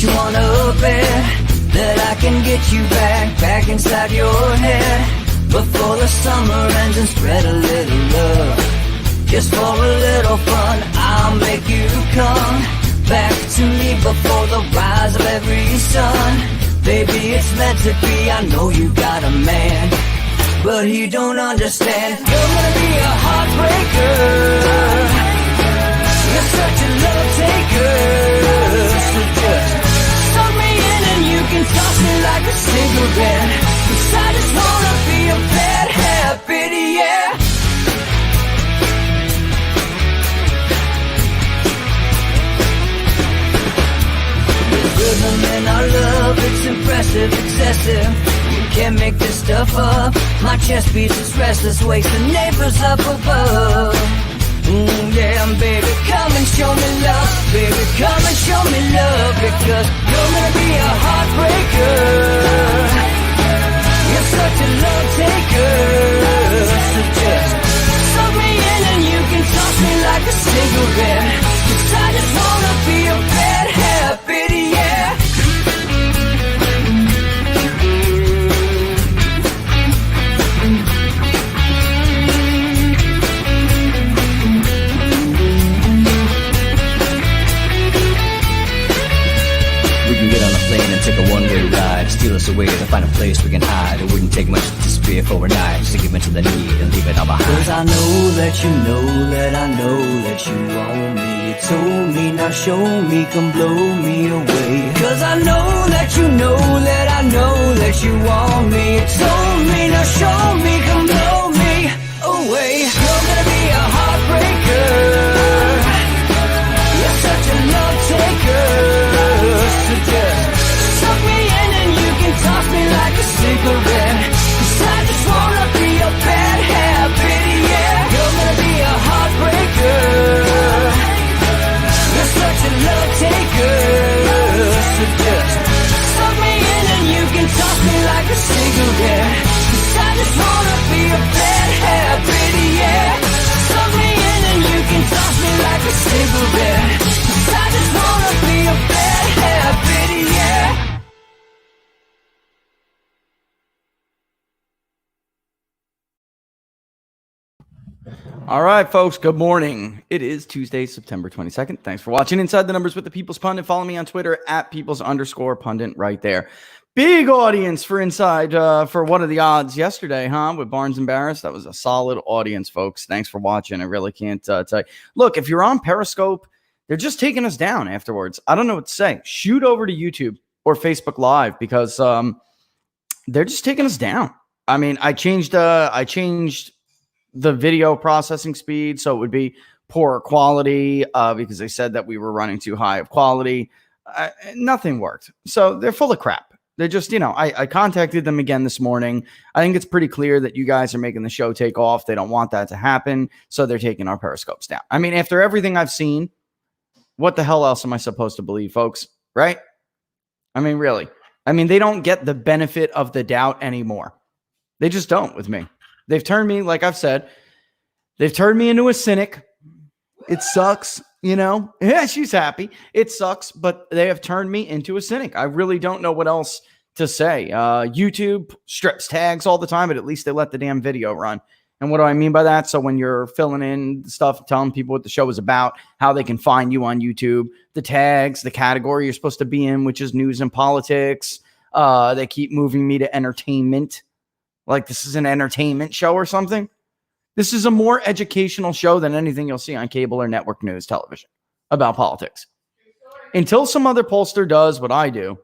you wanna bet that I can get you back inside your head before the summer ends and spread a little love. Just for a little fun, I'll make you come back to me before the rise of every sun. Baby, it's meant to be, I know you got a man, but he don't understand. You're gonna be a heartbreaker, you're such a love taker. So just suck me in and you can toss me like a cigarette, 'cause I just wanna be a bad habit, yeah. Rhythm in our love, it's impressive, excessive. You can't make this stuff up. My chest beats, it's restless, wakes the neighbors up above. Yeah, baby, come and show me love. Baby, come and show me love, because you're gonna be a heartbreaker. You're such a love taker. So just suck me in and you can toss me like a cigarette, 'cause I just wanna be a bad habit, yeah. We can get on a plane and take a one-way ride, steal us away to find a place we can hide. It wouldn't take much to disappear for a night, just to give into the need and leave it all behind. 'Cause I know that you know that I know that you want me. You told me, now show me, come blow me away. 'Cause I know that you know that I know that you want me. You told me, now show me, come blow me away. You're gonna be a heartbreaker, you're such a love taker. So just suck me in and you can toss me like a cigarette, 'cause I just wanna be a bad habit, yeah. You're gonna be a heartbreaker, you're such a love taker. So just suck me in and you can toss me like a cigarette, 'cause I just wanna be a bad habit, yeah. Suck me in and you can toss me like a cigarette, 'cause I just wanna be a bad habit, yeah. All right, folks, good morning. It is Tuesday, September 22nd. Thanks for watching Inside the Numbers with the People's Pundit. Follow me on Twitter at People's_Pundit right there. Big audience for Inside for What Are the Odds yesterday, with Barnes and Barris. That was a solid audience, folks. Thanks for watching. I really can't tell you. Look, if you're on Periscope, they're just taking us down afterwards. I don't know what to say. Shoot over to YouTube or Facebook Live, because they're just taking us down. I mean, I changed the video processing speed, so it would be poorer quality because they said that we were running too high of quality. Nothing worked. So they're full of crap. They're just, I contacted them again this morning. I think it's pretty clear that you guys are making the show take off. They don't want that to happen, so they're taking our Periscopes down. I mean, after everything I've seen, what the hell else am I supposed to believe, folks? Right? I mean, really. I mean, they don't get the benefit of the doubt anymore. They just don't with me. They've turned me, like I've said, they've turned me into a cynic. It sucks, Yeah, she's happy. It sucks, but they have turned me into a cynic. I really don't know what else to say. YouTube strips tags all the time, but at least they let the damn video run. And what do I mean by that? So when you're filling in stuff, telling people what the show is about, how they can find you on YouTube, the tags, the category you're supposed to be in, which is news and politics. They keep moving me to entertainment. Like this is an entertainment show or something. This is a more educational show than anything you'll see on cable or network news television about politics. Until some other pollster does what I do,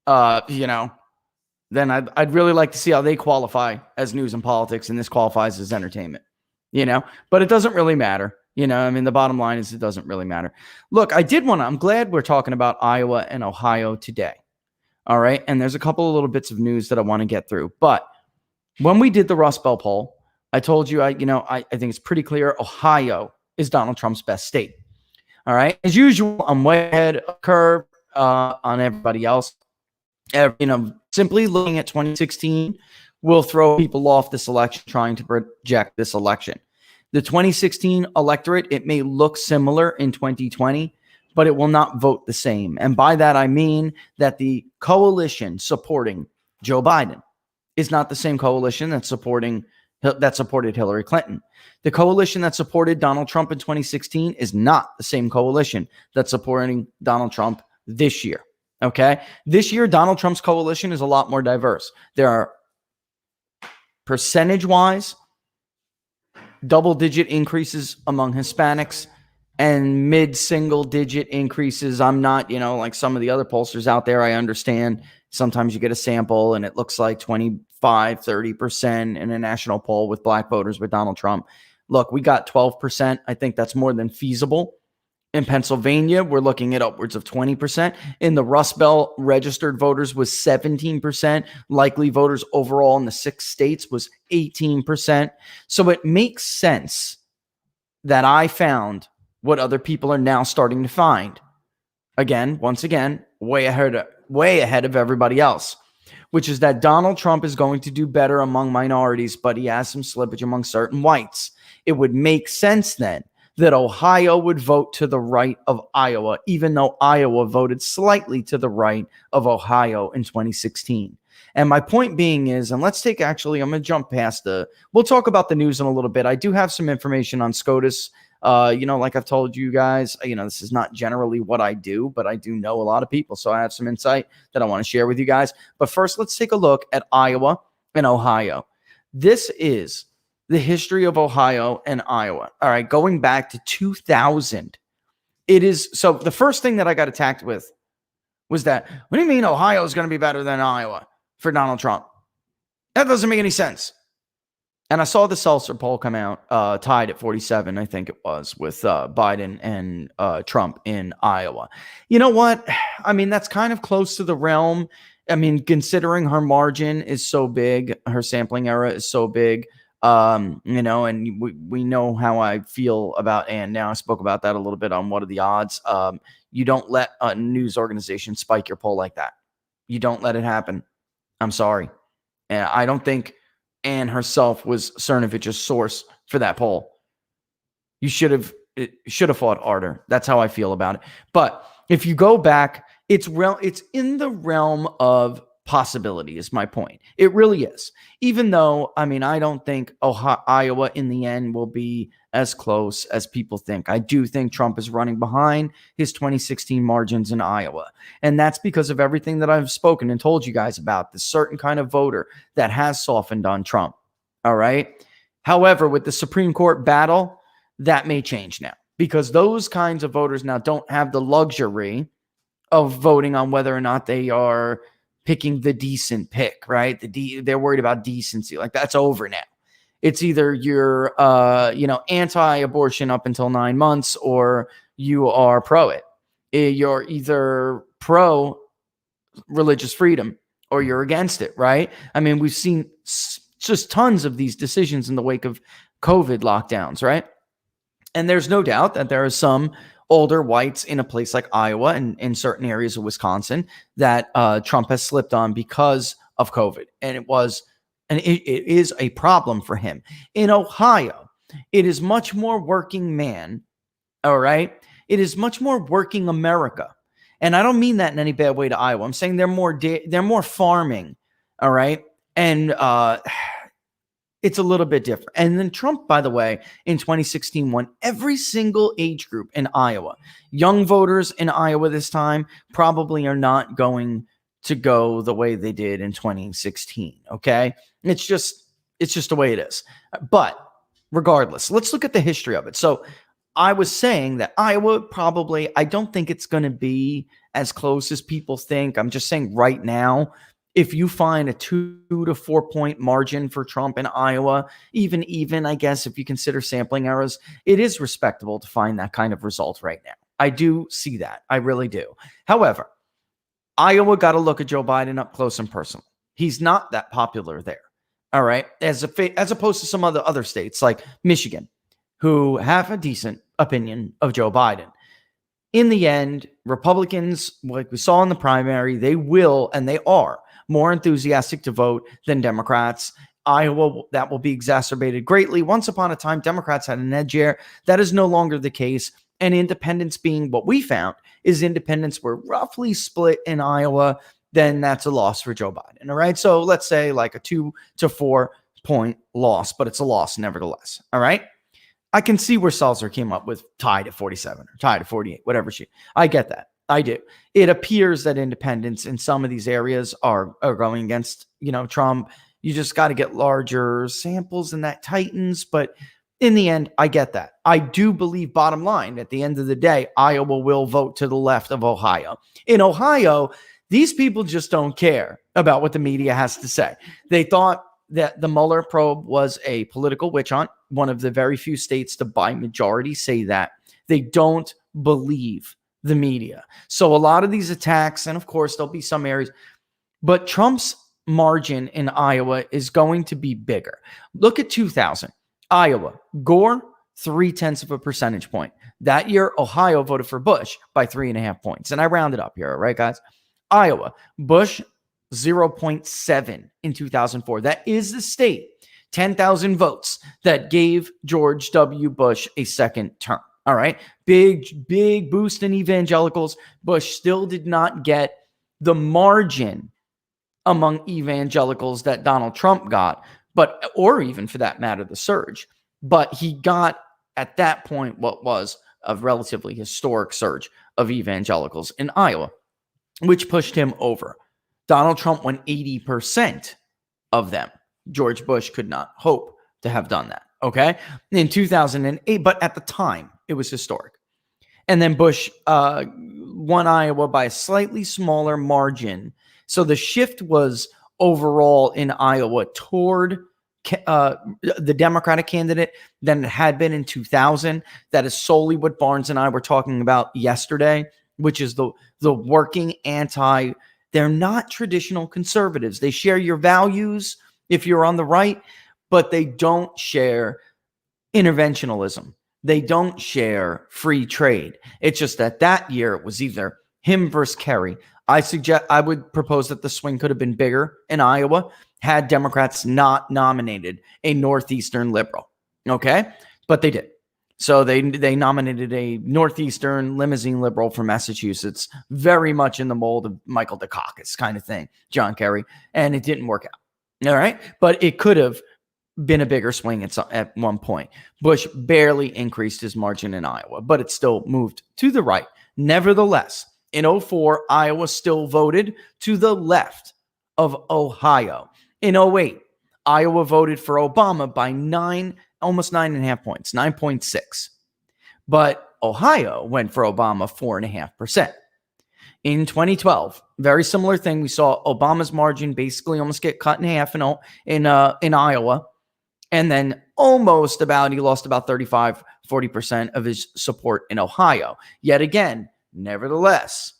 then I'd really like to see how they qualify as news and politics, and this qualifies as entertainment, But it doesn't really matter. The bottom line is it doesn't really matter. Look, I'm glad we're talking about Iowa and Ohio today. All right. And there's a couple of little bits of news that I want to get through. But when we did the Rust Belt poll, I told you, I think it's pretty clear Ohio is Donald Trump's best state. All right. As usual, I'm way ahead of the curve on everybody else. Simply looking at 2016 will throw people off this election, trying to project this election. The 2016 electorate, it may look similar in 2020, but it will not vote the same. And by that, I mean that the coalition supporting Joe Biden is not the same coalition that supported Hillary Clinton. The coalition that supported Donald Trump in 2016 is not the same coalition that's supporting Donald Trump this year. Okay. This year, Donald Trump's coalition is a lot more diverse. There are percentage-wise double-digit increases among Hispanics and mid-single-digit increases. I'm not, like some of the other pollsters out there. I understand sometimes you get a sample and it looks like 25, 30% in a national poll with black voters with Donald Trump. Look, we got 12%. I think that's more than feasible. In Pennsylvania, we're looking at upwards of 20%. In the Rust Belt, registered voters was 17%. Likely voters overall in the 6 states was 18%. So it makes sense that I found what other people are now starting to find. Once again, way ahead of everybody else, which is that Donald Trump is going to do better among minorities, but he has some slippage among certain whites. It would make sense then that Ohio would vote to the right of Iowa, even though Iowa voted slightly to the right of Ohio in 2016. And my point being is, and let's take I'm going to jump past we'll talk about the news in a little bit. I do have some information on SCOTUS. Like I've told you guys, this is not generally what I do, but I do know a lot of people. So I have some insight that I want to share with you guys. But first, let's take a look at Iowa and Ohio. This is the history of Ohio and Iowa. All right, going back to 2000. So the first thing that I got attacked with was that, what do you mean Ohio is going to be better than Iowa for Donald Trump? That doesn't make any sense. And I saw the Seltzer poll come out, tied at 47, I think it was, with Biden and Trump in Iowa. You know what? I mean, that's kind of close to the realm. I mean, considering her margin is so big, her sampling error is so big, and we know how I feel about, and now I spoke about that a little bit on What Are the Odds. You don't let a news organization spike your poll like that. You don't let it happen. I'm sorry. And I don't think Ann herself was Cernovich's source for that poll. You should have fought harder. That's how I feel about it. But if you go back, it's in the realm of possibility is my point. It really is. Even though, I mean, I don't think Iowa in the end will be as close as people think. I do think Trump is running behind his 2016 margins in Iowa. And that's because of everything that I've spoken and told you guys about, the certain kind of voter that has softened on Trump. All right. However, with the Supreme Court battle, that may change now, because those kinds of voters now don't have the luxury of voting on whether or not they are picking the decent pick, right? They're worried about decency. Like, that's over now. It's either you're, anti-abortion up until 9 months, or you are pro it. You're either pro religious freedom or you're against it, right? I mean, we've seen just tons of these decisions in the wake of COVID lockdowns, right? And there's no doubt that there are some older whites in a place like Iowa and in certain areas of Wisconsin that Trump has slipped on because of COVID. And it is a problem for him. In Ohio, it is much more working man. All right. It is much more working America. And I don't mean that in any bad way to Iowa. I'm saying they're more farming. All right. And it's a little bit different. And then Trump, by the way, in 2016 won every single age group in Iowa. Young voters in Iowa this time probably are not going to go the way they did in 2016. Okay. It's just the way it is. But regardless, let's look at the history of it. So I was saying that Iowa probably, I don't think it's going to be as close as people think. I'm just saying right now, if you find a 2 to 4 point margin for Trump in Iowa, even, I guess, if you consider sampling errors, it is respectable to find that kind of result right now. I do see that. I really do. However, Iowa got to look at Joe Biden up close and personal. He's not that popular there. All right. As opposed to some other states like Michigan, who have a decent opinion of Joe Biden. In the end, Republicans, like we saw in the primary, they will, and they are, more enthusiastic to vote than Democrats. Iowa, that will be exacerbated greatly. Once upon a time, Democrats had an edge here. That is no longer the case. and independents being what we found is independents were roughly split in Iowa, then that's a loss for Joe Biden. All right. So let's say like a 2 to 4 point loss, but it's a loss nevertheless. All right. I can see where Salzer came up with tied at 47 or tied at 48, whatever I get that. I do. It appears that independents in some of these areas are going against, Trump. You just got to get larger samples and that tightens. But in the end, I get that. I do believe, bottom line, at the end of the day, Iowa will vote to the left of Ohio. In Ohio, these people just don't care about what the media has to say. They thought that the Mueller probe was a political witch hunt, one of the very few states to by majority say that. They don't believe the media. So a lot of these attacks, and of course there'll be some areas, but Trump's margin in Iowa is going to be bigger. Look at 2000. Iowa, Gore, 0.3 of a percentage point. That year, Ohio voted for Bush by 3.5 points. And I rounded up here, all right, guys? Iowa, Bush, 0.7 in 2004. That is the state, 10,000 votes that gave George W. Bush a second term. All right. Big boost in evangelicals. Bush still did not get the margin among evangelicals that Donald Trump got, or even for that matter, the surge. But he got at that point what was a relatively historic surge of evangelicals in Iowa, which pushed him over. Donald Trump won 80% of them. George Bush could not hope to have done that. Okay. In 2008, but at the time it was historic. And then Bush won Iowa by a slightly smaller margin. So the shift was overall in Iowa toward the Democratic candidate than it had been in 2000. That is solely what Barnes and I were talking about yesterday, which is the working anti. They're not traditional conservatives. They share your values if you're on the right, but they don't share interventionalism. They don't share free trade. It's just that year it was either him versus Kerry. I would propose that the swing could have been bigger in Iowa had Democrats not nominated a Northeastern liberal. Okay? But they did. So they nominated a Northeastern limousine liberal from Massachusetts, very much in the mold of Michael Dukakis kind of thing, John Kerry, and it didn't work out. All right? But it could have been a bigger swing at one point. Bush barely increased his margin in Iowa, but it still moved to the right. Nevertheless, in 2004, Iowa still voted to the left of Ohio. In 2008, Iowa voted for Obama by almost 9.5 points, 9.6. But Ohio went for Obama 4.5%. In 2012, very similar thing. We saw Obama's margin basically almost get cut in half in Iowa. And then he lost about 35-40% of his support in Ohio. Yet again, nevertheless,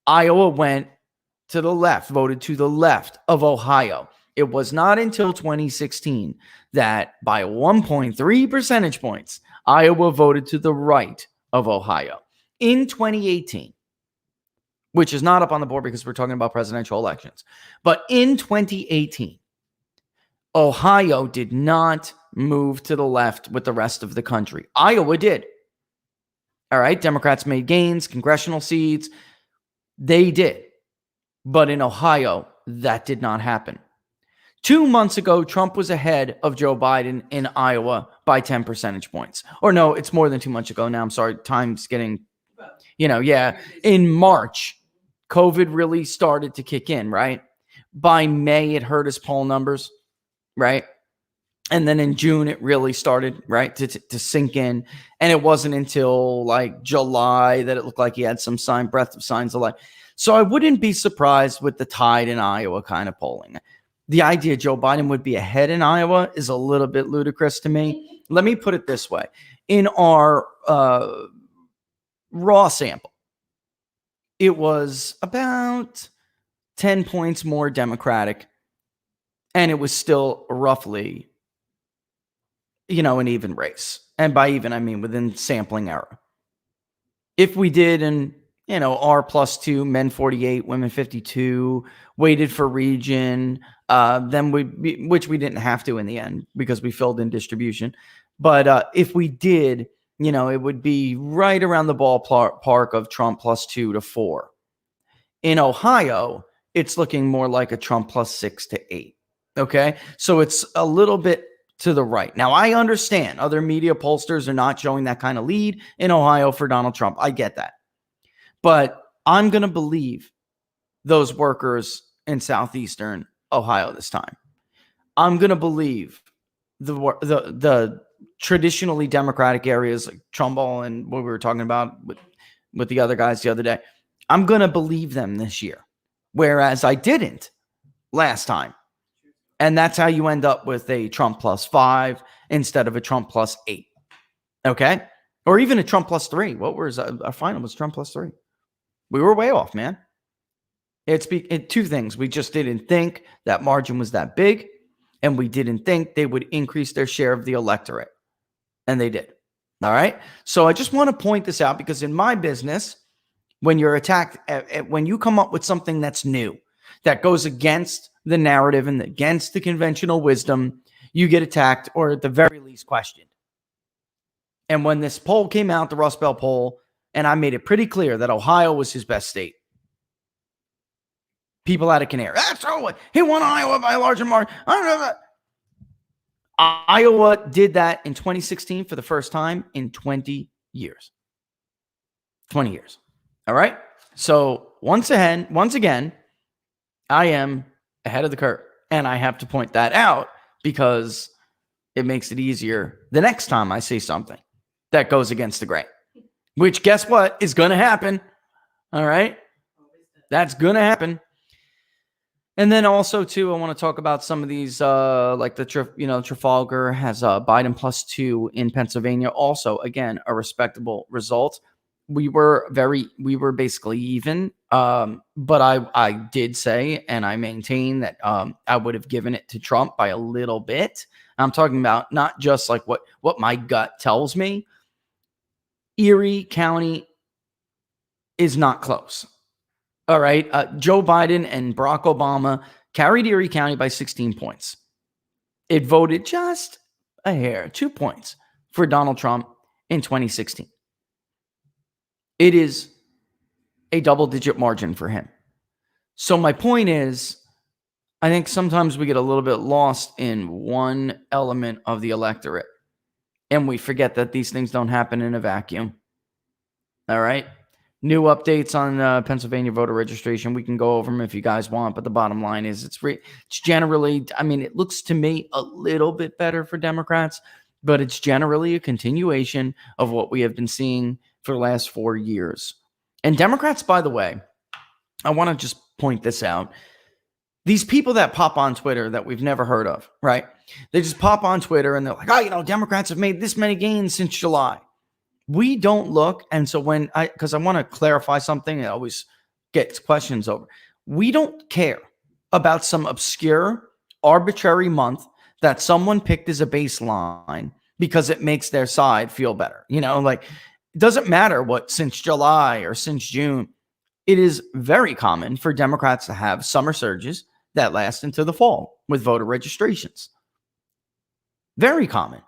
Iowa went to the left, voted to the left of Ohio. It was not until 2016 that by 1.3 percentage points, Iowa voted to the right of Ohio. In 2018, which is not up on the board because we're talking about presidential elections, but in 2018, Ohio did not move to the left with the rest of the country. Iowa did. All right. Democrats made gains, congressional seats. They did. But in Ohio, that did not happen. 2 months ago, Trump was ahead of Joe Biden in Iowa by 10 percentage points. Or no, it's more than 2 months ago now. I'm sorry. Time's getting, in March, COVID really started to kick in, right? By May, it hurt his poll numbers. Right. And then in June, it really started, right, to sink in. And it wasn't until like July that it looked like he had some breath of signs of life. So I wouldn't be surprised with the tide in Iowa kind of polling. The idea Joe Biden would be ahead in Iowa is a little bit ludicrous to me. Let me put it this way. In our raw sample, it was about 10 points more Democratic. And it was still roughly, an even race. And by even, I mean within sampling error. If we did an, R+2, men 48, women 52, weighted for region, then which we didn't have to in the end because we filled in distribution. But if we did, it would be right around the ballpark of Trump plus 2 to 4. In Ohio, it's looking more like a Trump plus 6 to 8. Okay. So it's a little bit to the right. Now, I understand other media pollsters are not showing that kind of lead in Ohio for Donald Trump. I get that. But I'm going to believe those workers in southeastern Ohio this time. I'm going to believe the traditionally Democratic areas like Trumbull and what we were talking about with the other guys the other day. I'm going to believe them this year, whereas I didn't last time. And that's how you end up with a Trump plus 5 instead of a Trump plus 8. Okay? Or even a Trump plus 3. What was our final was Trump plus 3. We were way off, man. It's two things. We just didn't think that margin was that big, and we didn't think they would increase their share of the electorate. And they did. All right? So I just want to point this out because in my business, when you're attacked, when you come up with something that's new, that goes against the narrative and against the conventional wisdom, you get attacked or at the very least questioned. And when this poll came out, the Rust Belt poll, and I made it pretty clear that Ohio was his best state. People had a canary. That's all. He won Iowa by a larger margin. I don't know that. Iowa did that in 2016 for the first time in 20 years. 20 years. All right. So once again, I am ahead of the curve. And I have to point that out because it makes it easier the next time I say something that goes against the grain. Which, guess what, is going to happen. All right. That's going to happen. And then also, too, I want to talk about some of these, like Trafalgar has Biden plus 2 in Pennsylvania. Also, again, a respectable result. We were basically even, but I did say, and I maintain that I would have given it to Trump by a little bit. I'm talking about not just like what my gut tells me. Erie County is not close. All right. Joe Biden and Barack Obama carried Erie County by 16 points. It voted just a hair, 2 points for Donald Trump in 2016. It is a double-digit margin for him. So my point is, I think sometimes we get a little bit lost in one element of the electorate, and we forget that these things don't happen in a vacuum. All right? New updates on Pennsylvania voter registration. We can go over them if you guys want, but the bottom line is it's generally, I mean, it looks to me a little bit better for Democrats, but it's generally a continuation of what we have been seeing for the last 4 years. And Democrats, by the way, I want to just point this out. These people that pop on Twitter that we've never heard of, right? They just pop on Twitter and they're like, Democrats have made this many gains since July. We don't look. And so because I want to clarify something that always gets questions over. We don't care about some obscure, arbitrary month that someone picked as a baseline because it makes their side feel better. It doesn't matter what since July or since June. It is very common for Democrats to have summer surges that last into the fall with voter registrations. Very common.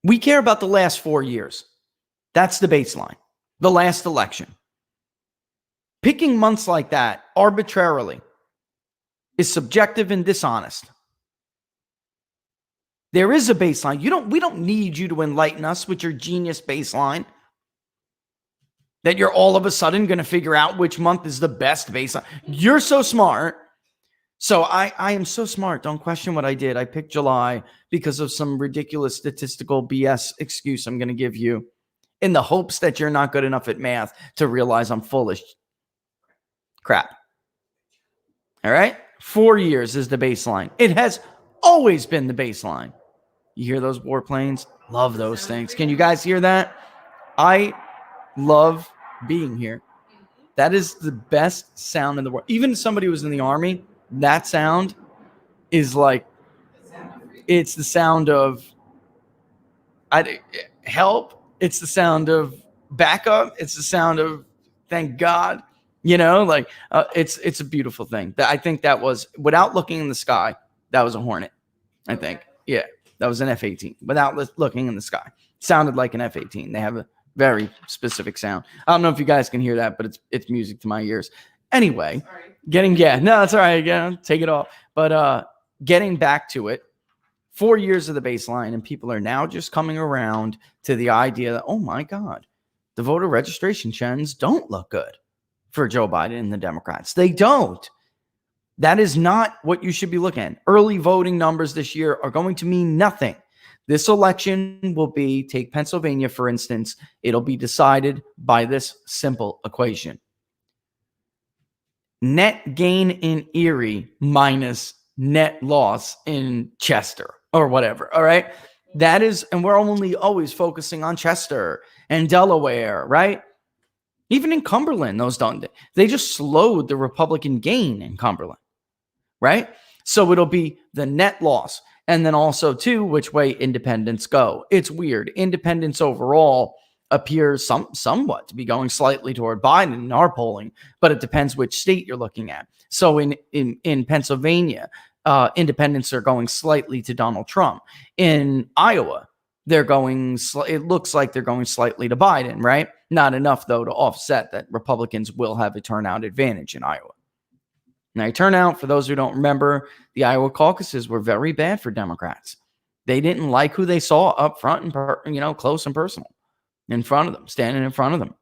We care about the last 4 years. That's the baseline. The last election. Picking months like that arbitrarily is subjective and dishonest. There is a baseline. We don't need you to enlighten us with your genius baseline. That you're all of a sudden going to figure out which month is the best baseline. You're so smart. So I am so smart. Don't question what I did. I picked July because of some ridiculous statistical BS excuse I'm going to give you in the hopes that you're not good enough at math to realize I'm foolish. Crap. All right? 4 years is the baseline. It has always been the baseline. You hear those warplanes? Love those things. Can you guys hear that? I love being here. That is the best sound in the world. Even somebody who was in the Army, that sound is like, it's the sound of help. It's the sound of backup. It's the sound of thank God. It's a beautiful thing. I think that was, without looking in the sky, that was a hornet, I think. Yeah. That was an F-18 without looking in the sky. Sounded like an F-18. They have a very specific sound. I don't know if you guys can hear that, but it's music to my ears. Anyway, no, it's all right. Again, take it off. But getting back to it, 4 years of the baseline, and people are now just coming around to the idea that, oh my God, the voter registration trends don't look good for Joe Biden and the Democrats. They don't. That is not what you should be looking at. Early voting numbers this year are going to mean nothing. This election will be, take Pennsylvania, for instance, it'll be decided by this simple equation. Net gain in Erie minus net loss in Chester or whatever. All right. That is, and we're only always focusing on Chester and Delaware, right? Even in Cumberland, they just slowed the Republican gain in Cumberland, right? So it'll be the net loss. And then also, too, which way independents go. It's weird. Independents overall appears somewhat to be going slightly toward Biden in our polling, but it depends which state you're looking at. So in Pennsylvania, independents are going slightly to Donald Trump. In Iowa, it looks like they're going slightly to Biden, right? Not enough, though, to offset that Republicans will have a turnout advantage in Iowa. Now, turnout, for those who don't remember, the Iowa caucuses were very bad for Democrats. They didn't like who they saw up front and, close and personal in front of them, standing in front of them.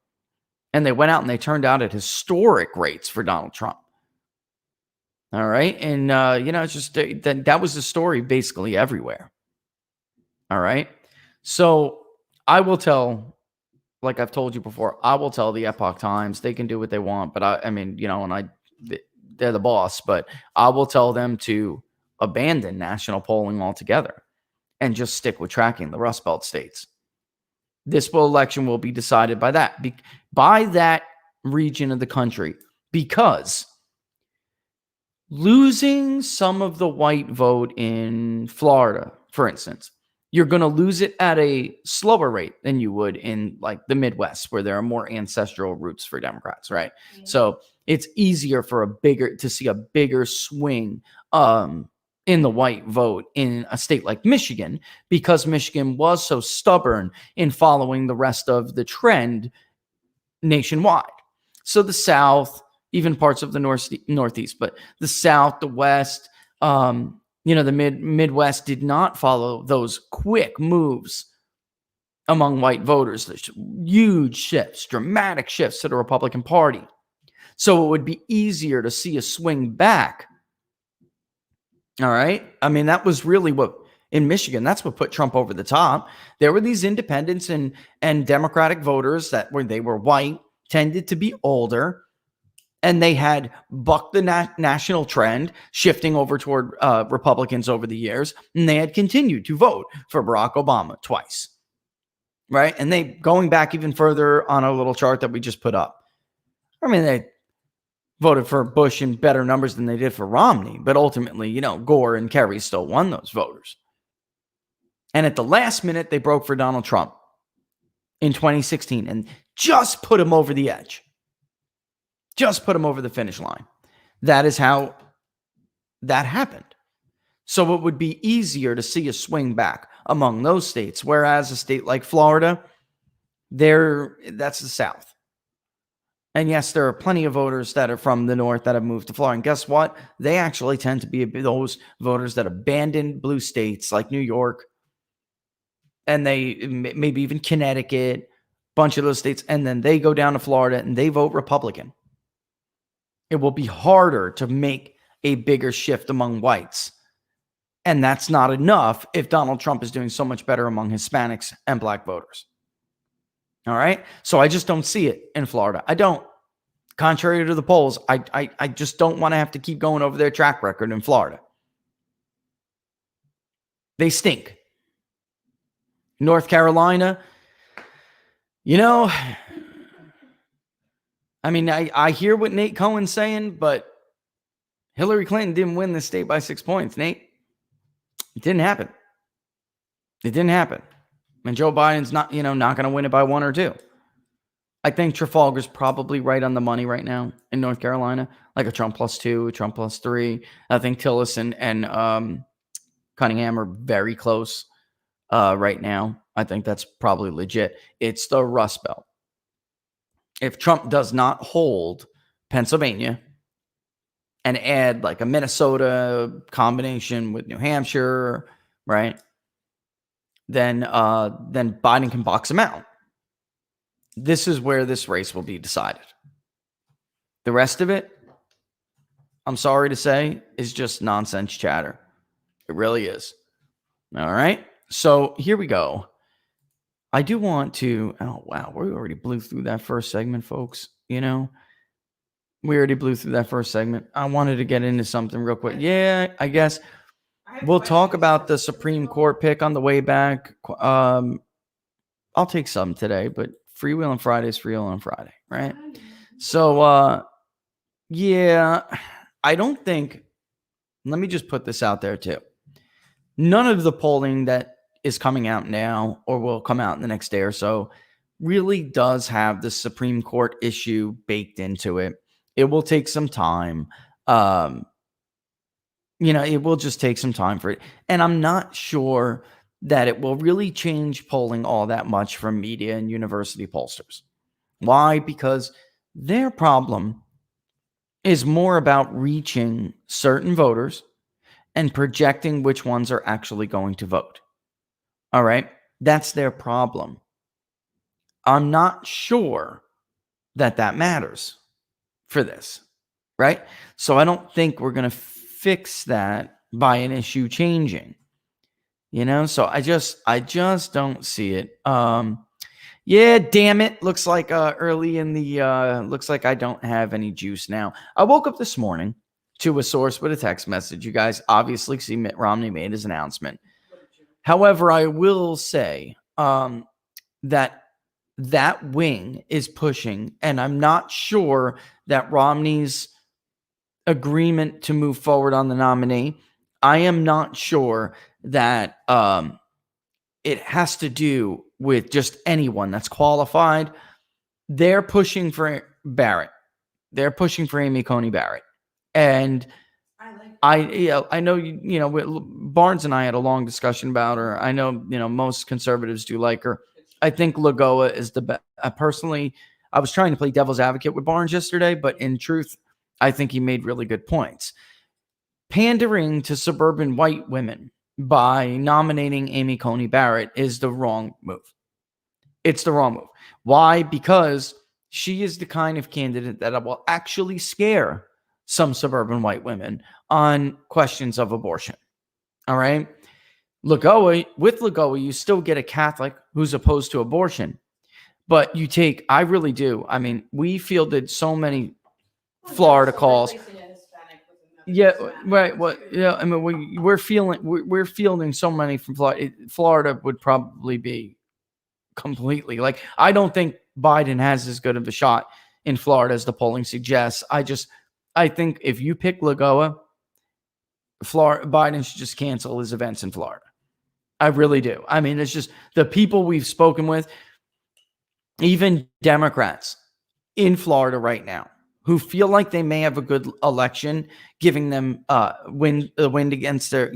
And they went out and they turned out at historic rates for Donald Trump. All right. And, it's just that was the story basically everywhere. All right. So I will tell, like I've told you before, I will tell the Epoch Times they can do what they want. But they're the boss, but I will tell them to abandon national polling altogether and just stick with tracking the Rust Belt states. This election will be decided by that region of the country, because losing some of the white vote in Florida, for instance, you're going to lose it at a slower rate than you would in like the Midwest, where there are more ancestral roots for Democrats, right? Mm-hmm. So it's easier to see a bigger swing in the white vote in a state like Michigan, because Michigan was so stubborn in following the rest of the trend nationwide. So the South, even parts of the Northeast, but the South, the West, the Midwest did not follow those quick moves among white voters. There's huge shifts, dramatic shifts to the Republican Party. So it would be easier to see a swing back. All right. I mean, that was really in Michigan, that's what put Trump over the top. There were these independents and Democratic voters they were white, tended to be older, and they had bucked the national trend, shifting over toward Republicans over the years, and they had continued to vote for Barack Obama twice, right? And they, going back even further on a little chart that we just put up, I mean, they voted for Bush in better numbers than they did for Romney, but ultimately, Gore and Kerry still won those voters. And at the last minute, they broke for Donald Trump in 2016 and just put him over the edge. Just put him over the finish line. That is how that happened. So it would be easier to see a swing back among those states, whereas a state like Florida, that's the South. And yes, there are plenty of voters that are from the North that have moved to Florida. And guess what? They actually tend to be those voters that abandoned blue states like New York, and they maybe even Connecticut, bunch of those states, and then they go down to Florida and they vote Republican. It will be harder to make a bigger shift among whites. And that's not enough if Donald Trump is doing so much better among Hispanics and black voters. All right. So I just don't see it in Florida. I don't. Contrary to the polls, I just don't want to have to keep going over their track record in Florida. They stink. North Carolina, I mean, I hear what Nate Cohen's saying, but Hillary Clinton didn't win the state by 6 points, Nate. It didn't happen. It didn't happen. And Joe Biden's not going to win it by 1 or 2. I think Trafalgar's probably right on the money right now in North Carolina, like a Trump +2, a Trump +3. I think Tillerson and Cunningham are very close right now. I think that's probably legit. It's the Rust Belt. If Trump does not hold Pennsylvania and add like a Minnesota combination with New Hampshire, right? Then Biden can box him out. This is where this race will be decided. The rest of it, I'm sorry to say, is just nonsense chatter. It really is. All right. So here we go. I do want to, oh, wow. We already blew through that first segment, folks. We already blew through that first segment. I wanted to get into something real quick. Yeah, I guess we'll talk about the Supreme Court pick on the way back. I'll take some today, but Freewheeling Friday is Freewheeling Friday, right? So, yeah, I don't think, let me just put this out there too. None of the polling that is coming out now or will come out in the next day or so really does have the Supreme Court issue baked into it. It will take some time. It will just take some time for it. And I'm not sure that it will really change polling all that much from media and university pollsters. Why? Because their problem is more about reaching certain voters and projecting which ones are actually going to vote. All right? That's their problem. I'm not sure that matters for this, right? So I don't think we're going to fix that by an issue changing. So I just don't see it. Yeah, damn it. Looks like early in the looks like I don't have any juice now. I woke up this morning to a source with a text message. You guys obviously see Mitt Romney made his announcement. However, I will say that wing is pushing, and I'm not sure that Romney's agreement to move forward on the nominee, I am not sure that it has to do with just anyone that's qualified. They're pushing for Barrett. They're pushing for Amy Coney Barrett. And I know, Barnes and I had a long discussion about her. I know, most conservatives do like her. I think Lagoa is the best. Personally, I was trying to play devil's advocate with Barnes yesterday, but in truth, I think he made really good points. Pandering to suburban white women by nominating Amy Coney Barrett is the wrong move. It's the wrong move. Why? Because she is the kind of candidate that will actually scare some suburban white women on questions of abortion. All right. With Lagoa, you still get a Catholic who's opposed to abortion, but I really do. I mean, we fielded so many Florida calls. Yeah, right. Well, yeah. I mean, we're fielding so many from Florida. Florida would probably be completely I don't think Biden has as good of a shot in Florida as the polling suggests. I think if you pick Lagoa, Biden should just cancel his events in Florida. I really do. I mean, it's just the people we've spoken with, even Democrats in Florida right now, who feel like they may have a good election, giving them wind against their,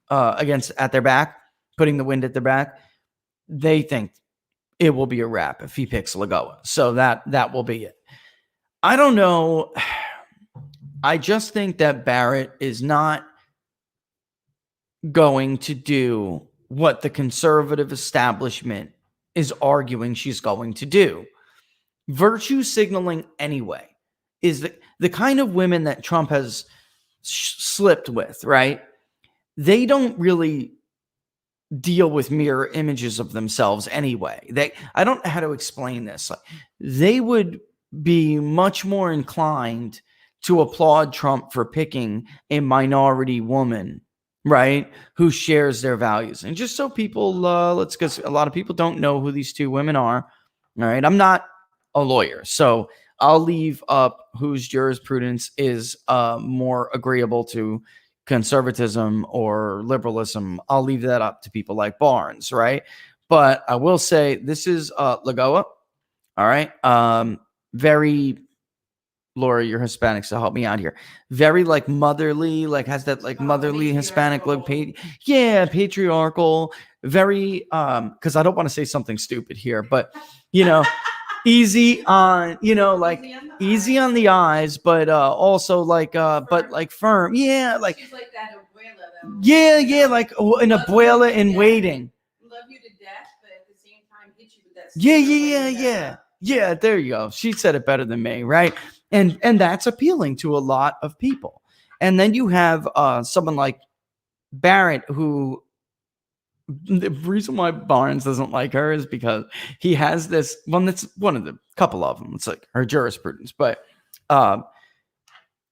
against at their back, putting the wind at their back. They think it will be a wrap if he picks Lagoa. So that will be it. I don't know. I just think that Barrett is not going to do what the conservative establishment is arguing she's going to do. Virtue signaling anyway is the kind of women that Trump has slipped with, right? They don't really deal with mirror images of themselves anyway. I don't know how to explain this. They would be much more inclined to applaud Trump for picking a minority woman, right, who shares their values. And just so people, because a lot of people don't know who these two women are. All right, I'm not a lawyer, so I'll leave up whose jurisprudence is more agreeable to conservatism or liberalism. I'll leave that up to people like Barnes, right? But I will say this is Lagoa, all right? Very Laura, you're Hispanic, so help me out here. Very like motherly, like has that like motherly Hispanic look. Yeah, patriarchal. Very because I don't want to say something stupid here, but you know, easy on, you know, like easy on the eyes, but also like but like firm. Yeah, like She's like that abuela. Though. yeah, like an abuela in waiting. Love you to death, but at the same time hit you with that. Yeah. There you go. She said it better than me, right? And that's appealing to a lot of people. And then you have someone like Barrett, who the reason why Barnes doesn't like her is because he has this one. That's one of the couple of them. It's like her jurisprudence, but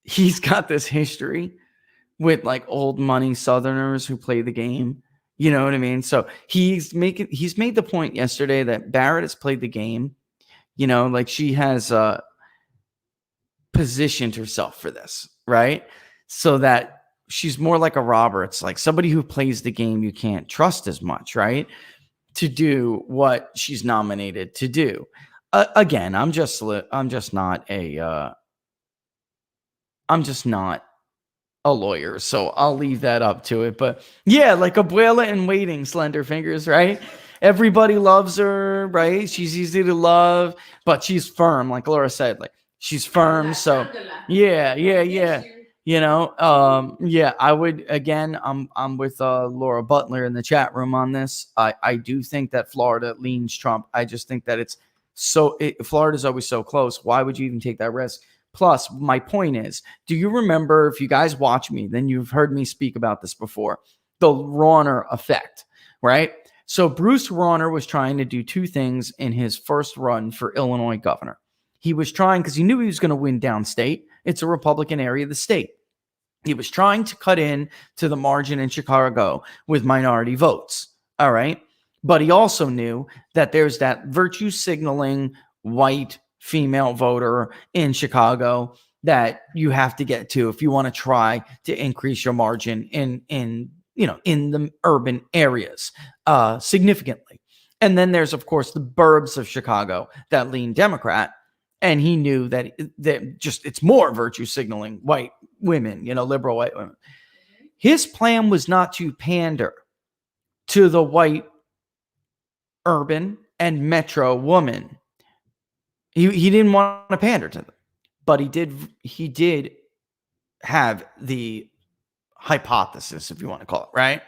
he's got this history with like old money Southerners who play the game. You know what I mean? So he's made the point yesterday that Barrett has played the game. You know, like she has positioned herself for this, right? So that she's more like a Roberts, like somebody who plays the game you can't trust as much, right? To do what she's nominated to do. Again, I'm just not a lawyer, so I'll leave that up to it. But yeah, like abuela in waiting, slender fingers, right? Everybody loves her, right? She's easy to love, but she's firm, like Laura said, like she's firm. So yeah. You know, yeah, I would again. I'm with Laura Butler in the chat room on this. I do think that Florida leans Trump. I just think that it's Florida's always so close. Why would you even take that risk? Plus, my point is, do you remember, if you guys watch me, then you've heard me speak about this before, the Rauner effect, right? So Bruce Rauner was trying to do two things in his first run for Illinois governor. He was trying, because he knew he was going to win downstate. It's a Republican area of the state. He was trying to cut in to the margin in Chicago with minority votes. All right. But he also knew that there's that virtue signaling white female voter in Chicago that you have to get to if you want to try to increase your margin in the urban areas significantly. And then there's, of course, the burbs of Chicago that lean Democrat. And he knew that it's more virtue signaling white women, liberal white women. His plan was not to pander to the white urban and metro woman. He didn't want to pander to them, but he did have the hypothesis, if you want to call it, right?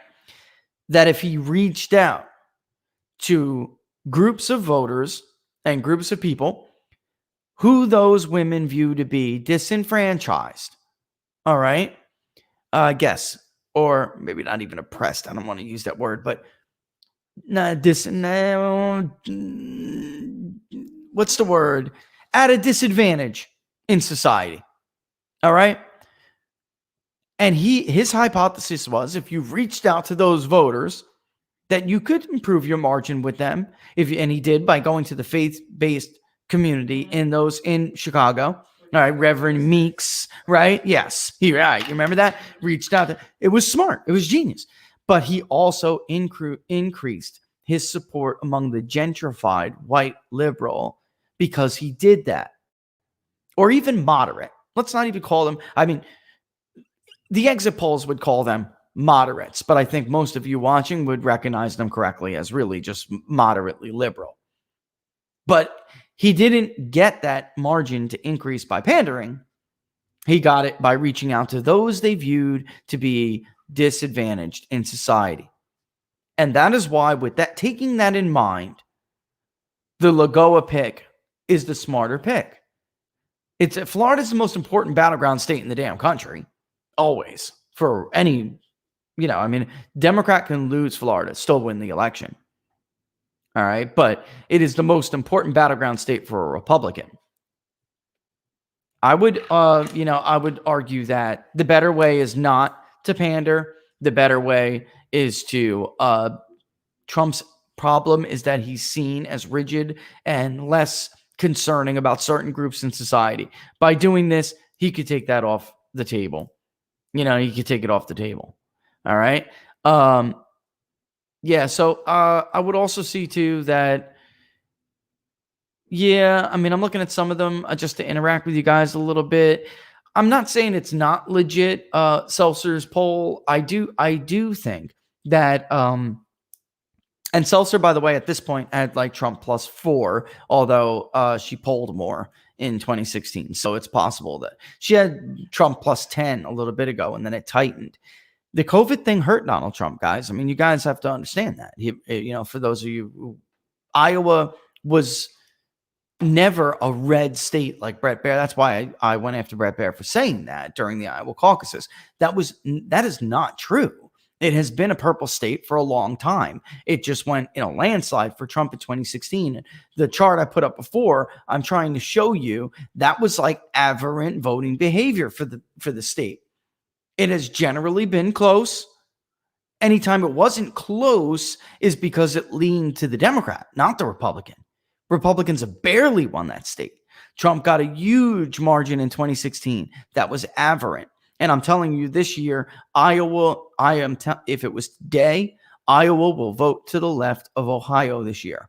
That if he reached out to groups of voters and groups of people who those women view to be disenfranchised, all right, I guess, or maybe not even oppressed. I don't want to use that word, but what's the word? At a disadvantage in society, all right? And his hypothesis was, if you reached out to those voters, that you could improve your margin with them. And he did by going to the faith-based community in Chicago. All right, Reverend Meeks, right? Yes, right. You remember that? Reached out. It was smart. It was genius. But he also increased his support among the gentrified white liberal because he did that. Or even moderate. Let's not even call them. I mean, the exit polls would call them moderates, but I think most of you watching would recognize them correctly as really just moderately liberal. But he didn't get that margin to increase by pandering. He got it by reaching out to those they viewed to be disadvantaged in society. And that is why, with that, taking that in mind, the Lagoa pick is the smarter pick. Florida's the most important battleground state in the damn country. Always. For any, Democrat can lose Florida, still win the election. All right. But it is the most important battleground state for a Republican. I would argue that the better way is not to pander. The better way is to, Trump's problem is that he's seen as rigid and less concerning about certain groups in society. By doing this, he could take that off the table. He could take it off the table. All right. Yeah. So I would also see too that Yeah, I mean, I'm looking at some of them just to interact with you guys a little bit. I'm not saying it's not legit. Seltzer's poll, I do think that and Seltzer, by the way, at this point had like Trump +4, although she polled more in 2016. So it's possible that she had Trump +10 a little bit ago, and then it tightened. The COVID thing hurt Donald Trump, guys. I mean, you guys have to understand that. For those of you, Iowa was never a red state like Brett Baer. That's why I went after Brett Baer for saying that during the Iowa caucuses. That is not true. It has been a purple state for a long time. It just went in a landslide for Trump in 2016. The chart I put up before, I'm trying to show you that was like aberrant voting behavior for the state. It has generally been close. Anytime it wasn't close is because it leaned to the Democrat, not the Republican. Republicans have barely won that state. Trump got a huge margin in 2016. That was aberrant. And I'm telling you, this year, Iowa, if it was today, Iowa will vote to the left of Ohio this year.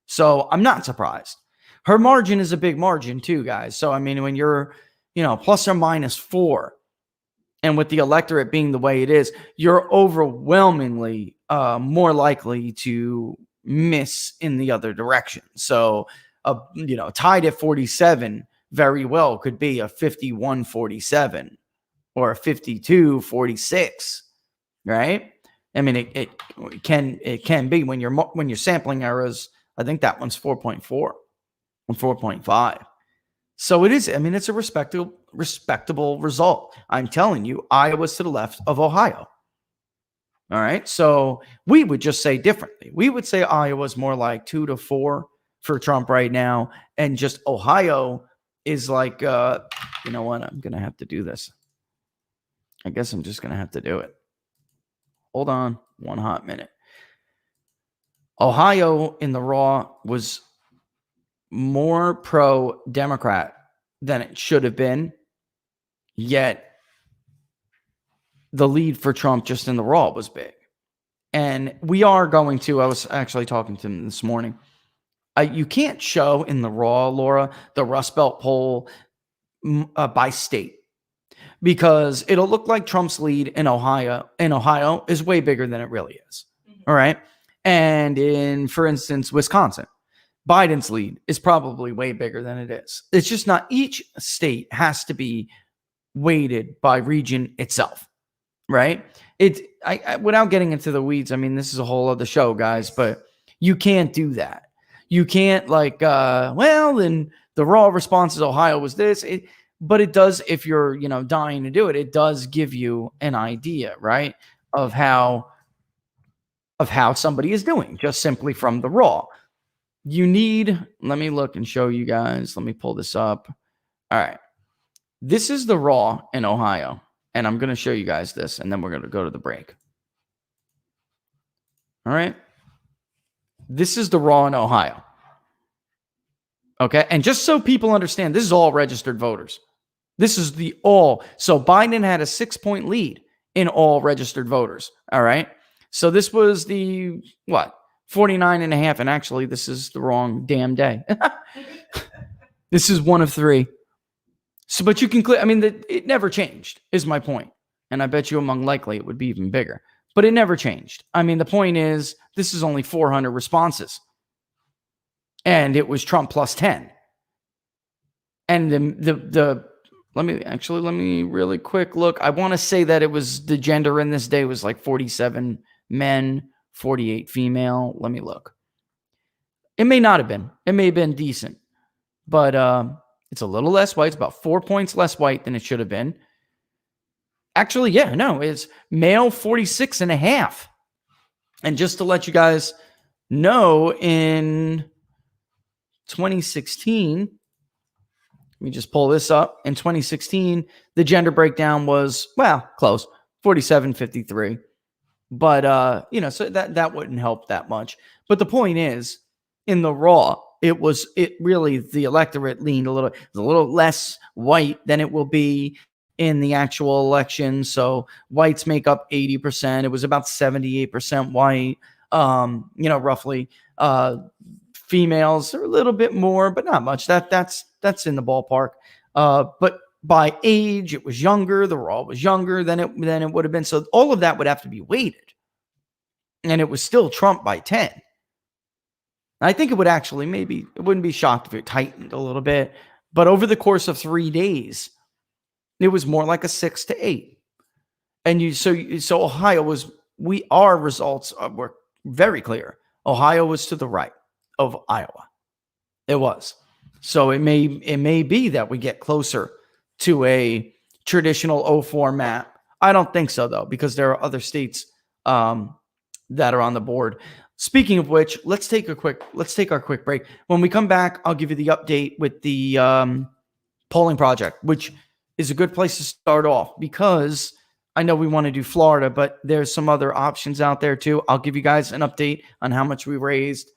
So I'm not surprised. Her margin is a big margin too, guys. So, I mean, when you're, plus or minus 4, and with the electorate being the way it is, you're overwhelmingly more likely to miss in the other direction. So, tied at 47 very well could be a 51-47 or a 52-46, right? I mean, it can be when your sampling errors. I think that one's 4.4 and 4.5. So it is. I mean, it's a respectable result. I'm telling you, Iowa's to the left of Ohio. All right. So we would just say differently. We would say Iowa's more like 2-4 for Trump right now. And just Ohio is like, you know what? I'm going to have to do this. I guess I'm just going to have to do it. Hold on one hot minute. Ohio in the raw was more pro-Democrat than it should have been. Yet the lead for Trump just in the raw was big. And we are going to, I was actually talking to him this morning. You can't show in the raw, Laura, the Rust Belt poll by state, because it'll look like Trump's lead in Ohio is way bigger than it really is. All right. And for instance, Wisconsin, Biden's lead is probably way bigger than it is. It's just not. Each state has to be weighted by region itself, right? Without getting into the weeds, I mean, this is a whole other show, guys, but you can't do that. You can't then the raw response is Ohio was this, but it does, if you're, dying to do it, it does give you an idea, right? Of how somebody is doing just simply from the raw. Let me look and show you guys. Let me pull this up. All right. This is the raw in Ohio. And I'm going to show you guys this, and then we're going to go to the break. All right. This is the raw in Ohio. Okay. And just so people understand, this is all registered voters. This is the all. So Biden had a 6-point lead in all registered voters. All right. So this was the 49.5. And actually, this is the wrong damn day. This is one of 3. So, but you can click. I mean, it never changed is my point. And I bet you among likely it would be even bigger, but it never changed. I mean, the point is this is only 400 responses and it was Trump +10. And let me really quick look. I want to say that it was the gender in this day was like 47 men, 48 female. Let me look. It may not have been. It may have been decent, but it's a little less white. It's about 4 points less white than it should have been. Actually, yeah, no, it's male 46.5. And just to let you guys know, in 2016, let me just pull this up. In 2016, the gender breakdown was, close, 47-53. But, so that wouldn't help that much. But the point is, in the raw, the electorate leaned a little less white than it will be in the actual election. So whites make up 80%. It was about 78% white, roughly 50% Females are a little bit more, but not much. That's in the ballpark. But by age, it was younger. The Raw was younger than it would have been. So all of that would have to be weighted, and it was still Trump by 10. I think it would actually it wouldn't be shocked if it tightened a little bit, but over the course of 3 days, it was more like a 6 to 8. And so Ohio was, our results were very clear. Ohio was to the right of Iowa. It was. So it may be that we get closer to a traditional 04 map. I don't think so though, because there are other states that are on the board. Speaking of which, let's take our quick break. When we come back, I'll give you the update with the polling project, which is a good place to start off because I know we want to do Florida, but there's some other options out there too. I'll give you guys an update on how much we raised,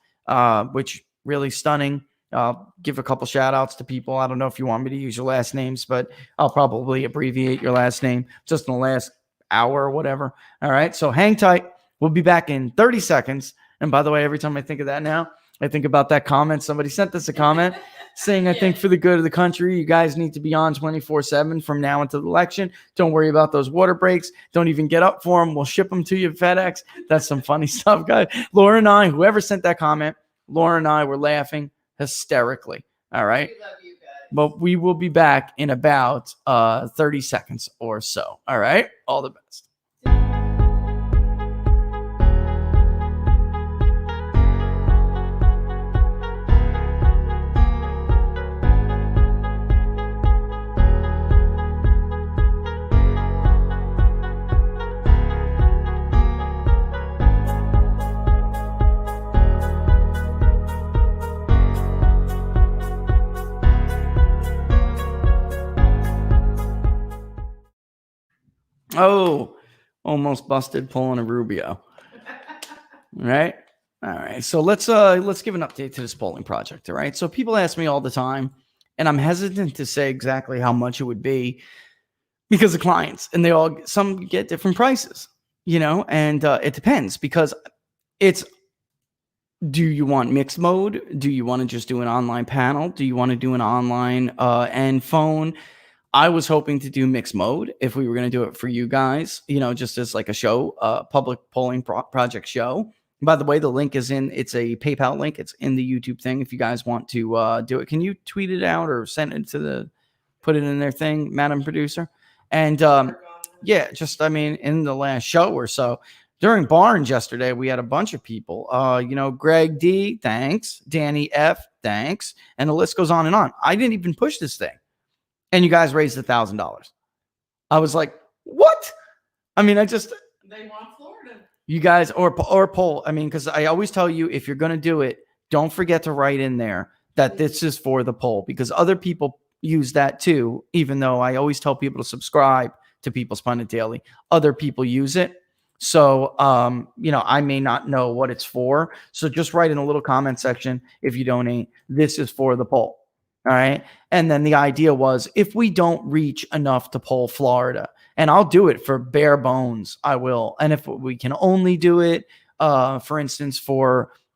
which really stunning. I'll give a couple shout outs to people. I don't know if you want me to use your last names, but I'll probably abbreviate your last name just in the last hour or whatever. All right. So hang tight. We'll be back in 30 seconds. And by the way, every time I think of that now, I think about that comment. Somebody sent us a comment saying, I think for the good of the country, you guys need to be on 24/7 from now until the election. Don't worry about those water breaks. Don't even get up for them. We'll ship them to you FedEx. That's some funny stuff, guys. Laura and I, whoever sent that comment, Laura and I were laughing hysterically. All right. We love you guys. But we will be back in about 30 seconds or so. All right. All the best. Oh, almost busted pulling a Rubio. Right? All right. So let's give an update to this polling project. All right. So people ask me all the time, and I'm hesitant to say exactly how much it would be because of clients, and some get different prices, and it depends because do you want mixed mode? Do you want to just do an online panel? Do you want to do an online and phone? I was hoping to do mixed mode if we were going to do it for you guys, just as like a show, public polling project show. By the way, the link it's a PayPal link. It's in the YouTube thing. If you guys want to do it, can you tweet it out or send it put it in their thing, Madam Producer? And in the last show or so, during Barnes yesterday, we had a bunch of people, Greg D, thanks. Danny F, thanks. And the list goes on and on. I didn't even push this thing. And you guys raised $1,000. I was like, what? I mean, They want Florida. You guys, or poll. I mean, because I always tell you, if you're going to do it, don't forget to write in there that this is for the poll because other people use that too, even though I always tell people to subscribe to People's Pundit Daily. Other people use it. So, I may not know what it's for. So just write in a little comment section if you donate, this is for the poll. All right. And then the idea was if we don't reach enough to poll Florida, and I'll do it for bare bones, I will. And if we can only do it, for instance,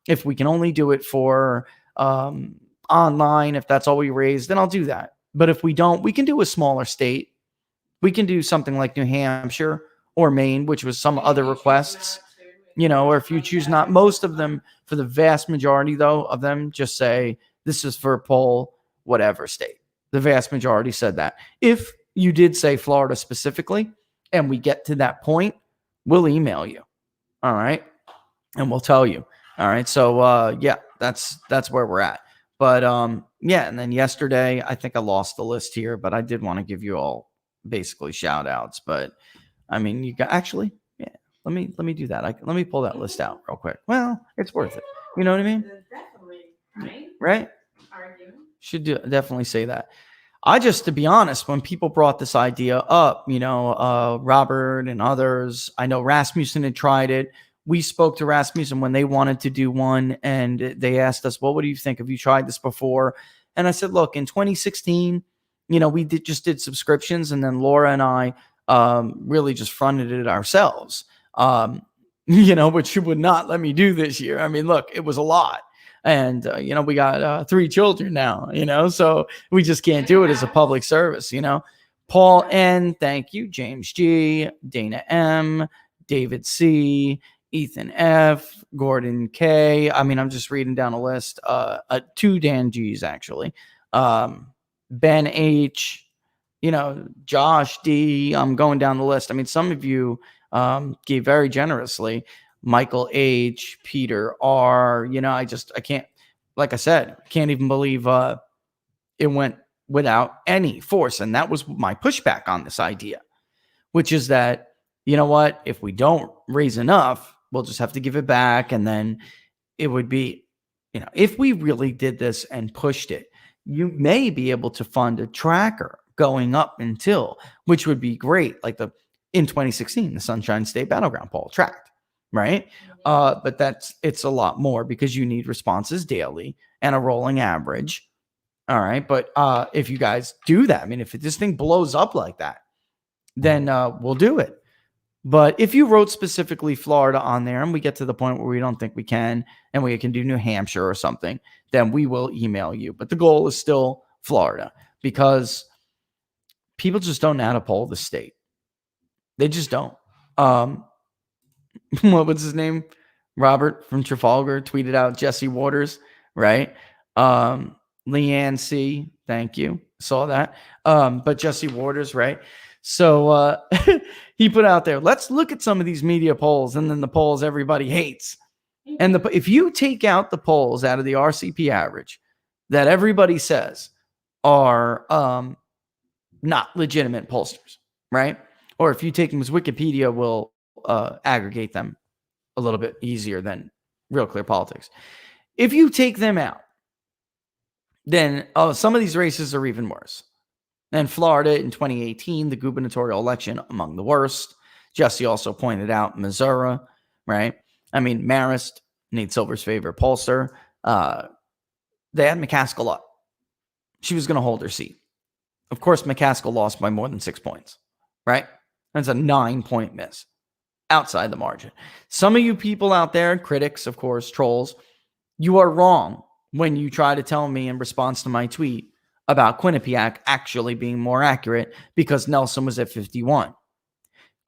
if we can only do it for online, if that's all we raise, then I'll do that. But if we don't, we can do a smaller state. We can do something like New Hampshire or Maine, which was some other requests, or if you choose not. Most of them, for the vast majority, though, of them just say this is for poll whatever state. The vast majority said that. If you did say Florida specifically, and we get to that point, we'll email you. All right. And we'll tell you. All right. So, that's where we're at. But, and then yesterday, I think I lost the list here, but I did want to give you all basically shout outs. But I mean, you got let me do that. Let me pull that list out real quick. Well, it's worth it. You know what I mean? Definitely. Right? Arguing. Should definitely say that. To be honest, when people brought this idea up, Robert and others, I know Rasmussen had tried it. We spoke to Rasmussen when they wanted to do one, and they asked us, well, what do you think? Have you tried this before? And I said, look, in 2016, we just did subscriptions, and then Laura and I really just fronted it ourselves, which you would not let me do this year. I mean, look, it was a lot. And, we got 3 children now, so we just can't do it as a public service, Paul N, thank you. James G, Dana M, David C, Ethan F, Gordon K. I mean, I'm just reading down a list. 2 Dan G's, actually. Ben H, Josh D. I'm going down the list. I mean, some of you gave very generously. Michael H, Peter R. I can't, like I said, can't even believe it went without any force. And that was my pushback on this idea, which is that, you know what, if we don't raise enough, we'll just have to give it back. And then it would be, if we really did this and pushed it, you may be able to fund a tracker going up until, which would be great. Like in 2016, the Sunshine State Battleground poll tracked, right? But it's a lot more because you need responses daily and a rolling average. All right. But if you guys do that, I mean, if this thing blows up like that, then we'll do it. But if you wrote specifically Florida on there and we get to the point where we don't think we can, and we can do New Hampshire or something, then we will email you. But the goal is still Florida because people just don't know how to poll the state. They just don't. What was his name? Robert from Trafalgar tweeted out Jesse Waters, right? Leanne C, thank you. Saw that. But Jesse Waters, right? So he put out there, let's look at some of these media polls and then the polls everybody hates. And if you take out the polls out of the RCP average that everybody says are not legitimate pollsters, right? Or if you take them as Wikipedia will aggregate them a little bit easier than Real Clear Politics. If you take them out, then some of these races are even worse. And Florida in 2018, the gubernatorial election, among the worst. Jesse also pointed out Missouri, right? I mean, Marist, Nate Silver's favorite pollster, they had McCaskill up. She was going to hold her seat. Of course, McCaskill lost by more than 6 points, right? That's a 9-point miss outside the margin. Some of you people out there, critics, of course, trolls, you are wrong when you try to tell me in response to my tweet about Quinnipiac actually being more accurate because Nelson was at 51.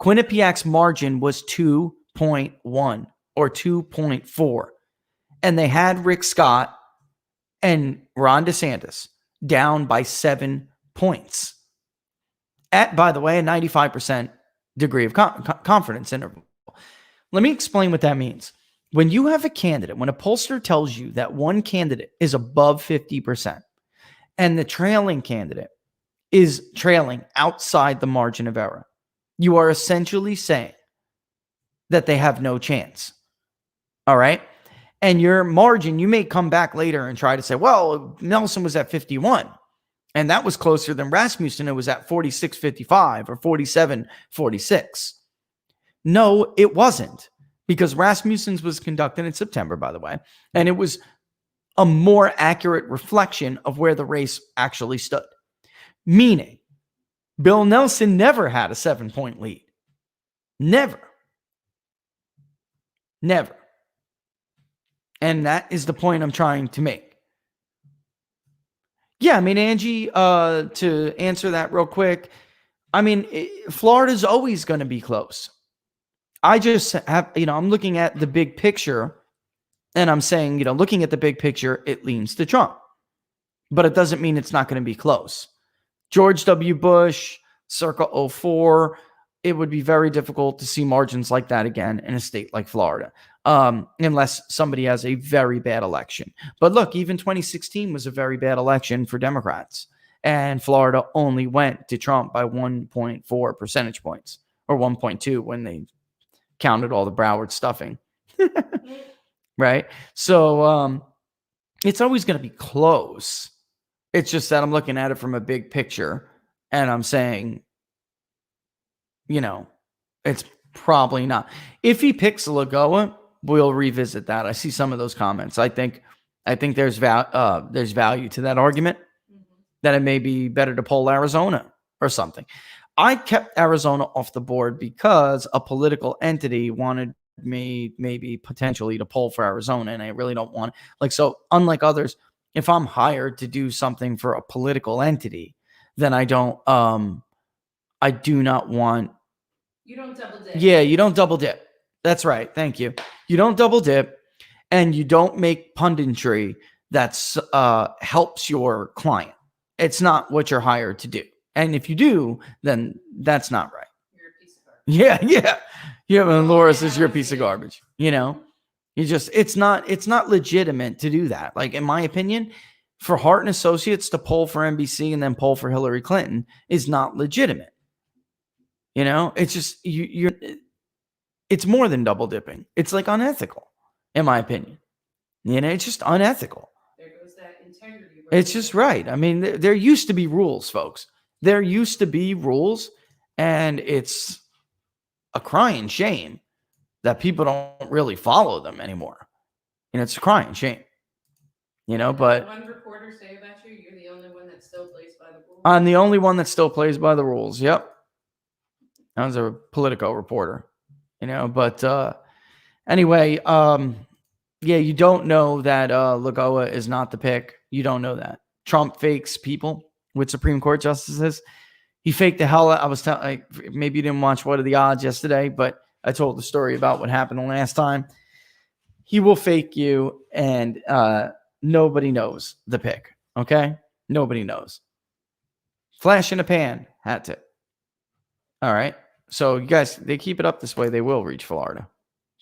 Quinnipiac's margin was 2.1 or 2.4. And they had Rick Scott and Ron DeSantis down by 7 points. At, by the way, a 95% degree of confidence interval. Let me explain what that means. When you have a candidate, when a pollster tells you that one candidate is above 50%, and the trailing candidate is trailing outside the margin of error, you are essentially saying that they have no chance. All right? And your margin, you may come back later and try to say, well, Nelson was at 51, and that was closer than Rasmussen. It was at 46.55 or 47.46. No, it wasn't, because Rasmussen's was conducted in September, by the way, and it was a more accurate reflection of where the race actually stood. Meaning, Bill Nelson never had a 7-point lead. Never. Never. And that is the point I'm trying to make. Yeah, I mean, Angie, to answer that real quick, I mean, Florida's always going to be close. I just have, I'm looking at the big picture. And I'm saying, looking at the big picture, it leans to Trump. But it doesn't mean it's not going to be close. George W. Bush, circa 04, it would be very difficult to see margins like that again in a state like Florida, unless somebody has a very bad election. But look, even 2016 was a very bad election for Democrats. And Florida only went to Trump by 1.4 percentage points, or 1.2 when they counted all the Broward stuffing. Right? So it's always going to be close. It's just that I'm looking at it from a big picture and I'm saying, it's probably not. If he picks Lagoa, we'll revisit that. I see some of those comments. I think there's value to that argument, that it may be better to poll Arizona or something. I kept Arizona off the board because a political entity wanted me maybe potentially to poll for Arizona, and I really don't want like, so unlike others, if I'm hired to do something for a political entity, then I do not want. You don't double dip. Yeah, you don't double dip. That's right. Thank you. You don't double dip, and you don't make punditry that's helps your client. It's not what you're hired to do. And if you do, then that's not right. You're a piece of garbage. Yeah. And Laura says you're a piece of garbage. You know, it's not legitimate to do that. Like, in my opinion, for Hart and Associates to poll for NBC and then poll for Hillary Clinton is not legitimate. You know, it's just it's more than double dipping. It's like unethical, in my opinion. You know, it's just unethical. There goes that integrity. It's just right. I mean, there used to be rules, folks. There used to be rules, and it's a crying shame that people don't really follow them anymore. And it's a crying shame. You know, but one reporter say about you, you're the only one that still plays by the rules. I'm the only one that still plays by the rules. Yep. I was a Politico reporter, you know, but anyway, yeah, you don't know that Lagoa is not the pick. You don't know that. Trump fakes people with Supreme Court justices. He faked the hell out. I was telling, maybe you didn't watch What Are the Odds yesterday, but I told the story about what happened the last time. He will fake you, and nobody knows the pick. Okay? Nobody knows. Flash in a pan, hat tip. All right. So you guys, they keep it up this way, they will reach Florida. I'm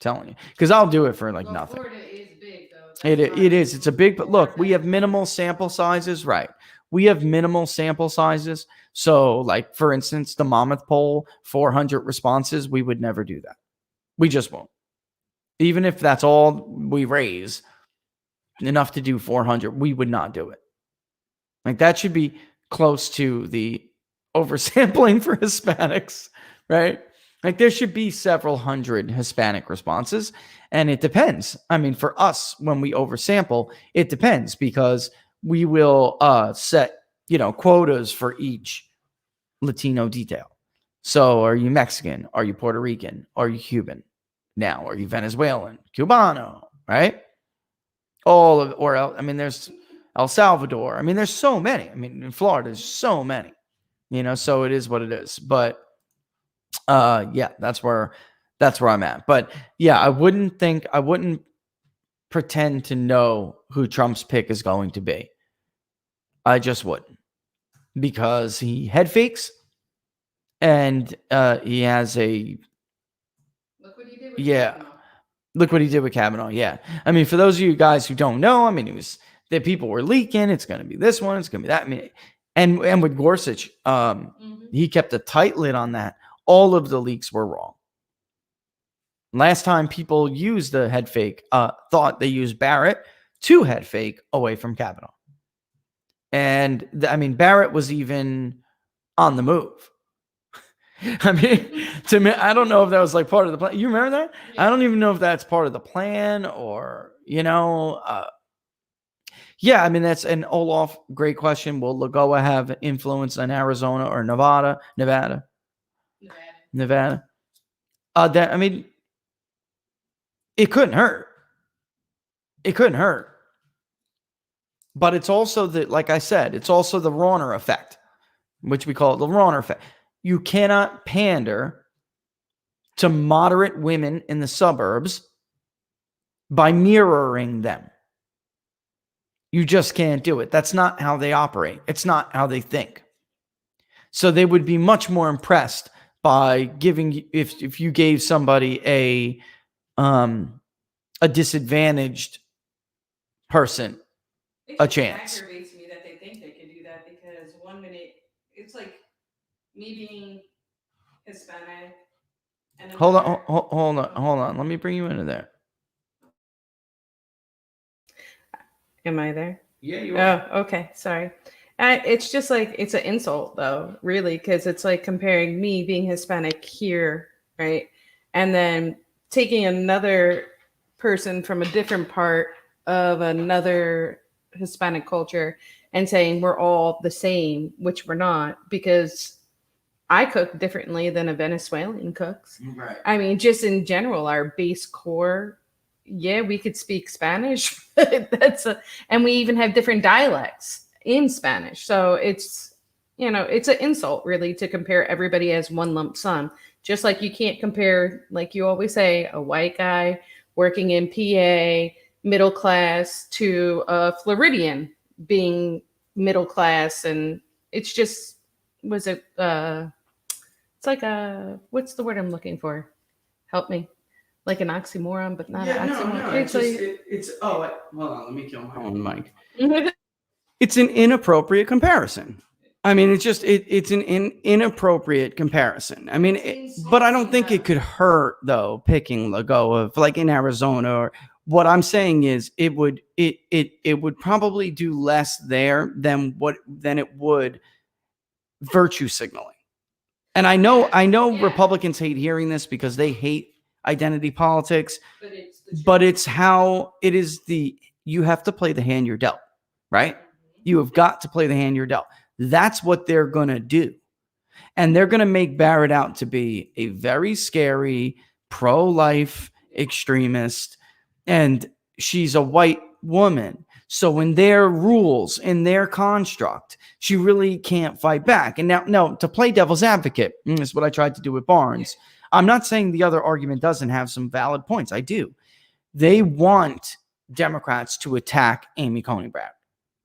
telling you. Because I'll do it for like nothing. Florida is big, though. It is. It's a big, but look, we have minimal sample sizes, right? We have minimal sample sizes. So, like, for instance, the Monmouth poll, 400 responses, we would never do that. We just won't. Even if that's all we raise, enough to do 400, we would not do it. Like, that should be close to the oversampling for Hispanics, right? Like, there should be several hundred Hispanic responses, and it depends. I mean, for us, when we oversample, it depends because we will set, quotas for each Latino detail. So, are you Mexican? Are you Puerto Rican? Are you Cuban? Now, are you Venezuelan? Cubano, right? There's El Salvador. I mean, there's so many. I mean, in Florida, there's so many. So it is what it is. But yeah, that's where I'm at. But yeah, I wouldn't pretend to know who Trump's pick is going to be. I just wouldn't, because he head fakes, and he has a Look what he did with Kavanaugh. Look what he did with Kavanaugh. Yeah, I mean, for those of you guys who don't know, I mean, that people were leaking. It's going to be this one. It's going to be that. I mean, and with Gorsuch, he kept a tight lid on that. All of the leaks were wrong. Last time people used the head fake, thought they used Barrett to head fake away from Kavanaugh. And Barrett was even on the move. I mean, to me, I don't know if that was like part of the plan. You remember that? Yeah. I don't even know if that's part of the plan or, yeah, I mean, that's an Olaf, great question. Will Lagoa have influence on Arizona or Nevada? Nevada. It couldn't hurt. But it's also like I said, it's also the Rauner effect, which we call it the Rauner effect. You cannot pander to moderate women in the suburbs by mirroring them. You just can't do it. That's not how they operate. It's not how they think. So they would be much more impressed by giving, if you gave somebody a disadvantaged person a chance. It aggravates me that they think they can do that, because 1 minute it's like me being Hispanic. And hold on. Let me bring you into there. Am I there? Yeah, you are. Oh, okay. Sorry. It's just like, it's an insult though, really, because it's like comparing me being Hispanic here, right? And then taking another person from a different part of another Hispanic culture and saying we're all the same, which we're not, because I cook differently than a Venezuelan cooks. Right. I mean, just in general, our base core, yeah, we could speak Spanish, but and we even have different dialects in Spanish. So it's, it's an insult really to compare everybody as one lump sum. Just like you can't compare, like you always say, a white guy working in PA, middle class, to a Floridian being middle class. And it's just, it's like what's the word I'm looking for? Help me. Like an oxymoron, but not an oxymoron. Hold on, let me kill my own mic. It's an inappropriate comparison. I mean, it's an inappropriate comparison. I mean, but I don't think it could hurt though, picking Lagoa of like in Arizona. Or what I'm saying is it would probably do less there than it would virtue signaling. And I know Republicans hate hearing this because they hate identity politics, but it's how it is. You have to play the hand you're dealt, right? You have got to play the hand you're dealt. That's what they're going to do. And they're going to make Barrett out to be a very scary pro-life extremist. And she's a white woman. So in their rules, in their construct, she really can't fight back. And now, to play devil's advocate, is what I tried to do with Barnes. I'm not saying the other argument doesn't have some valid points. I do. They want Democrats to attack Amy Coney Barrett.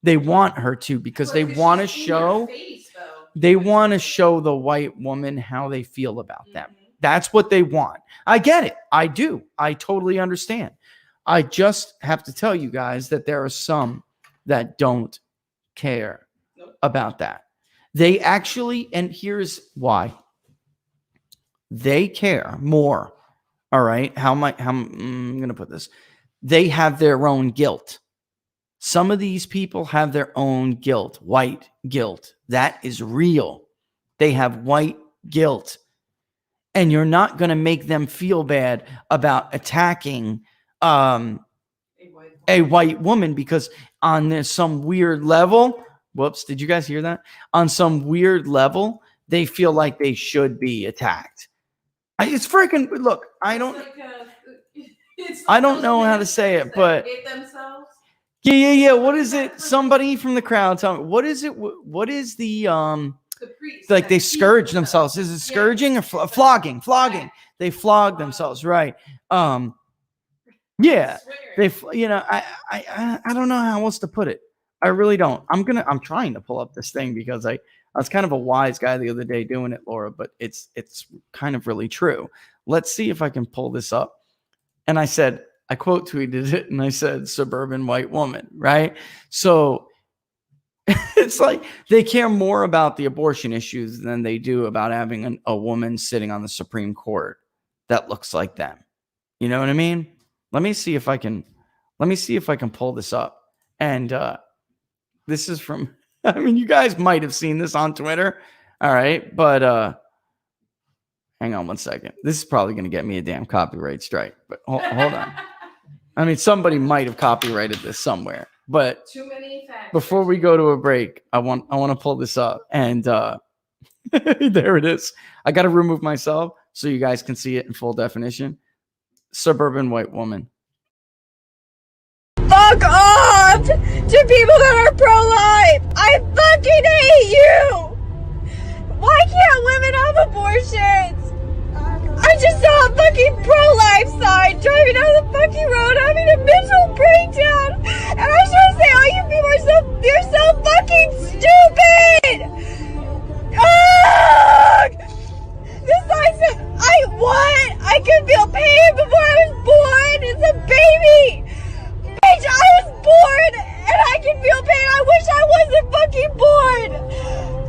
They want her to because they want to show the white woman how they feel about them. That's what they want. I get it. I do. I totally understand. I just have to tell you guys that there are some that don't care about that. They actually, and here's why. They care more. All right. How I'm going to put this. They have their own guilt. Some of these people have their own guilt, white guilt. That is real. They have white guilt. And you're not going to make them feel bad about attacking a white woman because on some weird level, whoops, did you guys hear that? On some weird level, they feel like they should be attacked. It's freaking, look, I don't know how to say it, but yeah. What is it? Somebody from the crowd tell me, what is it? What is the priest, like they scourge themselves? Is it scourging or flogging? Flogging. They flog themselves, right? Yeah. They, I don't know how else to put it. I really don't. I'm trying to pull up this thing because I was kind of a wise guy the other day doing it, Laura, but it's kind of really true. Let's see if I can pull this up. And I quote tweeted it and I said, suburban white woman, right? So it's like they care more about the abortion issues than they do about having a woman sitting on the Supreme Court that looks like them. You know what I mean? Let me see if I can pull this up. And this is from, I mean, you guys might have seen this on Twitter. All right. But hang on one second. This is probably going to get me a damn copyright strike. But hold on. I mean, somebody might have copyrighted this somewhere. But too many facts. Before we go to a break, I want to pull this up. And there it is. I got to remove myself so you guys can see it in full definition. Suburban white woman. Fuck off to people that are pro-life. I fucking hate you. Why can't women have abortions? I just saw a fucking pro-life sign driving down the fucking road having a mental breakdown. And I was trying to say, oh, you people are you're so fucking stupid. Ugh! This sign says, I could feel pain before I was born. It's a baby. Bitch, I was born and I can feel pain. I wish I wasn't fucking born.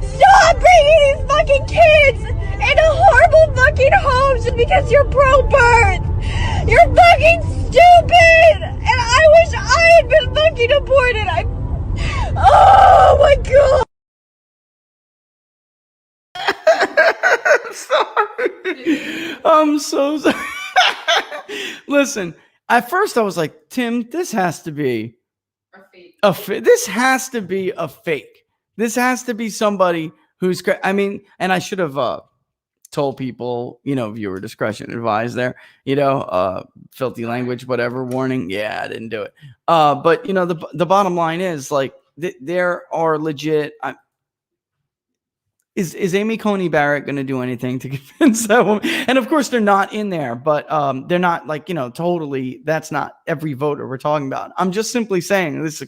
Stop bringing these fucking kids into horrible fucking homes just because you're pro-birth. You're fucking stupid. And I wish I had been fucking aborted. Oh my God. Sorry. I'm so sorry. Listen, at first I was like, Tim, this has to be a fake. This has to be a fake. This has to be somebody who's, I mean, and I should have told people, viewer discretion advised there, filthy language, whatever warning. Yeah, I didn't do it. But the bottom line is like there are legit. Is Amy Coney Barrett going to do anything to convince that woman? And of course they're not in there, but they're not like, totally. That's not every voter we're talking about. I'm just simply saying this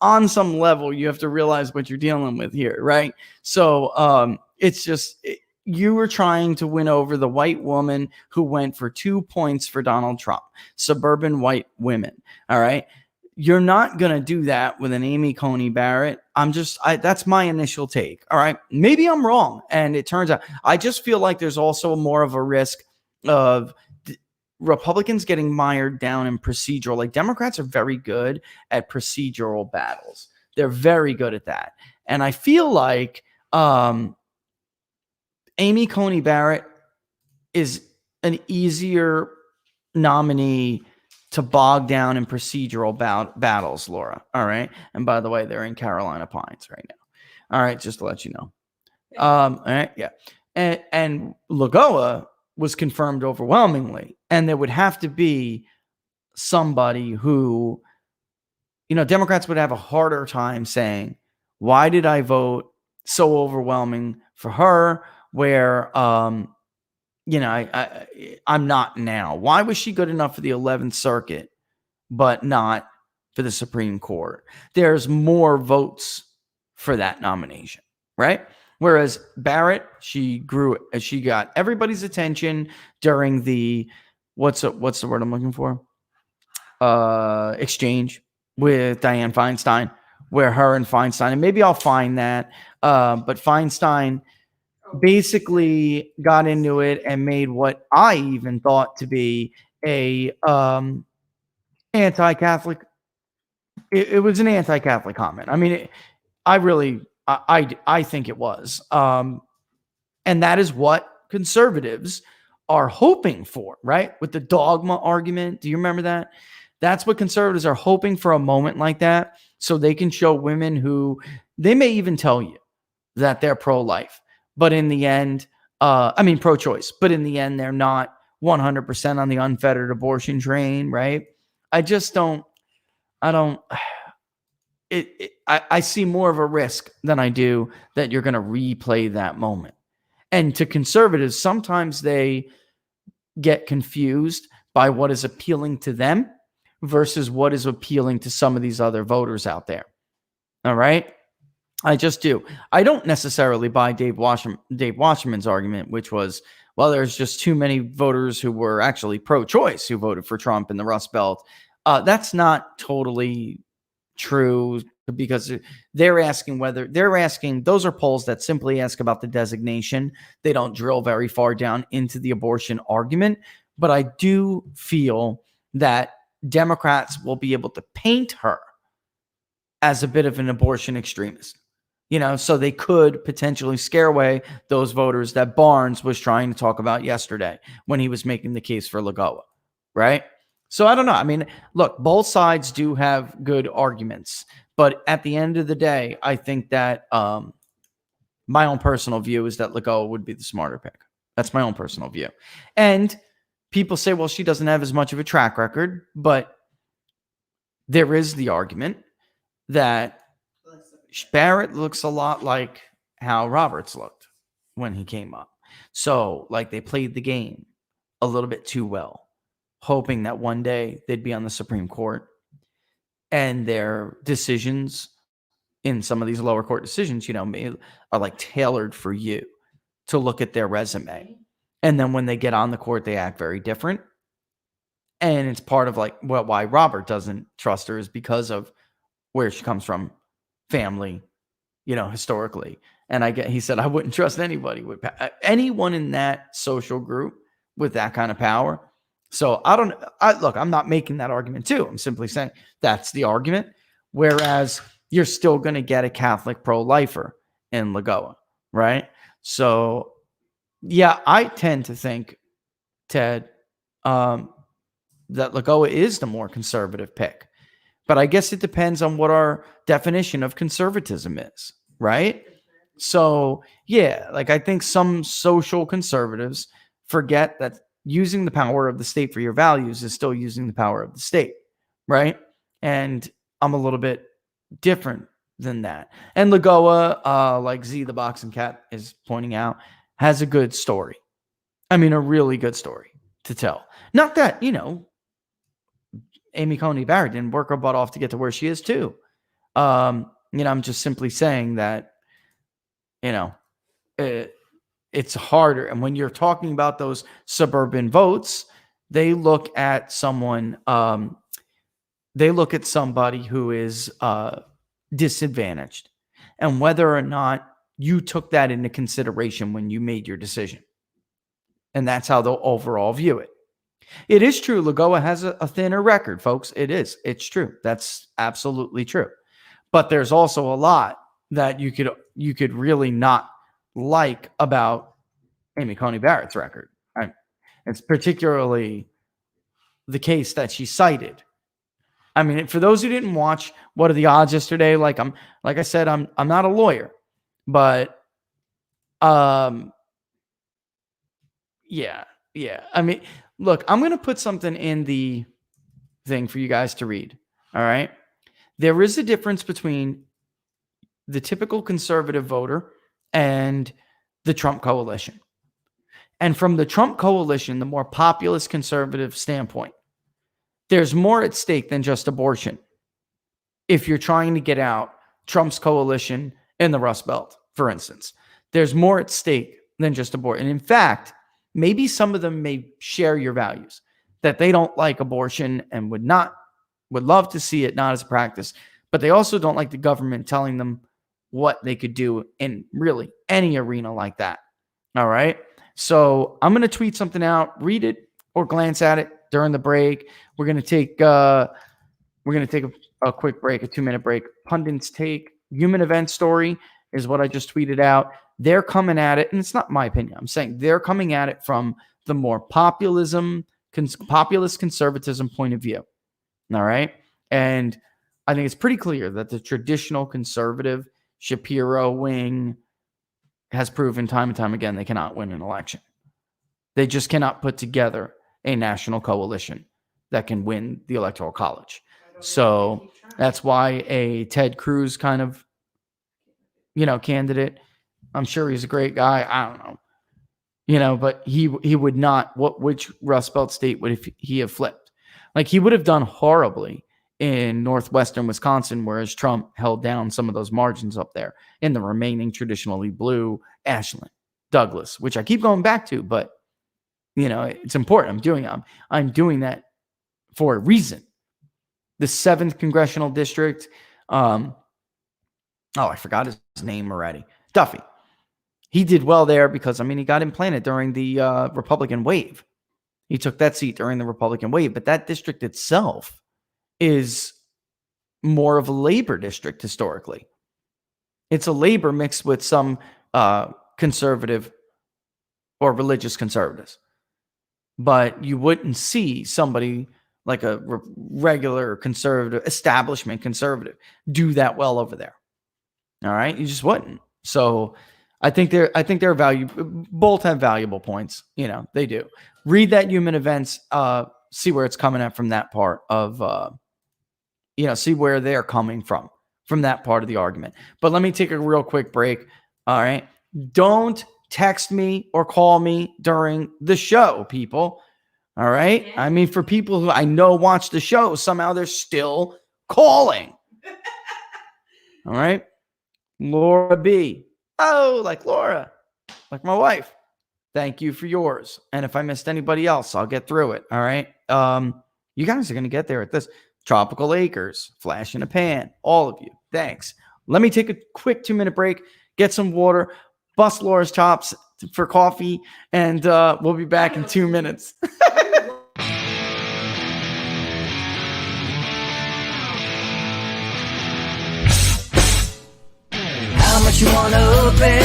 on some level, you have to realize what you're dealing with here. Right. So it's just, you were trying to win over the white woman who went for 2 points for Donald Trump, suburban white women. All right. You're not going to do that with an Amy Coney Barrett. That's my initial take. All right. Maybe I'm wrong. And it turns out, I just feel like there's also more of a risk of Republicans getting mired down in procedural. Like Democrats are very good at procedural battles. They're very good at that. And I feel like Amy Coney Barrett is an easier nominee to bog down in procedural battles, Laura. All right. And by the way, they're in Carolina Pines right now. All right. Just to let you know. All right. Yeah. And Lagoa was confirmed overwhelmingly. And there would have to be somebody who, Democrats would have a harder time saying, why did I vote so overwhelming for her where, I'm not now. Why was she good enough for the 11th Circuit, but not for the Supreme Court? There's more votes for that nomination, right? Whereas Barrett, she got everybody's attention during the, what's the word I'm looking for? Exchange with Dianne Feinstein, where her and Feinstein, and maybe I'll find that, but Feinstein basically got into it and made what I even thought to be a anti-Catholic. It was an anti-Catholic comment. I mean, I think it was. And that is what conservatives are hoping for, right? With the dogma argument. Do you remember that? That's what conservatives are hoping for, a moment like that, so they can show women who they may even tell you that they're pro-life. But in the end, pro-choice. But in the end, they're not 100% on the unfettered abortion train, right? I see more of a risk than I do that you're going to replay that moment. And to conservatives, sometimes they get confused by what is appealing to them versus what is appealing to some of these other voters out there. All right? I just do. I don't necessarily buy Dave Wasserman's argument, which was, well, there's just too many voters who were actually pro-choice who voted for Trump in the Rust Belt. That's not totally true, because they're asking, those are polls that simply ask about the designation. They don't drill very far down into the abortion argument. But I do feel that Democrats will be able to paint her as a bit of an abortion extremist. So they could potentially scare away those voters that Barnes was trying to talk about yesterday when he was making the case for Lagoa, right? So I don't know. I mean, look, both sides do have good arguments, but at the end of the day, I think that my own personal view is that Lagoa would be the smarter pick. That's my own personal view. And people say, well, she doesn't have as much of a track record, but there is the argument that Barrett looks a lot like how Roberts looked when he came up. So, like, they played the game a little bit too well, hoping that one day they'd be on the Supreme Court, and their decisions in some of these lower court decisions, are like tailored for you to look at their resume. And then when they get on the court, they act very different. And it's part of like why Robert doesn't trust her, is because of where she comes from, family, historically. And he said, I wouldn't trust anybody anyone in that social group with that kind of power. So I'm not making that argument too. I'm simply saying that's the argument. Whereas you're still going to get a Catholic pro-lifer in Lagoa, right? So yeah, I tend to think, Ted, that Lagoa is the more conservative pick. But I guess it depends on what our definition of conservatism is, right? So, yeah, like I think some social conservatives forget that using the power of the state for your values is still using the power of the state, right? And I'm a little bit different than that. And Lagoa, like Z the Boxing Cat is pointing out, has a good story. I mean, a really good story to tell. Not that, Amy Coney Barrett didn't work her butt off to get to where she is too. I'm just simply saying that, it's harder. And when you're talking about those suburban votes, they look at someone, they look at somebody who is disadvantaged and whether or not you took that into consideration when you made your decision. And that's how they'll overall view it. It is true. Lagoa has a thinner record, folks. It is. It's true. That's absolutely true. But there's also a lot that you could really not like about Amy Coney Barrett's record. It's particularly the case that she cited. I mean, for those who didn't watch What Are the Odds yesterday, like I said, I'm not a lawyer, but yeah. I mean, look, I'm going to put something in the thing for you guys to read. All right. There is a difference between the typical conservative voter and the Trump coalition. And from the Trump coalition, the more populist conservative standpoint, there's more at stake than just abortion. If you're trying to get out Trump's coalition in the Rust Belt, for instance, there's more at stake than just abortion. And in fact, maybe some of them may share your values, that they don't like abortion and would love to see it not as a practice, but they also don't like the government telling them what they could do in really any arena like that. All right. So I'm going to tweet something out, read it or glance at it during the break. We're going to take a quick break, a 2-minute break. Pundits Take human event story is what I just tweeted out. They're coming at it, and it's not my opinion. I'm saying they're coming at it from the more populist conservatism point of view. All right. And I think it's pretty clear that the traditional conservative Shapiro wing has proven time and time again they cannot win an election. They just cannot put together a national coalition that can win the Electoral College. So that's why a Ted Cruz kind of, candidate, I'm sure he's a great guy. I don't know, but he would not, which Rust Belt state would he have flipped? Like he would have done horribly in northwestern Wisconsin, whereas Trump held down some of those margins up there in the remaining traditionally blue Ashland, Douglas, which I keep going back to, but it's important. I'm doing that for a reason. The 7th congressional district. I forgot his name already. Duffy. He did well there because, he got implanted during the Republican wave. He took that seat during the Republican wave, but that district itself is more of a labor district historically. It's a labor mixed with some conservative or religious conservatives. But you wouldn't see somebody like a regular conservative, establishment conservative, do that well over there. All right, you just wouldn't. So I think they're both have valuable points. They do. Read that human events, see where it's coming at from that part of, see where they're coming from that part of the argument. But let me take a real quick break. All right. Don't text me or call me during the show, people. All right. For people who I know watch the show, somehow they're still calling. All right. Laura B. Oh, like Laura, like my wife. Thank you for yours. And if I missed anybody else, I'll get through it. All right. You guys are going to get there at this. Tropical Acres, Flash in a Pan, all of you. Thanks. Let me take a quick 2-minute break, get some water, bust Laura's chops for coffee, and we'll be back in 2 minutes. How much you wanna bet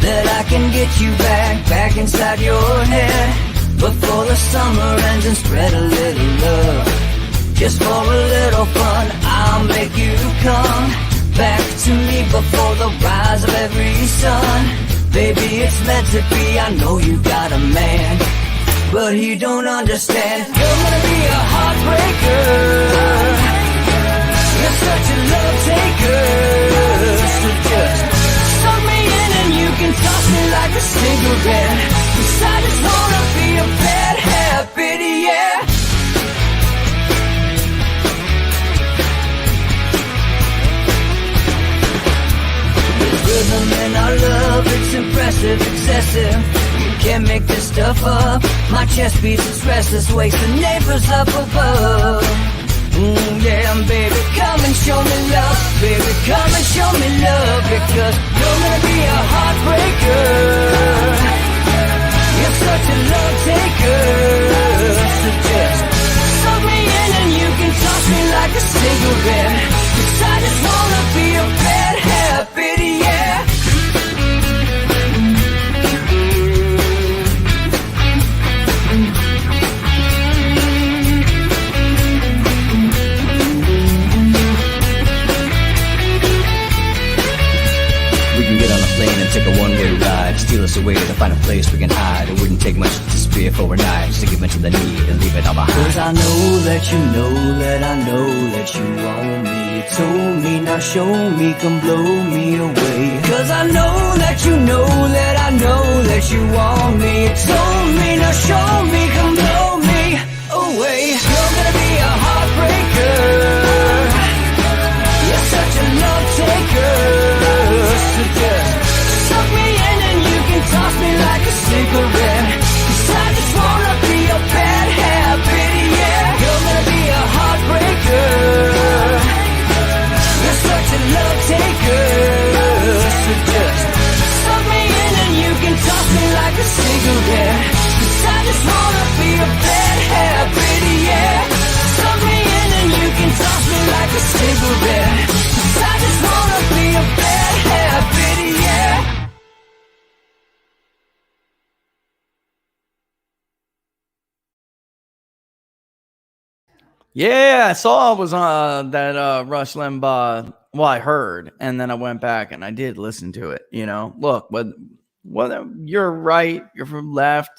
that I can get you back inside your head before the summer ends and spread a little love. Just for a little fun, I'll make you come back to me before the rise of every son. Baby, it's meant to be, I know you got a man, but he don't understand. You're gonna be a heartbreaker. You're such a love taker. So just suck me in and you can toss me like a cigarette. 'Cause I just wanna be a bad habit, yeah. Rhythm in our love, it's impressive, excessive. You can't make this stuff up. My chest beats, it's restless, wakes the neighbors up above. Yeah, baby, come and show me love. Baby, come and show me love. Because you're gonna be a heartbreaker. You're such a love taker. So just suck me in and you can toss me like a cigarette. 'Cause I just wanna be a bad habit, yeah. We can get on a plane and take a one-way ride. Steal us away to find a place we can hide. It wouldn't take much to spear for knives to give in to the need and leave it all behind. 'Cause I know that you know that I know that you want me. You told me, now show me, come blow me away. 'Cause I know that you know that I know that you want me. You told me, now show me, come blow me away. You're gonna be a heartbreaker. You're such a love taker. So just suck me in and you can toss me like a cigarette. 'Cause I just wanna be a bad habit, yeah. You're gonna be a heartbreaker. You're such a love taker. So just suck me in and you can toss me like a cigarette. 'Cause I just wanna be a bad habit, yeah. Suck me in and you can toss me like a cigarette. 'Cause I just wanna be a bad habit, yeah. Yeah, I saw it was that Rush Limbaugh. Well, I heard, and then I went back and I did listen to it. You know, look, whether you're right, you're from left.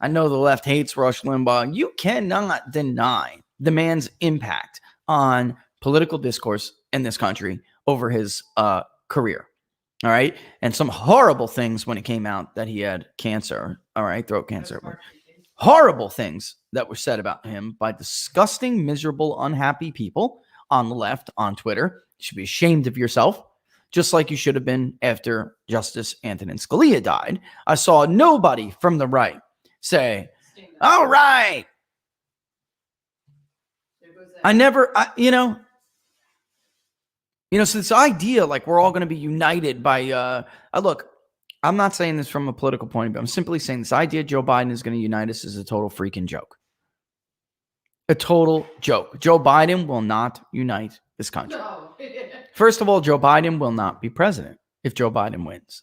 I know the left hates Rush Limbaugh. You cannot deny the man's impact on political discourse in this country over his career. All right, and some horrible things when it came out that he had cancer. All right, throat cancer. Horrible things that were said about him by disgusting, miserable, unhappy people on the left on Twitter. You should be ashamed of yourself, just like you should have been after Justice Antonin Scalia died. I saw nobody from the right say, all right. So this idea like we're all going to be united by, look, I'm not saying this from a political point of view. I'm simply saying this idea Joe Biden is going to unite us is a total freaking joke. A total joke. Joe Biden will not unite this country. No. First of all, Joe Biden will not be president if Joe Biden wins.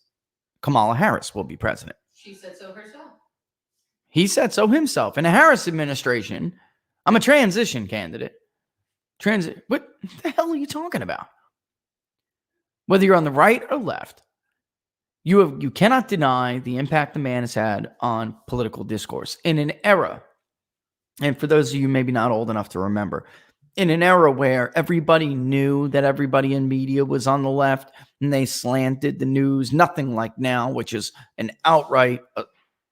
Kamala Harris will be president. She said so herself. He said so himself. In the Harris administration, I'm a transition candidate. What the hell are you talking about? Whether you're on the right or left, you cannot deny the impact the man has had on political discourse in an era, and for those of you maybe not old enough to remember, in an era where everybody knew that everybody in media was on the left and they slanted the news, nothing like now, which is an outright,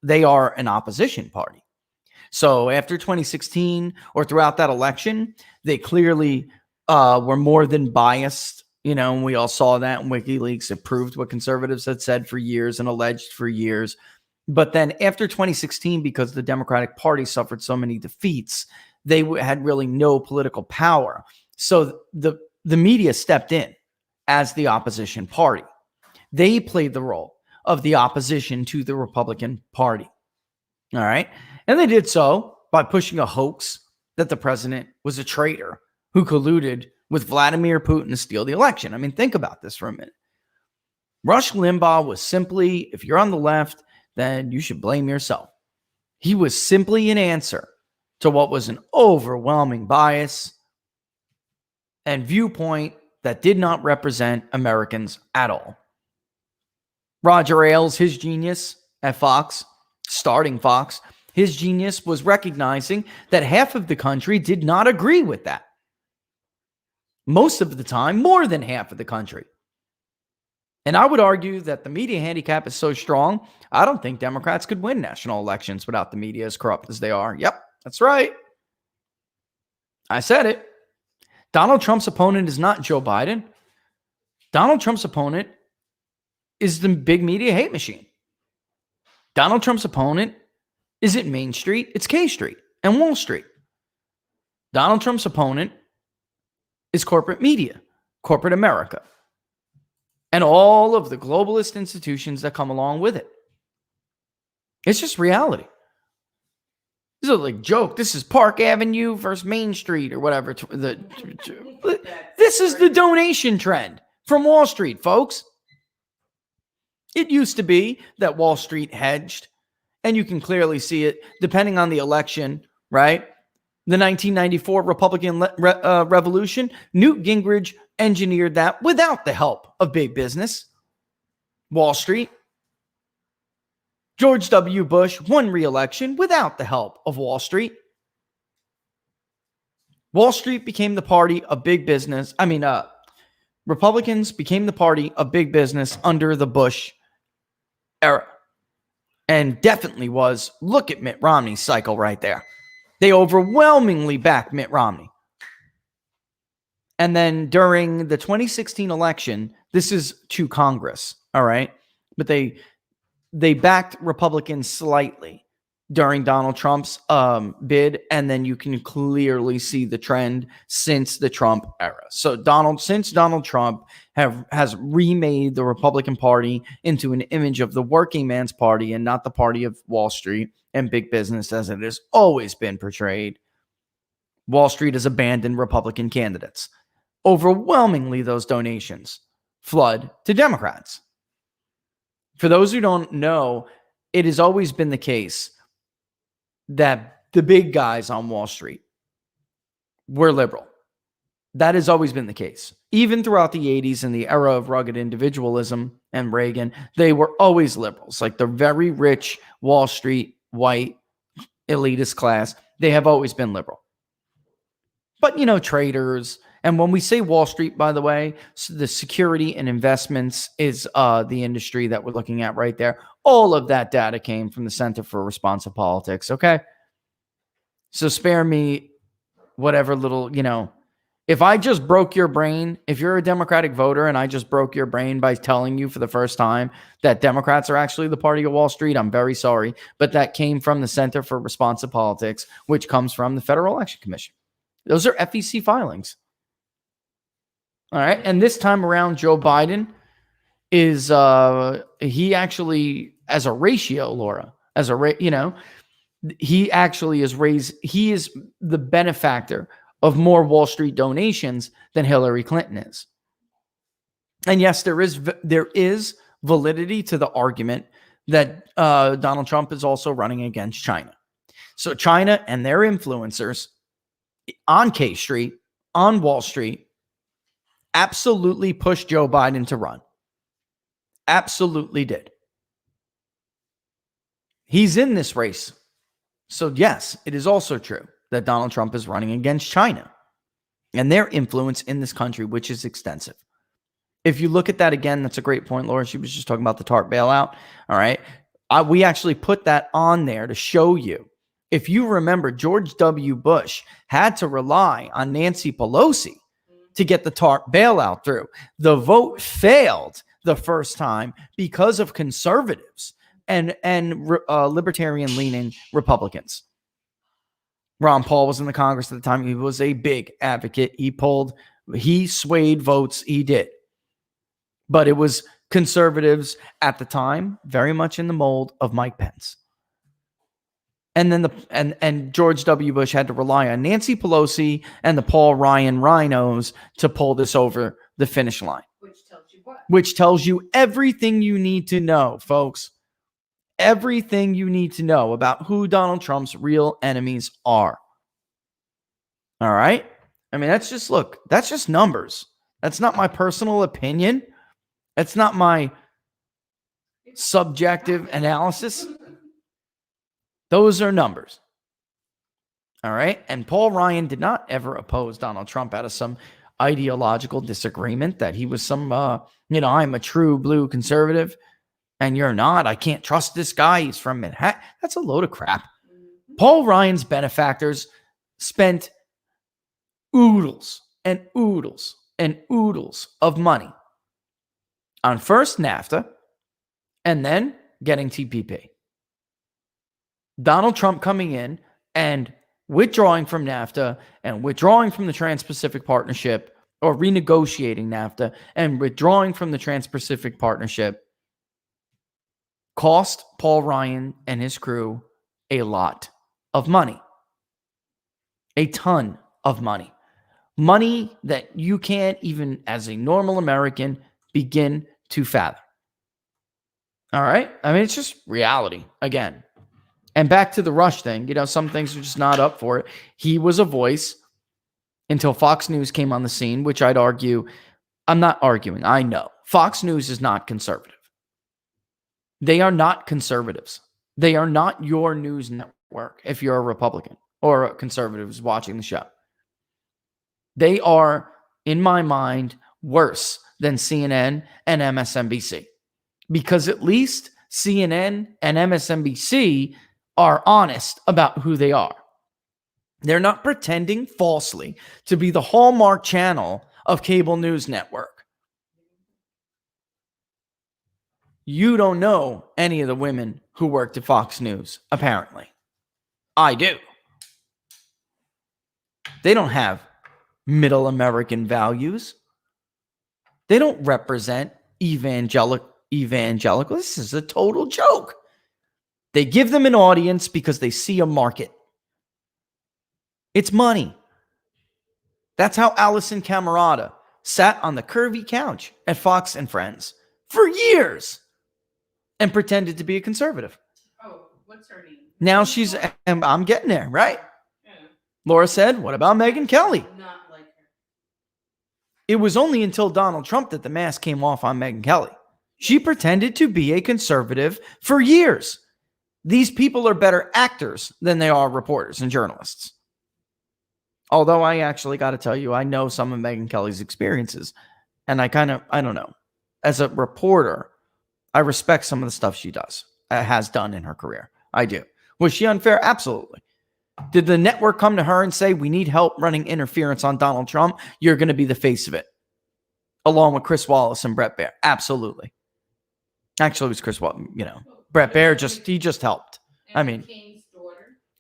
they are an opposition party. So after 2016 or throughout that election, they clearly were more than biased. You know, and we all saw that in WikiLeaks. It proved what conservatives had said for years and alleged for years. But then after 2016, because the Democratic Party suffered so many defeats, they had really no political power. So the media stepped in as the opposition party. They played the role of the opposition to the Republican Party. All right. And they did so by pushing a hoax that the president was a traitor who colluded with Vladimir Putin to steal the election. I mean, think about this for a minute. Rush Limbaugh was simply, if you're on the left, then you should blame yourself. He was simply an answer to what was an overwhelming bias and viewpoint that did not represent Americans at all. Roger Ailes, his genius at Fox, starting Fox, his genius was recognizing that half of the country did not agree with that. Most of the time, more than half of the country. And I would argue that the media handicap is so strong, I don't think Democrats could win national elections without the media as corrupt as they are. Yep, that's right. I said it. Donald Trump's opponent is not Joe Biden. Donald Trump's opponent is the big media hate machine. Donald Trump's opponent isn't Main Street, it's K Street and Wall Street. Donald Trump's opponent is corporate media, corporate America, and all of the globalist institutions that come along with it. It's just reality. This is like joke. This is Park Avenue versus Main Street or whatever. This is the donation trend from Wall Street, folks. It used to be that Wall Street hedged, and you can clearly see it depending on the election, right? The 1994 Republican Revolution, Newt Gingrich engineered that without the help of big business. Wall Street. George W. Bush won re-election without the help of Wall Street. Wall Street became the party of big business. Republicans became the party of big business under the Bush era. And definitely was, look at Mitt Romney's cycle right there. They overwhelmingly backed Mitt Romney. And then during the 2016 election, this is to Congress, all right? But they backed Republicans slightly during Donald Trump's bid, and then you can clearly see the trend since the Trump era. So since Donald Trump has remade the Republican Party into an image of the working man's party and not the party of Wall Street and big business as it has always been portrayed, Wall Street has abandoned Republican candidates. Overwhelmingly, those donations flood to Democrats. For those who don't know, it has always been the case that the big guys on Wall Street were liberal. That has always been the case. Even throughout the 80s and the era of rugged individualism and Reagan, they were always liberals. Like the very rich Wall Street, white, elitist class, they have always been liberal. But, traders, and when we say Wall Street, by the way, the security and investments is the industry that we're looking at right there. All of that data came from the Center for Responsive Politics, okay? So spare me whatever little, if I just broke your brain, if you're a Democratic voter and I just broke your brain by telling you for the first time that Democrats are actually the party of Wall Street, I'm very sorry. But that came from the Center for Responsive Politics, which comes from the Federal Election Commission. Those are FEC filings. All right. And this time around, Joe Biden is, he actually, as a ratio, Laura, he actually is he is the benefactor of more Wall Street donations than Hillary Clinton is. And yes, there is validity to the argument that Donald Trump is also running against China. So China and their influencers on K Street, on Wall Street, absolutely pushed Joe Biden to run. Absolutely did. He's in this race. So yes, it is also true that Donald Trump is running against China and their influence in this country, which is extensive. If you look at that again, that's a great point, Laura. She was just talking about the TARP bailout. All right. We actually put that on there to show you. If you remember, George W. Bush had to rely on Nancy Pelosi to get the TARP bailout through. The vote failed the first time because of conservatives and libertarian-leaning Republicans. Ron Paul was in the Congress at the time. He was a big advocate. He swayed votes. He did. But it was conservatives at the time, very much in the mold of Mike Pence. And then George W. Bush had to rely on Nancy Pelosi and the Paul Ryan rhinos to pull this over the finish line. Which tells you what? Which tells you everything you need to know, folks. Everything you need to know about who Donald Trump's real enemies are. All right? I mean, that's just numbers. That's not my personal opinion. That's not my subjective analysis, those are numbers. All right. And Paul Ryan did not ever oppose Donald Trump out of some ideological disagreement that he was some, I'm a true blue conservative and you're not. I can't trust this guy. He's from Manhattan. That's a load of crap. Paul Ryan's benefactors spent oodles and oodles and oodles of money on first NAFTA and then getting TPP. Donald Trump coming in and withdrawing from NAFTA and withdrawing from the Trans-Pacific Partnership, or renegotiating NAFTA and withdrawing from the Trans-Pacific Partnership, cost Paul Ryan and his crew a lot of money. A ton of money. Money that you can't even, as a normal American, begin to fathom. All right? I mean, it's just reality again. And back to the Rush thing, some things are just not up for it. He was a voice until Fox News came on the scene, which I'd argue, I'm not arguing, I know. Fox News is not conservative. They are not conservatives. They are not your news network if you're a Republican or a conservative who's watching the show. They are, in my mind, worse than CNN and MSNBC. Because at least CNN and MSNBC are honest about who they are. They're not pretending falsely to be the hallmark channel of cable news network. You don't know any of the women who worked at Fox News, apparently. I do. They don't have middle American values. They don't represent evangelical. This is a total joke. They give them an audience because they see a market. It's money. That's how Allison Camerata sat on the curvy couch at Fox and Friends for years and pretended to be a conservative. Oh, what's her name? Now she's, and I'm getting there, right? Yeah. Laura said, what about Megyn Kelly? Not like her. It was only until Donald Trump that the mask came off on Megyn Kelly. She pretended to be a conservative for years. These people are better actors than they are reporters and journalists. Although I actually got to tell you, I know some of Megyn Kelly's experiences. And I don't know. As a reporter, I respect some of the stuff she has done in her career. I do. Was she unfair? Absolutely. Did the network come to her and say, we need help running interference on Donald Trump? You're going to be the face of it. Along with Chris Wallace and Brett Baer. Absolutely. Actually, it was Chris Wallace, Brett Baer just helped. I mean,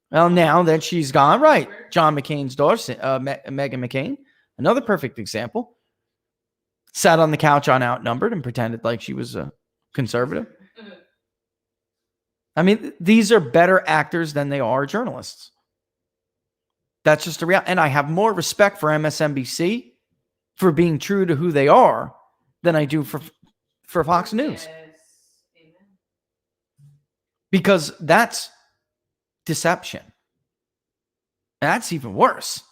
well, now that she's gone, right. John McCain's daughter, Meghan McCain, another perfect example. Sat on the couch on Outnumbered and pretended like she was a conservative. I mean, these are better actors than they are journalists. That's just a reality. And I have more respect for MSNBC for being true to who they are than I do for Fox News. Because that's deception. That's even worse.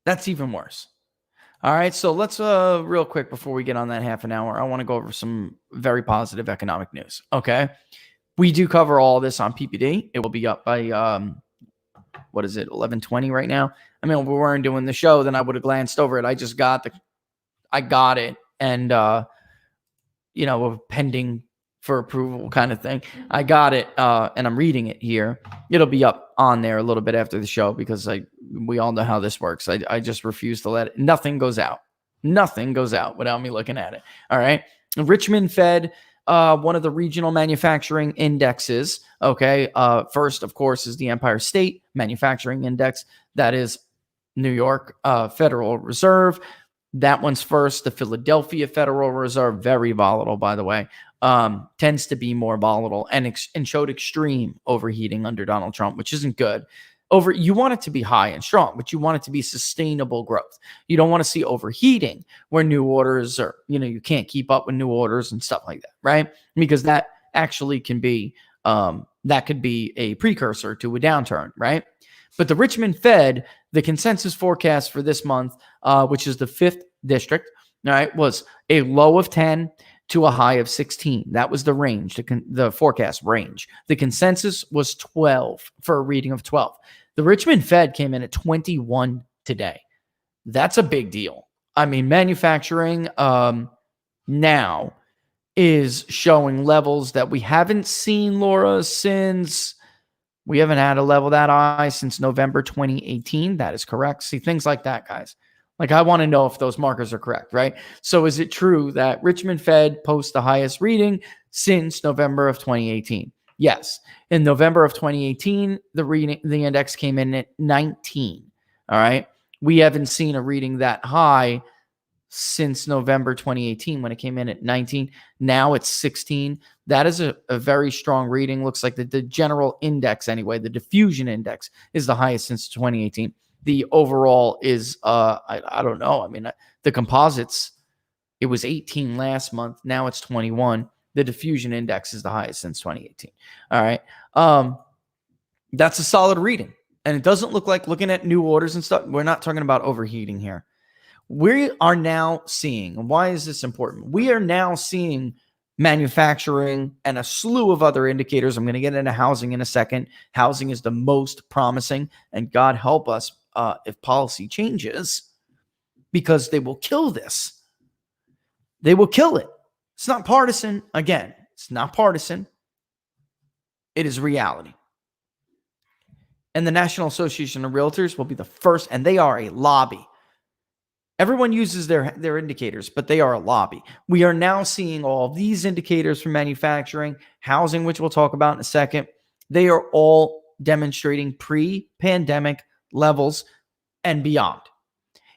That's even worse. All right, so let's real quick before we get on that half an hour, I want to go over some very positive economic news. Okay, we do cover all this on PPD. It will be up by 11:20 right now. I mean, if we weren't doing the show, then I would have glanced over it. I got it, and pending for approval kind of thing. I got it, and I'm reading it here. It'll be up on there a little bit after the show because we all know how this works. I just refuse to let it. Nothing goes out. Nothing goes out without me looking at it. All right. Richmond Fed, one of the regional manufacturing indexes. Okay. First, of course, is the Empire State Manufacturing Index. That is New York Federal Reserve. That one's first. The Philadelphia Federal Reserve, very volatile, by the way. Tends to be more volatile and showed extreme overheating under Donald Trump, which isn't good. You want it to be high and strong, but you want it to be sustainable growth. You don't want to see overheating where new orders are, you can't keep up with new orders and stuff like that, right? Because that actually can be, that could be a precursor to a downturn, right? But the Richmond Fed, the consensus forecast for this month, which is the 5th district, all right, was a low of 10 to a high of 16. That was the range, the forecast range. The consensus was 12 for a reading of 12. The Richmond Fed came in at 21 today. That's a big deal. I mean, manufacturing now is showing levels that we haven't seen, Laura, since we haven't had a level that high since November 2018. That is correct. See, things like that, guys. Like, I want to know if those markers are correct, right? So is it true that Richmond Fed posts the highest reading since November of 2018? Yes. In November of 2018, the index came in at 19. All right. We haven't seen a reading that high since November 2018 when it came in at 19. Now it's 16. That is a very strong reading. Looks like the general index anyway, the diffusion index is the highest since 2018. The overall is, I don't know. I mean, the composites, it was 18 last month. Now it's 21. The diffusion index is the highest since 2018. All right. That's a solid reading. And it doesn't look like, looking at new orders and stuff, we're not talking about overheating here. We are now seeing, and why is this important? We are now seeing manufacturing and a slew of other indicators. I'm going to get into housing in a second. Housing is the most promising, and God help us if policy changes, because they will kill this. They will kill it. It's not partisan. Again, it's not partisan. It is reality. And the National Association of Realtors will be the first, and they are a lobby. Everyone uses their indicators, but they are a lobby. We are now seeing all these indicators from manufacturing, housing, which we'll talk about in a second. They are all demonstrating pre-pandemic levels and beyond.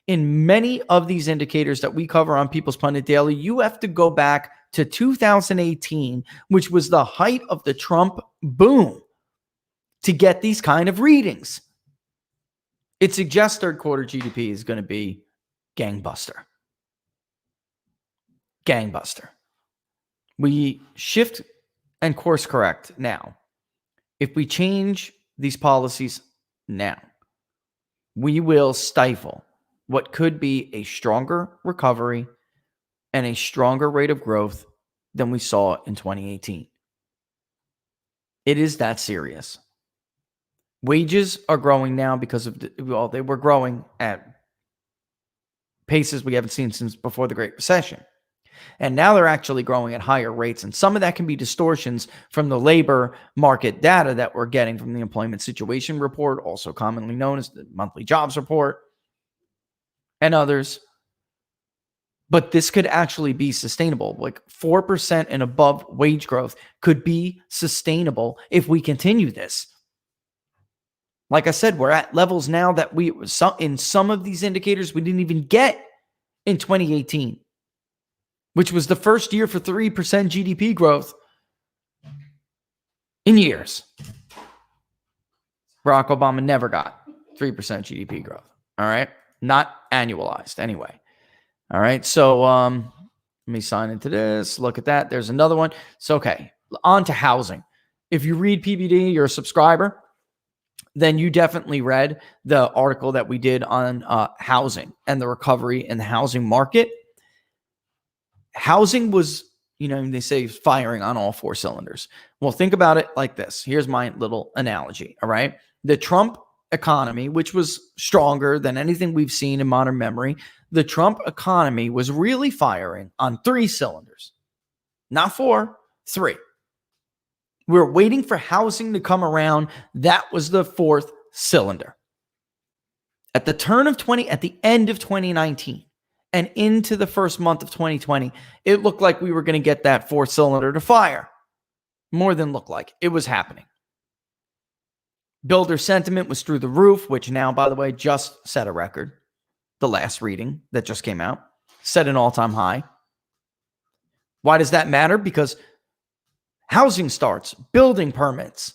In many of these indicators that we cover on People's Pundit Daily, you have to go back to 2018, which was the height of the Trump boom, to get these kind of readings. It suggests third quarter GDP is going to be gangbuster. Gangbuster. We shift and course correct now. If we change these policies now, we will stifle what could be a stronger recovery and a stronger rate of growth than we saw in 2018. It is that serious. Wages are growing now because of, they were growing at paces we haven't seen since before the Great Recession. And now they're actually growing at higher rates. And some of that can be distortions from the labor market data that we're getting from the Employment Situation Report, also commonly known as the Monthly Jobs Report, and others. But this could actually be sustainable. Like 4% and above wage growth could be sustainable if we continue this. Like I said, we're at levels now that in some of these indicators we didn't even get in 2018, which was the first year for 3% GDP growth in years. Barack Obama never got 3% GDP growth. All right. Not annualized anyway. All right. So let me sign into this. Look at that. There's another one. So, okay. On to housing. If you read PBD, you're a subscriber, then you definitely read the article that we did on housing and the recovery in the housing market. Housing was, they say firing on all four cylinders. Well, think about it like this. Here's my little analogy. All right. The Trump economy, which was stronger than anything we've seen in modern memory, the Trump economy was really firing on three cylinders. Not four, three. We're waiting for housing to come around. That was the fourth cylinder. At the end of 2019 and into the first month of 2020, it looked like we were going to get that fourth cylinder to fire. More than look like. It was happening. Builder sentiment was through the roof, which now, by the way, just set a record. The last reading that just came out set an all-time high. Why does that matter? Because housing starts, building permits,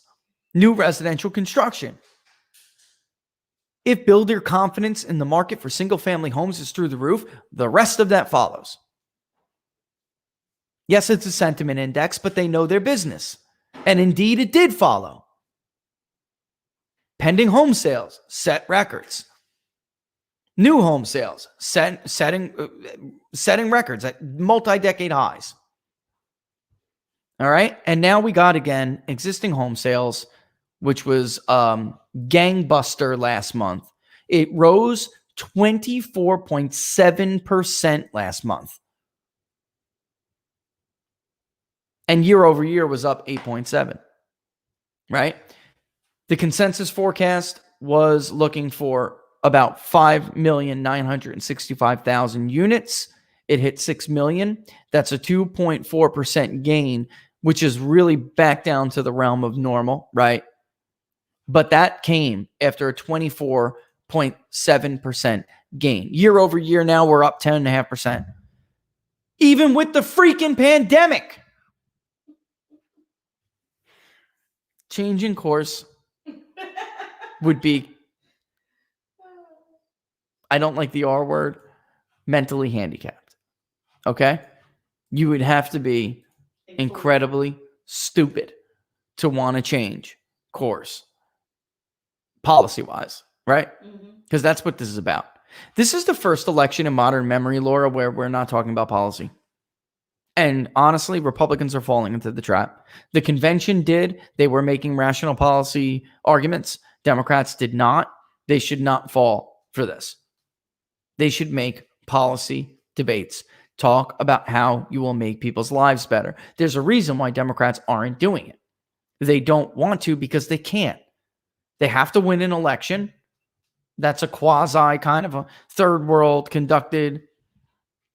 new residential construction. If builder confidence in the market for single-family homes is through the roof, the rest of that follows. Yes, it's a sentiment index, but they know their business. And indeed, it did follow. Pending home sales set records. New home sales setting records at multi-decade highs. All right. And now we got again existing home sales, which was gangbuster last month. It rose 24.7% last month. And year over year was up 8.7, right? The consensus forecast was looking for about 5,965,000 units. It hit 6 million. That's a 2.4% gain, which is really back down to the realm of normal, right? But that came after a 24.7% gain. Year over year, now we're up 10.5%. Even with the freaking pandemic. Changing course would be, I don't like the R word, mentally handicapped. Okay? You would have to be incredibly stupid to want to change course policy-wise, right? Because that's what this is about. This is the first election in modern memory, Laura, where we're not talking about policy. And honestly, Republicans are falling into the trap. The convention did. They were making rational policy arguments. Democrats did not. They should not fall for this. They should make policy debates. Talk about how you will make people's lives better. There's a reason why Democrats aren't doing it. They don't want to because they can't. They have to win an election. That's a quasi kind of a third world conducted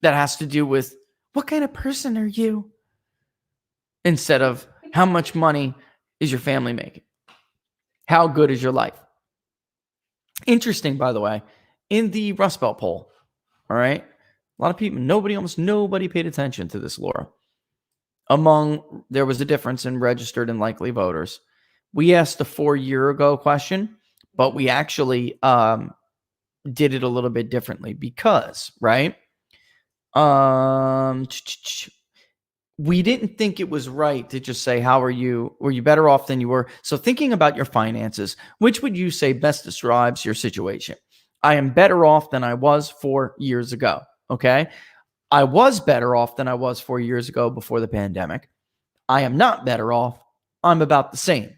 that has to do with what kind of person are you? Instead of how much money is your family making? How good is your life? Interesting, by the way, in the Rust Belt poll, all right? A lot of people, almost nobody paid attention to this, Laura. There was a difference in registered and likely voters. We asked a 4-year ago question, but we actually did it a little bit differently because, right? We didn't think it was right to just say, how are you? Were you better off than you were? So thinking about your finances, which would you say best describes your situation? I am better off than I was 4 years ago. Okay. I was better off than I was 4 years ago before the pandemic. I am not better off. I'm about the same.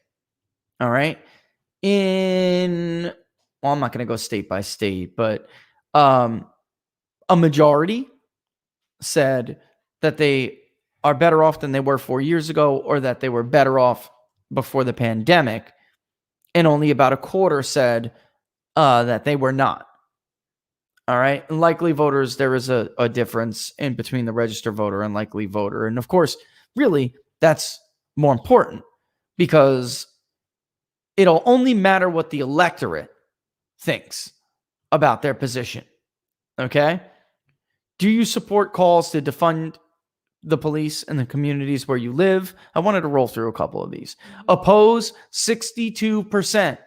All right. I'm not going to go state by state, but a majority said that they are better off than they were 4 years ago, or that they were better off before the pandemic. And only about a quarter said that they were not. All right. And likely voters, there is a difference in between the registered voter and likely voter. And of course, really, that's more important because it'll only matter what the electorate thinks about their position. Okay. Do you support calls to defund the police in the communities where you live? I wanted to roll through a couple of these. Oppose 62%.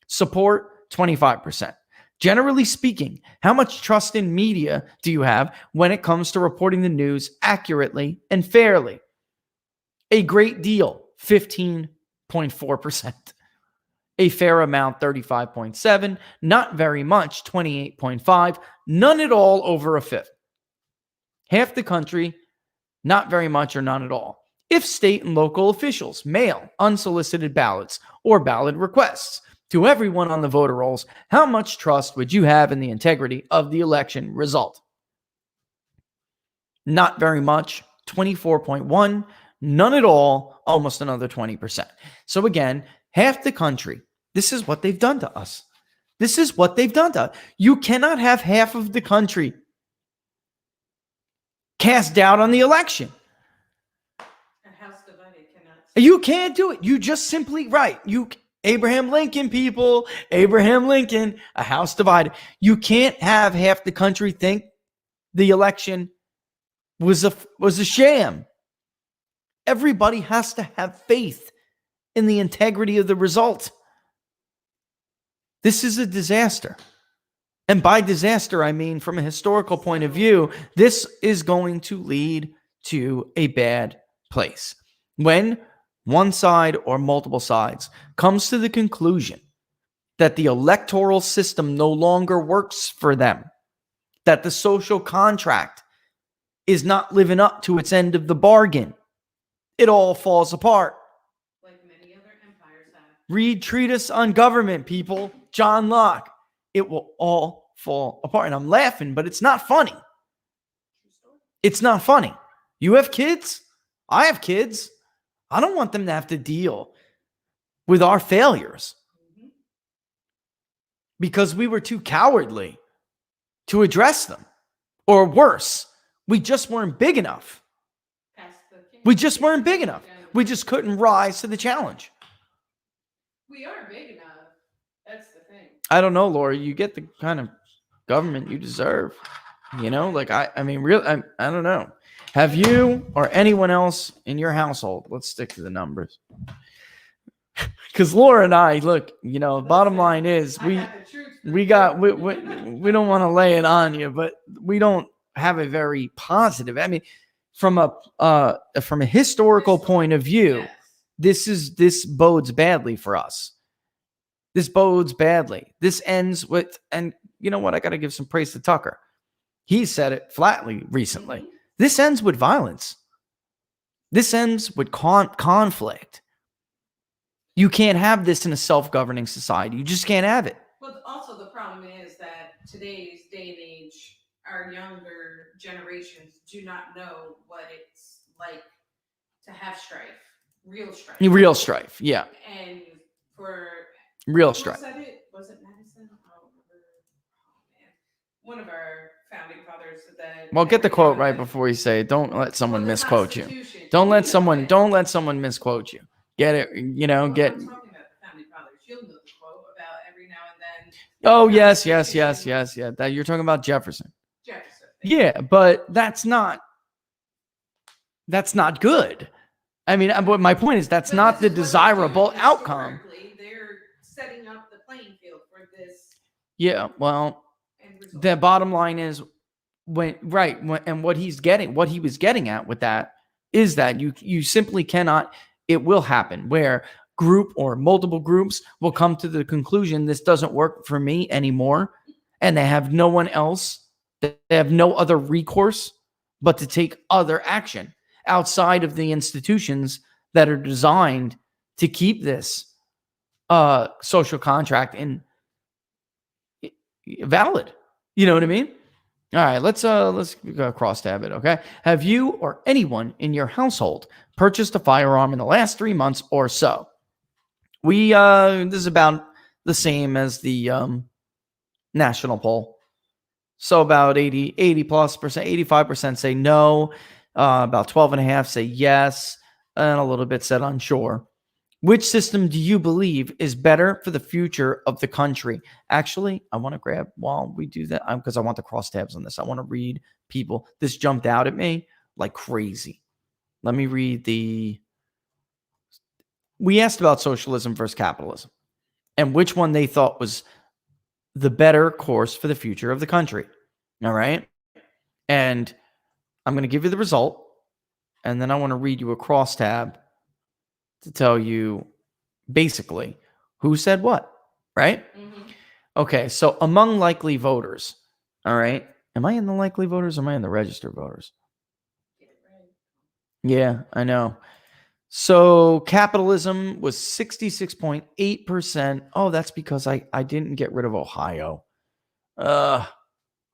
Support 25%. Generally speaking, how much trust in media do you have when it comes to reporting the news accurately and fairly? A great deal, 15.4%. A fair amount, 35.7%. Not very much, 28.5%. None at all, over a fifth. Half the country, not very much or none at all. If state and local officials mail unsolicited ballots or ballot requests to everyone on the voter rolls, how much trust would you have in the integrity of the election result? Not very much, 24.1%. None at all, almost another 20%. So again, half the country, this is what they've done to us. This is what they've done to us. You cannot have half of the country cast doubt on the election. A house divided cannot. You can't do it. You just simply, right. Abraham Lincoln, people, Abraham Lincoln, a house divided. You can't have half the country think the election was a sham. Everybody has to have faith in the integrity of the result. This is a disaster. And by disaster, I mean from a historical point of view, this is going to lead to a bad place. When one side or multiple sides comes to the conclusion that the electoral system no longer works for them, that the social contract is not living up to its end of the bargain, it all falls apart. Like many other empires have. Read Treatise on Government, people. John Locke. It will all fall apart. And I'm laughing, but it's not funny. It's not funny. You have kids? I have kids. I don't want them to have to deal with our failures because we were too cowardly to address them. Or worse, we just weren't big enough. We just weren't big enough. We just couldn't rise to the challenge. We are big enough. That's the thing. I don't know, Laura. You get the kind of government you deserve. You know, like I mean, really, I don't know. Have you or anyone else in your household? Let's stick to the numbers. Because Laura and I, look, you know, bottom line is we don't want to lay it on you, but we don't have a very positive. I mean, from a historical point of view, this bodes badly for us. This bodes badly. This ends with, and you know what? I got to give some praise to Tucker. He said it flatly recently. This ends with violence. This ends with conflict. You can't have this in a self-governing society. You just can't have it. Well, also the problem is that today's day and age, our younger generations do not know what it's like to have strife, real strife. Real strife, yeah. And for real strife. Said it? Was it Madison? Oh, man. One of our founding fathers said that. Well, get the quote right before you say it. Don't let someone misquote you. Don't let someone misquote you. Get it, you know, I'm get. talking about the founding fathers. You'll know the quote about every now and then. Oh, yes. Yeah. That you're talking about Jefferson. Jefferson. Yeah, but that's not good. I mean, but my point is that's not the desirable outcome. They're setting up the playing field for this. Yeah, well, the bottom line is and what he was getting at with that is that you simply cannot. It will happen where group or multiple groups will come to the conclusion this doesn't work for me anymore, and they have no one else. They have no other recourse but to take other action outside of the institutions that are designed to keep this social contract valid. You know what I mean? All right, let's cross-tab it, okay? Have you or anyone in your household purchased a firearm in the last 3 months or so? This is about the same as the national poll. So about 80 plus percent, 85% say no, about 12.5% say yes, and a little bit said unsure. Which system do you believe is better for the future of the country? Actually, I want to grab while we do that because I want the crosstabs on this. I want to read people. This jumped out at me like crazy. Let me read we asked about socialism versus capitalism and which one they thought was the better course for the future of the country. All right. And I'm going to give you the result. And then I want to read you a crosstab to tell you basically who said what, right? Mm-hmm. Okay, so among likely voters, all right. Am I in the likely voters or am I in the registered voters? Yeah, I know. So capitalism was 66.8%. Oh, that's because I didn't get rid of Ohio. I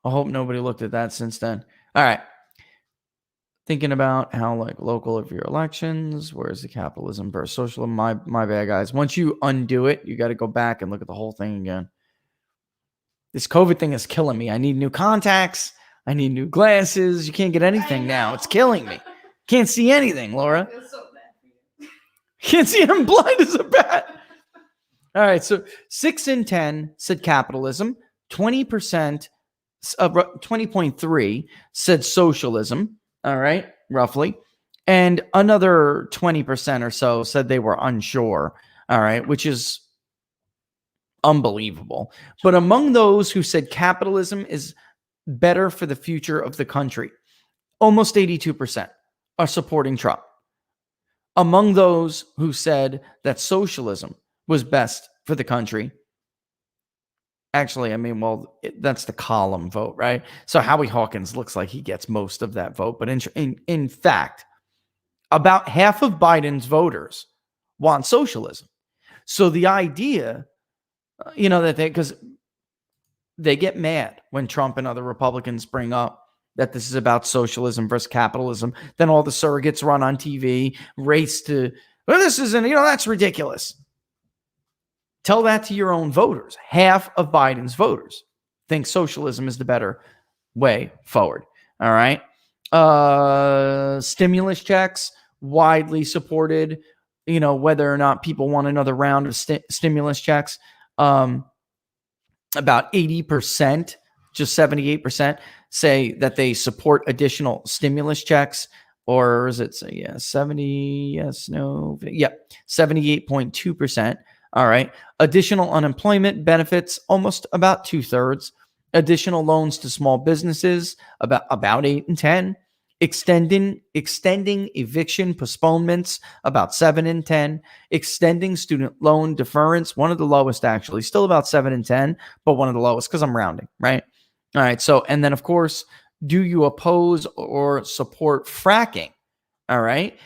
hope nobody looked at that since then. All right. Thinking about how like local of your elections, where's the capitalism versus socialism? My bad, guys. Once you undo it, you got to go back and look at the whole thing again. This COVID thing is killing me. I need new contacts. I need new glasses. You can't get anything now. It's killing me. Can't see anything, Laura. It's so bad for you. Can't see. I'm blind as a bat. All right. So 6 in 10 said capitalism. 20%, 20.3 said socialism. All right, roughly. And another 20% or so said they were unsure. All right, which is unbelievable. But among those who said capitalism is better for the future of the country, almost 82% are supporting Trump. Among those who said that socialism was best for the country, actually, I mean, well, that's the column vote, right? So Howie Hawkins looks like he gets most of that vote. But in fact, About half of Biden's voters want socialism. So the idea, that because they get mad when Trump and other Republicans bring up that this is about socialism versus capitalism. Then all the surrogates run on TV, race to, well, this isn't, that's ridiculous. Tell that to your own voters. Half of Biden's voters think socialism is the better way forward. All right. Stimulus checks, widely supported, whether or not people want another round of stimulus checks. About 80%, just 78% say that they support additional stimulus checks. Or is it, 70, yes, no, 78.2%. All right. Additional unemployment benefits, almost about 2/3. Additional loans to small businesses, about 8 and 10. Extending eviction postponements, about 7 and 10. Extending student loan deference, one of the lowest actually, still about 7 and 10, but one of the lowest because I'm rounding, right? All right. So, and then of course, do you oppose or support fracking? All right.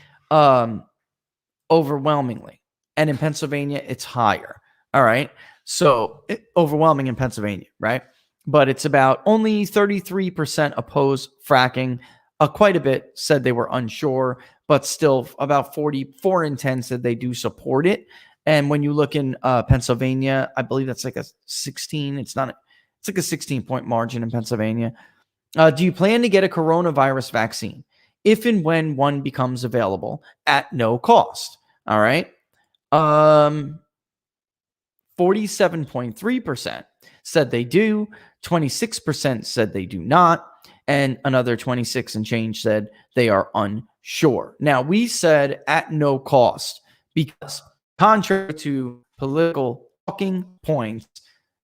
Overwhelmingly. And in Pennsylvania, it's higher. All right. So overwhelming in Pennsylvania, right? But it's about only 33% oppose fracking. Quite a bit said they were unsure, but still about 44 and 10 said they do support it. And when you look in Pennsylvania, I believe that's like a 16. It's like a 16-point margin in Pennsylvania. Do you plan to get a coronavirus vaccine if and when one becomes available at no cost? All right. 47.3% said they do. 26% said they do not. And another 26 and change said they are unsure. Now, we said at no cost because, contrary to political talking points,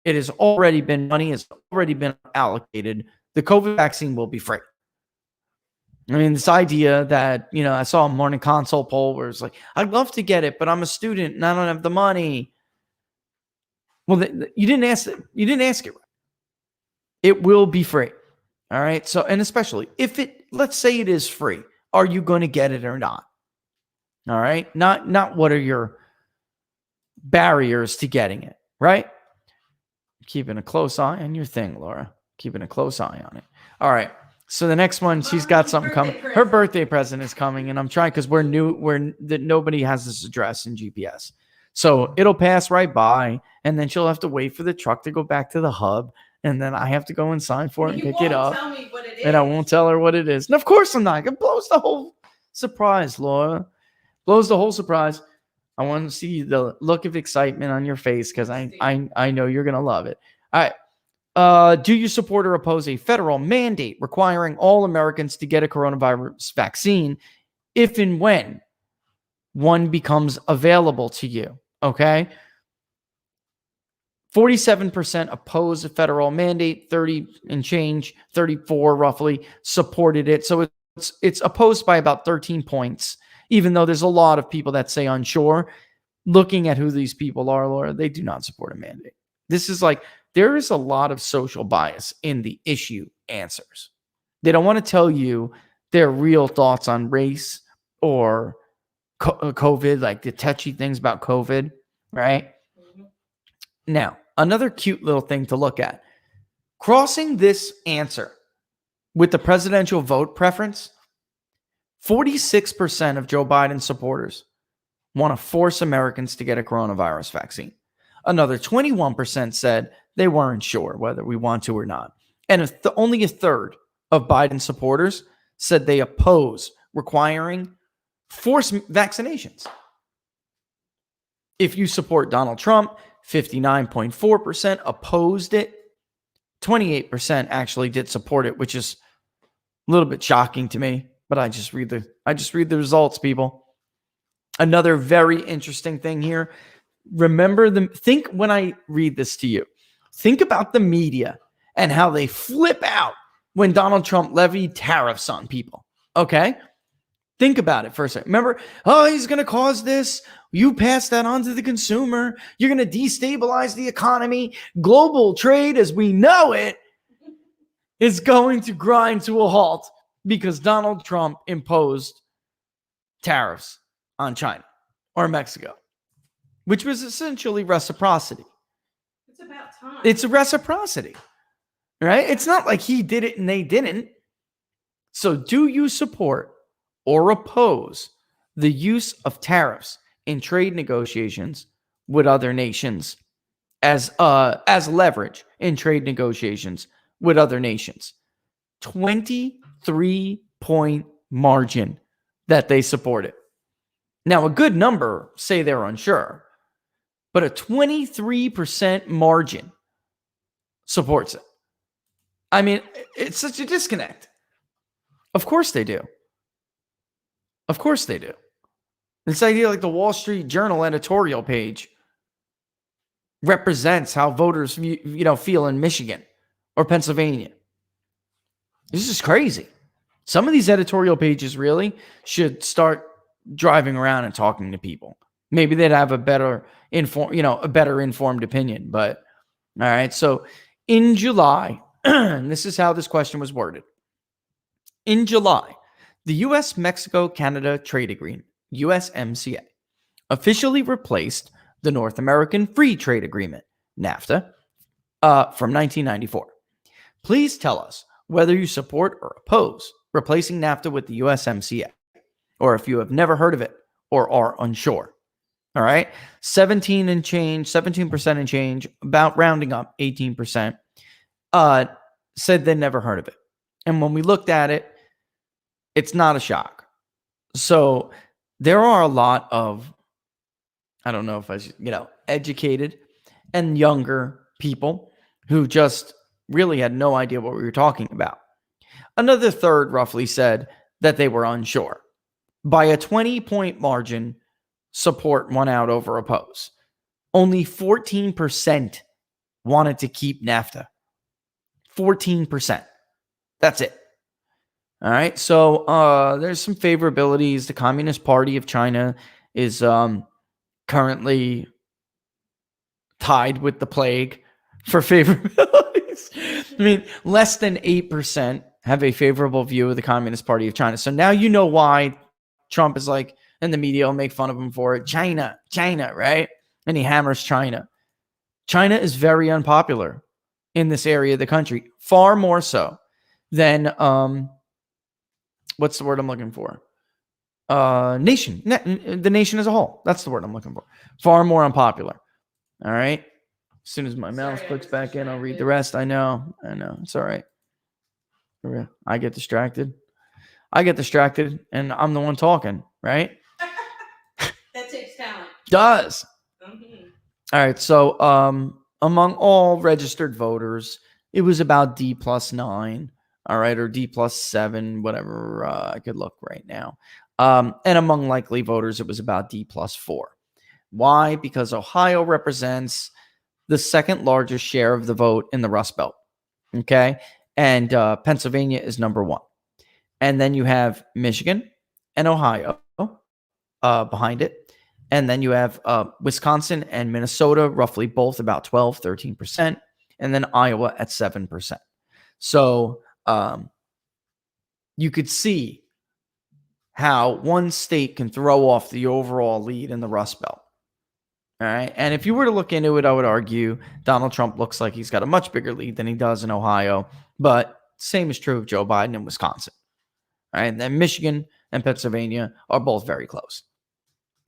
it has already been money has already been allocated. The COVID vaccine will be free. I mean, this idea that, I saw a morning consult poll where it's like, I'd love to get it, but I'm a student and I don't have the money. Well, you didn't ask it. You didn't ask it right. It will be free. All right. So, and especially if let's say it is free, are you going to get it or not? All right. Not what are your barriers to getting it, right? Keeping a close eye on your thing, Laura. Keeping a close eye on it. All right. So the next one, she's got something coming. Her birthday present is coming, and I'm trying because nobody has this address in GPS. So it'll pass right by, and then she'll have to wait for the truck to go back to the hub, and then I have to go and sign for it and pick it up. Tell me what it is. And I won't tell her what it is. And of course I'm not. It blows the whole surprise, Laura. Blows the whole surprise. I want to see the look of excitement on your face because I know you're gonna love it. All right. Do you support or oppose a federal mandate requiring all Americans to get a coronavirus vaccine if and when one becomes available to you? Okay. 47% oppose a federal mandate, 30 and change, 34 roughly supported it. So it's opposed by about 13 points, even though there's a lot of people that say unsure. Looking at who these people are, Laura, they do not support a mandate. This is like, there is a lot of social bias in the issue answers. They don't want to tell you their real thoughts on race or COVID, like the touchy things about COVID, right? Mm-hmm. Now, another cute little thing to look at. Crossing this answer with the presidential vote preference, 46% of Joe Biden supporters want to force Americans to get a coronavirus vaccine. Another 21% said they weren't sure whether we want to or not. And only a third of Biden supporters said they oppose requiring forced vaccinations. If you support Donald Trump, 59.4% opposed it. 28% actually did support it, which is a little bit shocking to me, but I just read the results, people. Another very interesting thing here. Think when I read this to you, think about the media and how they flip out when Donald Trump levied tariffs on people. Okay? Think about it for a second. Remember, he's going to cause this. You pass that on to the consumer. You're going to destabilize the economy. Global trade as we know it is going to grind to a halt because Donald Trump imposed tariffs on China or Mexico, which was essentially reciprocity. It's about time. It's a reciprocity, right? It's not like he did it and they didn't. So do you support or oppose the use of tariffs in trade negotiations with other nations as leverage in trade negotiations with other nations? 23-point margin that they support it. Now, a good number say they're unsure, but a 23% margin supports it. I mean, it's such a disconnect. Of course they do. Of course they do. This idea like the Wall Street Journal editorial page represents how voters feel in Michigan or Pennsylvania. This is crazy. Some of these editorial pages really should start driving around and talking to people. Maybe they'd have a better informed opinion. But all right. So in July, and this is how this question was worded. In July, the U.S.-Mexico-Canada Trade Agreement, USMCA, officially replaced the North American Free Trade Agreement, NAFTA, from 1994. Please tell us whether you support or oppose replacing NAFTA with the USMCA, or if you have never heard of it or are unsure. All right. 17% and change, about rounding up 18%, said they never heard of it. And when we looked at it, it's not a shock. So there are a lot of, I don't know if I should, educated and younger people who just really had no idea what we were talking about. Another third roughly said that they were unsure. By a 20-point margin, support won out over oppose. Only 14% wanted to keep NAFTA. 14%. That's it. All right. So there's some favorabilities. The Communist Party of China is currently tied with the plague for favorabilities. I mean, less than 8% have a favorable view of the Communist Party of China. So now you know why Trump is like, and the media will make fun of him for it. China, right? And he hammers China. China is very unpopular in this area of the country, far more so than, what's the word I'm looking for? Nation, the nation as a whole. That's the word I'm looking for. Far more unpopular. All right. As soon as my mouse clicks back in, I'll read the rest. I know. It's all right. I get distracted, and I'm the one talking, right? That takes talent. Does. Mm-hmm. All right. So among all registered voters, it was about D+9. All right. Or D+7, whatever. I could look right now. And among likely voters, it was about D+4. Why? Because Ohio represents the second largest share of the vote in the Rust Belt. Okay. And Pennsylvania is number one. And then you have Michigan and Ohio behind it. And then you have Wisconsin and Minnesota, roughly both about 12, 13%. And then Iowa at 7%. So you could see how one state can throw off the overall lead in the Rust Belt. All right. And if you were to look into it, I would argue Donald Trump looks like he's got a much bigger lead than he does in Ohio. But same is true of Joe Biden in Wisconsin. All right. And then Michigan and Pennsylvania are both very close.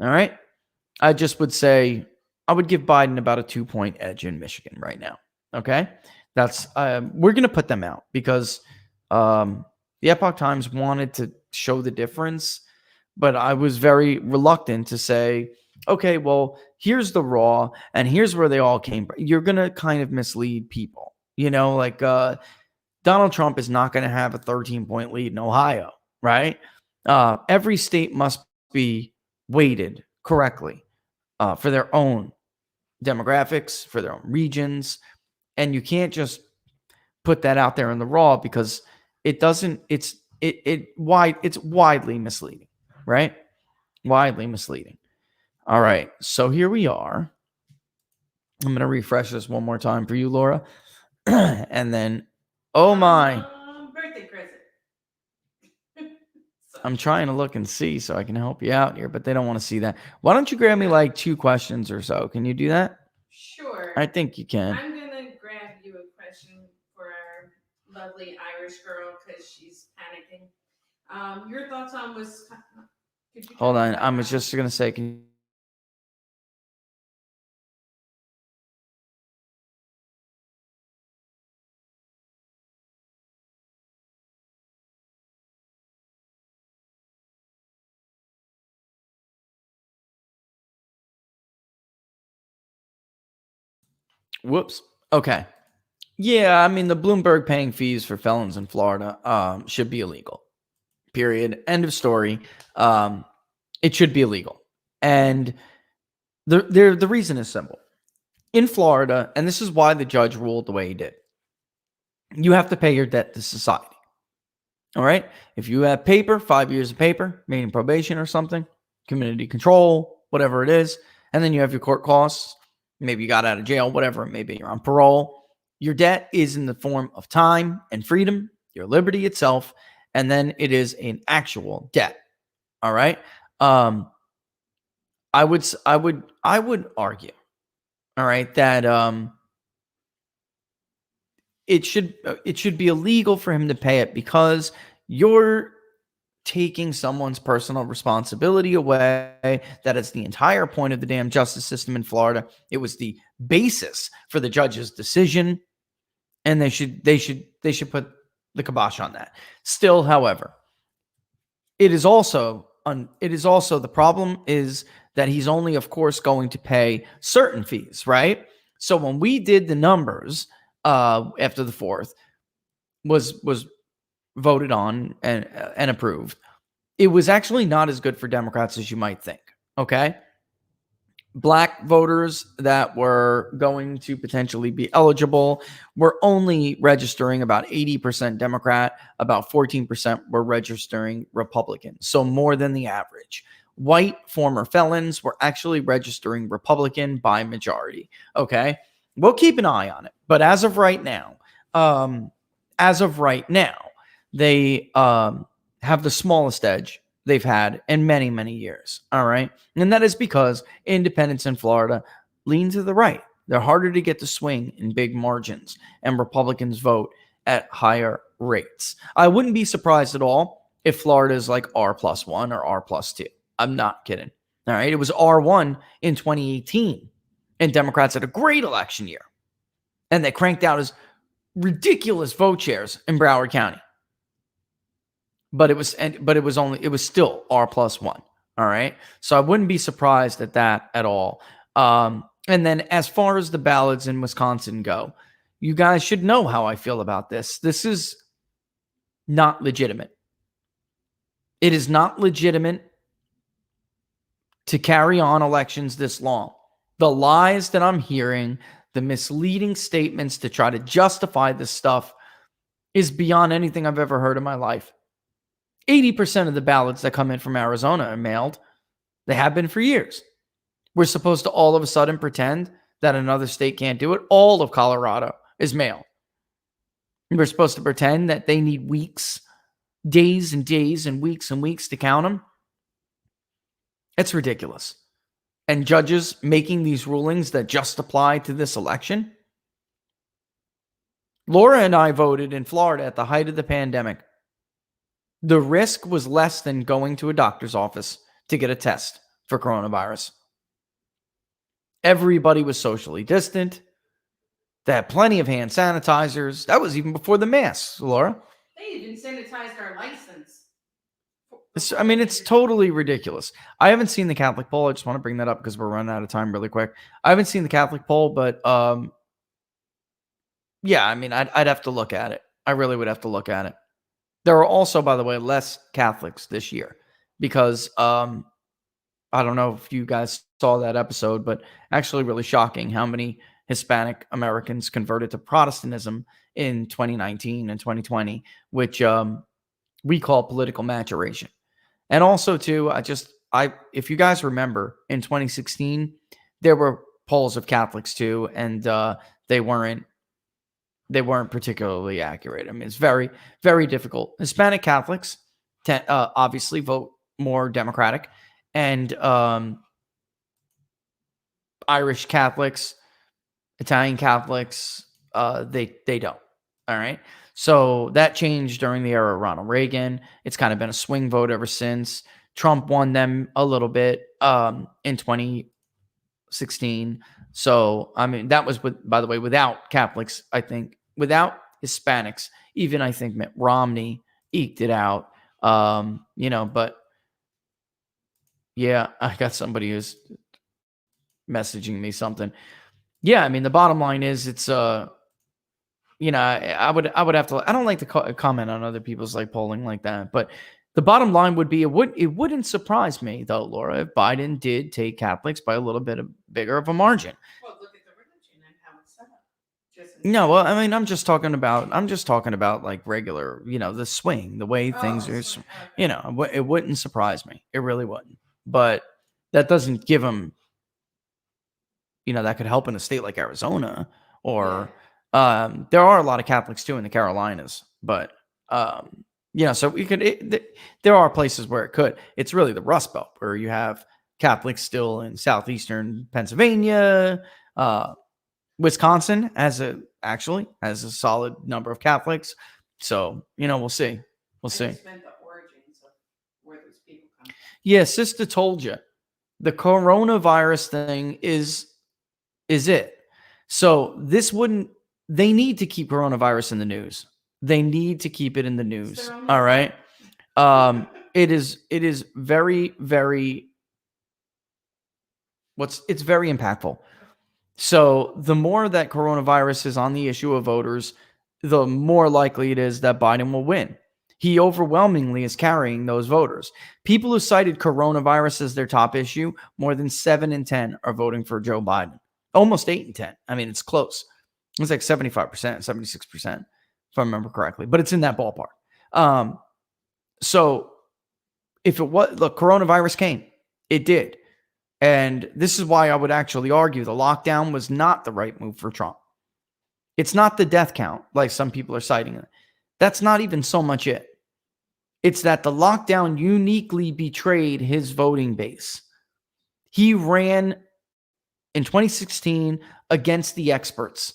All right. I just would say I would give Biden about a 2-point edge in Michigan right now. Okay. That's we're going to put them out because the Epoch Times wanted to show the difference. But I was very reluctant to say, okay, well, here's the raw and here's where they all came from. You're going to kind of mislead people. Like Donald Trump is not going to have a 13-point lead in Ohio, right? Every state must be weighted correctly for their own demographics, for their own regions. And you can't just put that out there in the raw because it doesn't, it's widely misleading, right? Widely misleading. All right. So here we are. I'm going to refresh this one more time for you, Laura. And then, oh my. Birthday present. I'm trying to look and see so I can help you out here, but they don't want to see that. Why don't you grab me like 2 questions or so? Can you do that? Sure. I think you can. I'm gonna grab you a question for our lovely Irish girl because she's panicking. Your thoughts on Wisconsin? Hold on. I was just going to say, can Whoops. Okay. Yeah, I mean, the Bloomberg paying fees for felons in Florida should be illegal. Period. End of story. It should be illegal. And the reason is simple. In Florida, and this is why the judge ruled the way he did, you have to pay your debt to society. All right? If you have paper, 5 years of paper, meaning probation or something, community control, whatever it is, and then you have your court costs, maybe you got out of jail, whatever it may be, you're on parole, your debt is in the form of time and freedom, your liberty itself, and then it is an actual debt. All right? I would argue, all right, that it should be illegal for him to pay it because you're taking someone's personal responsibility away. That is the entire point of the damn justice system in Florida. It was the basis for the judge's decision, and they should put the kibosh on that. Still, however, it is also the problem is that he's only, of course, going to pay certain fees, right? So when we did the numbers after the 4th was voted on and approved, it was actually not as good for Democrats as you might think. Okay. Black voters that were going to potentially be eligible were only registering about 80% Democrat, about 14% were registering Republican. So more than the average. White former felons were actually registering Republican by majority. Okay. We'll keep an eye on it. But as of right now, they have the smallest edge they've had in many, many years. All right. And that is because independents in Florida lean to the right. They're harder to get to swing in big margins, and Republicans vote at higher rates. I wouldn't be surprised at all if Florida is like R+1 or R+2. I'm not kidding. All right. It was R1 in 2018, and Democrats had a great election year, and they cranked out as ridiculous vote shares in Broward County. But it was still R+1. All right. So I wouldn't be surprised at that at all. And then as far as the ballots in Wisconsin go, you guys should know how I feel about this. This is not legitimate. It is not legitimate to carry on elections this long. The lies that I'm hearing, the misleading statements to try to justify this stuff is beyond anything I've ever heard in my life. 80% of the ballots that come in from Arizona are mailed. They have been for years. We're supposed to all of a sudden pretend that another state can't do it. All of Colorado is mailed. We're supposed to pretend that they need weeks, days and days and weeks to count them. It's ridiculous. And judges making these rulings that just apply to this election. Laura and I voted in Florida at the height of the pandemic. The risk was less than going to a doctor's office to get a test for coronavirus. Everybody was socially distant. They had plenty of hand sanitizers. That was even before the masks, Laura. They even sanitized our license. It's totally ridiculous. I haven't seen the Catholic poll. I just want to bring that up because we're running out of time really quick. I haven't seen the Catholic poll, but yeah, I'd have to look at it. I really would have to look at it. There are also, by the way, less Catholics this year because I don't know if you guys saw that episode, but actually really shocking how many Hispanic Americans converted to Protestantism in 2019 and 2020, which we call political maturation. And also, too, if you guys remember, in 2016, there were polls of Catholics, too, and they weren't particularly accurate. It's very, very difficult. Hispanic Catholics obviously vote more Democratic, and Irish Catholics, Italian Catholics, they don't. All right. So that changed during the era of Ronald Reagan. It's kind of been a swing vote ever since. Trump won them a little bit in 2016. So, I mean, that was, by the way, without Catholics, I think, without Hispanics, even I think Mitt Romney eked it out. But yeah, I got somebody who's messaging me something. Yeah, I mean, the bottom line is it's I would have to. I don't like to comment on other people's like polling like that, but the bottom line would be it wouldn't surprise me though, Laura, if Biden did take Catholics by a little bit bigger of a margin. Well, look at the religion and how it's set up. No, well, I mean, I'm just talking about like regular, the swing, the way things are. Okay. It wouldn't surprise me. It really wouldn't. But that doesn't give them. That could help in a state like Arizona, or there are a lot of Catholics too in the Carolinas, but so we could. There are places where it could. It's really the Rust Belt where you have Catholics still in southeastern Pennsylvania. Wisconsin has a solid number of Catholics. So we'll see. We'll see. Just meant the origins of where those people come from. Yeah, sister told you, the coronavirus thing is it. So they need to keep coronavirus in the news. They need to keep it in the news. All right. It is very, very, it's very impactful. So the more that coronavirus is on the issue of voters, the more likely it is that Biden will win. He overwhelmingly is carrying those voters. People who cited coronavirus as their top issue, more than 7 in 10 are voting for Joe Biden. Almost 8 in 10. I mean, it's close. It's like 75%, 76%, if I remember correctly. But it's in that ballpark. So if it was, look, coronavirus came. It did. And this is why I would actually argue the lockdown was not the right move for Trump. It's not the death count, like some people are citing it. That's not even so much it. It's that the lockdown uniquely betrayed his voting base. He ran in 2016 against the experts.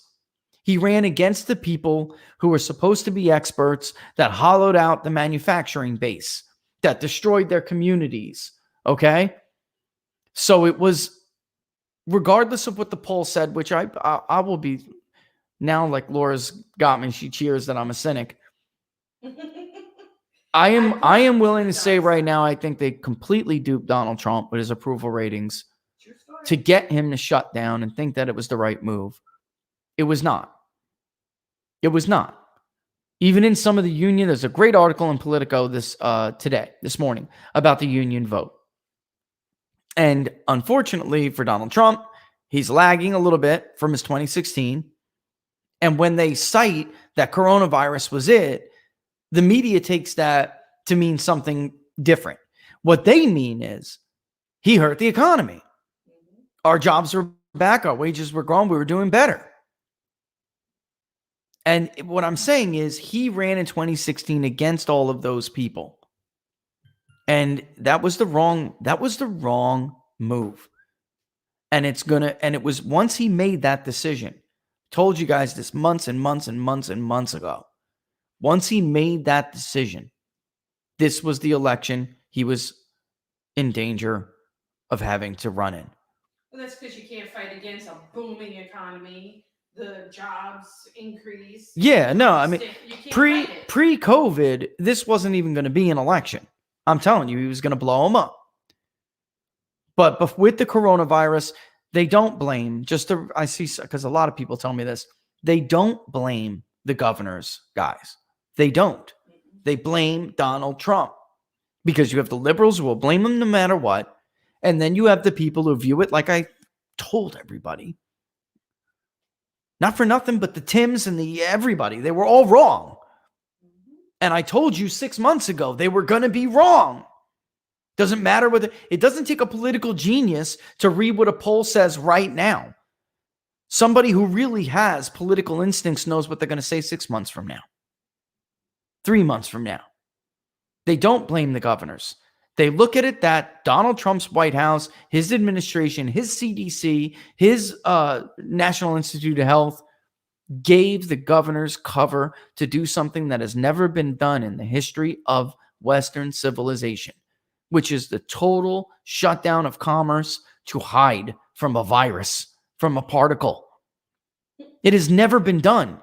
He ran against the people who were supposed to be experts that hollowed out the manufacturing base, that destroyed their communities. Okay? So it was, regardless of what the poll said, which I will be now, like Laura's got me, she cheers that I'm a cynic. I am willing to say right now, I think they completely duped Donald Trump with his approval ratings to get him to shut down and think that it was the right move. It was not. It was not. Even in some of the union, there's a great article in Politico this morning about the union vote. And unfortunately for Donald Trump, he's lagging a little bit from his 2016. And when they cite that coronavirus was it, the media takes that to mean something different. What they mean is he hurt the economy. Our jobs were back. Our wages were growing. We were doing better. And what I'm saying is he ran in 2016 against all of those people. And that was the wrong move. And it was once he made that decision, told you guys this months and months and months and months ago. Once he made that decision, this was the election he was in danger of having to run in. Well, that's because you can't fight against a booming economy, the jobs increase. Yeah, no, I mean, pre-COVID, this wasn't even going to be an election. I'm telling you, he was going to blow him up. But with the coronavirus, they don't blame, I see, because a lot of people tell me this, they don't blame the governors, guys. They don't. They blame Donald Trump because you have the liberals who will blame him no matter what. And then you have the people who view it like I told everybody. Not for nothing, but the Tims and everybody, they were all wrong. And I told you 6 months ago, they were going to be wrong. Doesn't matter whether, it doesn't take a political genius to read what a poll says right now. Somebody who really has political instincts knows what they're going to say 6 months from now. 3 months from now. They don't blame the governors. They look at it that Donald Trump's White House, his administration, his CDC, his National Institute of Health gave the governors cover to do something that has never been done in the history of Western civilization, which is the total shutdown of commerce to hide from a virus, from a particle. It has never been done.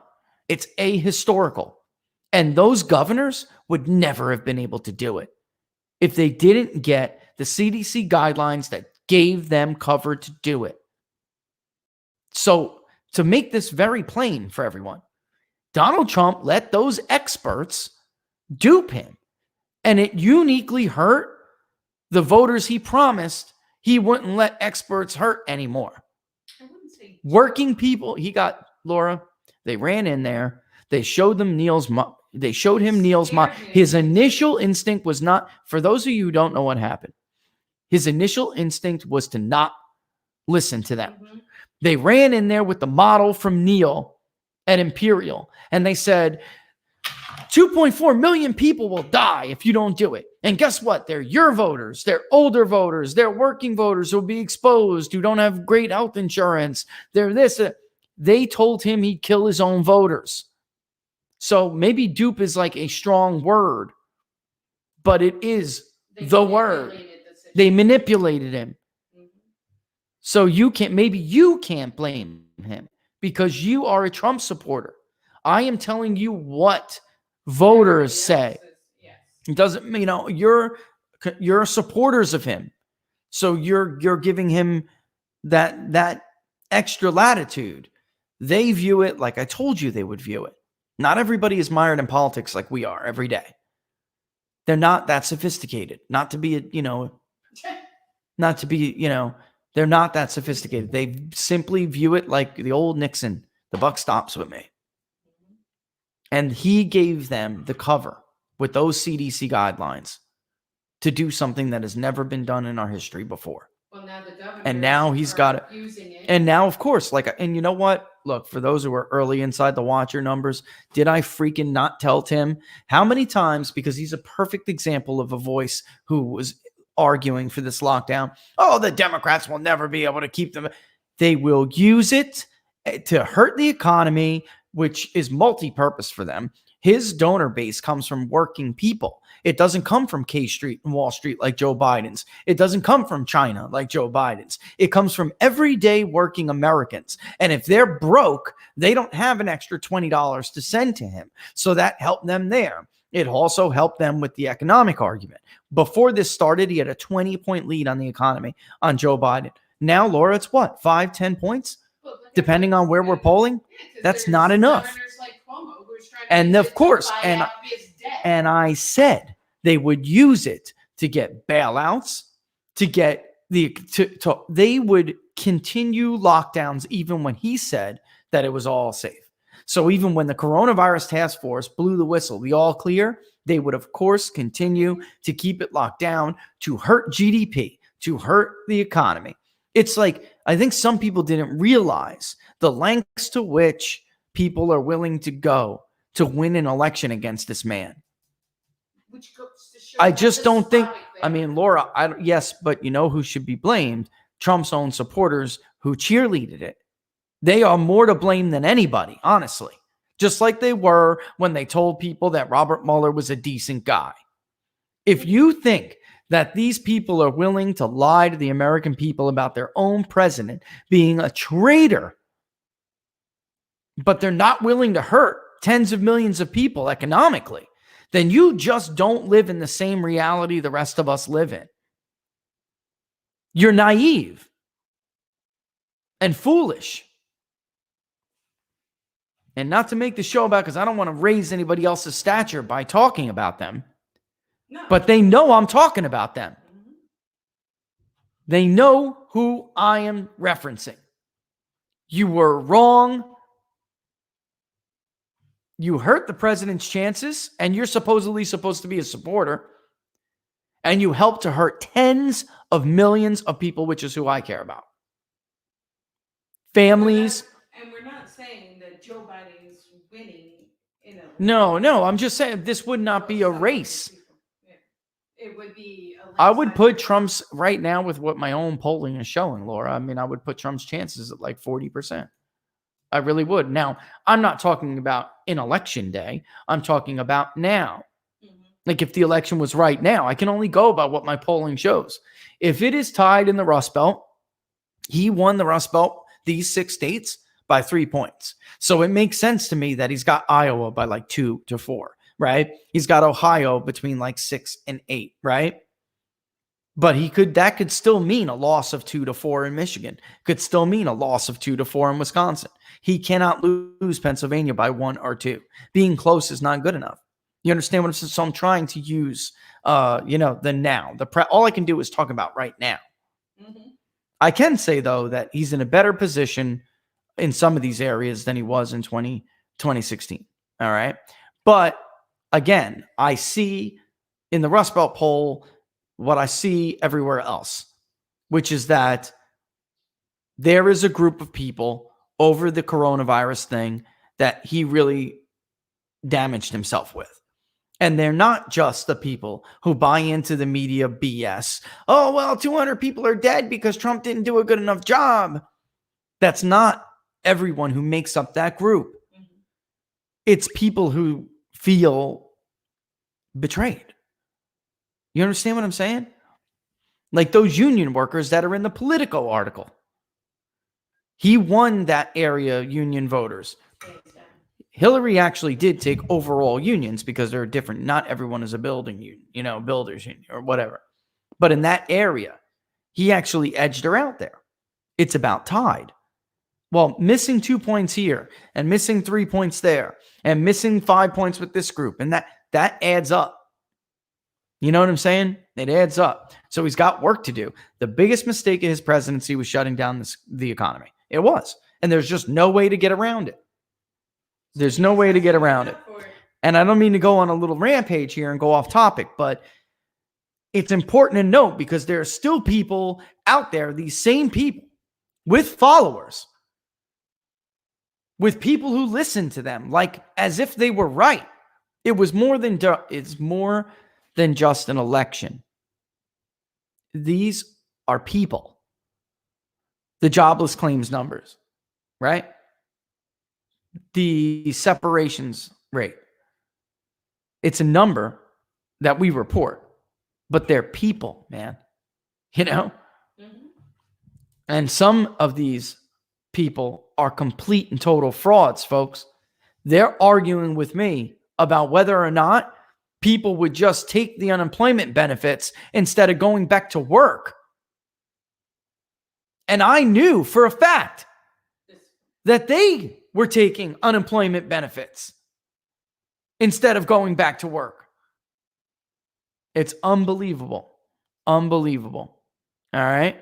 It's ahistorical. And those governors would never have been able to do it if they didn't get the CDC guidelines that gave them cover to do it. So, to make this very plain for everyone, Donald Trump let those experts dupe him, and it uniquely hurt the voters he promised he wouldn't let experts hurt anymore. Working people, he got, Laura, they ran in there, they showed him Neil's his initial instinct was not, for those of you who don't know what happened, his initial instinct was to not listen to them. Mm-hmm. They ran in there with the model from Neil at Imperial, and they said, 2.4 million people will die if you don't do it. And guess what? They're your voters. They're older voters. They're working voters who will be exposed, who don't have great health insurance. They're this. They told him he'd kill his own voters. So maybe dupe is like a strong word, but it is the word. They manipulated him. So you can't blame him because you are a Trump supporter. I am telling you what voters say. It doesn't, you're supporters of him. So you're giving him that extra latitude. They view it like I told you they would view it. Not everybody is mired in politics like we are every day. They're not that sophisticated. They're not that sophisticated. They simply view it like the old Nixon. The buck stops with me. And he gave them the cover with those CDC guidelines to do something that has never been done in our history before. Well, now the governor and now he's got it. Using it. And now, of course, and you know what? Look, for those who are early inside the Watcher numbers, did I freaking not tell Tim how many times? Because he's a perfect example of a voice who was arguing for this lockdown. Oh, the Democrats will never be able to keep them. They will use it to hurt the economy, which is multi-purpose for them. His donor base comes from working people. It doesn't come from K Street and Wall Street like Joe Biden's. It doesn't come from China like Joe Biden's. It comes from everyday working Americans. And if they're broke, they don't have an extra $20 to send to him. So that helped them there. It also helped them with the economic argument. Before this started, he had a 20-point lead on the economy on Joe Biden. Now, Laura, it's what, 5-10 points? Depending on where we're polling? That's not enough. And of course, and I said they would use it to get bailouts, to get they would continue lockdowns even when he said that it was all safe. So even when the coronavirus task force blew the whistle, the all clear, they would of course continue to keep it locked down to hurt GDP, to hurt the economy. It's like, I think some people didn't realize the lengths to which people are willing to go to win an election against this man. Which goes to show I just don't think, I mean, Laura, yes, but you know who should be blamed? Trump's own supporters who cheerleaded it. They are more to blame than anybody, honestly. Just like they were when they told people that Robert Mueller was a decent guy. If you think that these people are willing to lie to the American people about their own president being a traitor, but they're not willing to hurt tens of millions of people economically, then you just don't live in the same reality the rest of us live in. You're naive and foolish. And not to make the show about, because I don't want to raise anybody else's stature by talking about them. No. But they know I'm talking about them. They know who I am referencing. You were wrong. You hurt the president's chances, and you're supposedly supposed to be a supporter. And you helped to hurt tens of millions of people, which is who I care about. Families. And we're not saying that Joe Biden is winning. No, I'm just saying this would not be a race. it would be. I would put Trump's right now with what my own polling is showing, Laura. I mean, I would put Trump's chances at like 40%. I really would. Now, I'm not talking about in election day. I'm talking about now. Like if the election was right now, I can only go by what my polling shows. If it is tied in the Rust Belt, he won the Rust Belt, these 6 states, by 3 points. So it makes sense to me that he's got Iowa by like 2 to 4, right? He's got Ohio between like 6 and 8, right? But that could still mean a loss of 2 to 4 in Michigan. Could still mean a loss of 2 to 4 in Wisconsin. He cannot lose Pennsylvania by 1 or 2. Being close is not good enough. You understand what I'm saying? So I'm trying to use, the now. All I can do is talk about right now. I can say, though, that he's in a better position in some of these areas than he was in 2016. All right. But again, I see in the Rust Belt poll what I see everywhere else, which is that there is a group of people over the coronavirus thing that he really damaged himself with. And they're not just the people who buy into the media BS. Oh, well, 200 people are dead because Trump didn't do a good enough job. That's not everyone who makes up that group. It's people who feel betrayed. You understand what I'm saying? Like those union workers that are in the Politico article. He won that area, union voters. Hillary actually did take overall unions because they're different. Not everyone is a building union, builders union or whatever. But in that area, he actually edged her out there. It's about tied. Well, missing 2 points here and missing 3 points there and missing 5 points with this group. And that adds up. You know what I'm saying? It adds up. So he's got work to do. The biggest mistake of his presidency was shutting down the economy. It was. And there's just no way to get around it. There's no way to get around it. And I don't mean to go on a little rampage here and go off topic, but it's important to note because there are still people out there, these same people with followers, with people who listen to them, like as if they were right. It's more than just an election. These are people. The jobless claims numbers, right? The separations rate. It's a number that we report, but they're people, man. And some of these people are complete and total frauds, folks. They're arguing with me about whether or not people would just take the unemployment benefits instead of going back to work. And I knew for a fact that they were taking unemployment benefits instead of going back to work. It's unbelievable. Unbelievable. All right?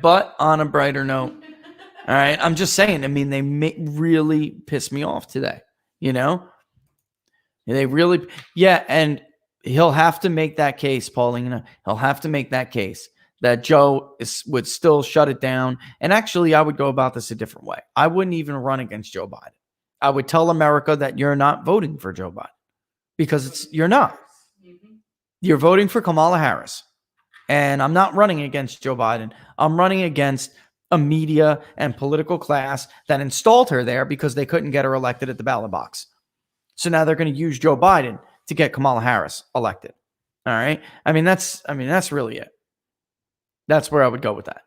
But on a brighter note. All right? I'm just saying, I mean, they really pissed me off today. They really, and he'll have to make that case, Paulina. He'll have to make that case that Joe would still shut it down. And actually, I would go about this a different way. I wouldn't even run against Joe Biden. I would tell America that you're not voting for Joe Biden because you're not. You're voting for Kamala Harris. And I'm not running against Joe Biden. I'm running against a media and political class that installed her there because they couldn't get her elected at the ballot box. So now they're going to use Joe Biden to get Kamala Harris elected. All right. I mean, that's really it. That's where I would go with that.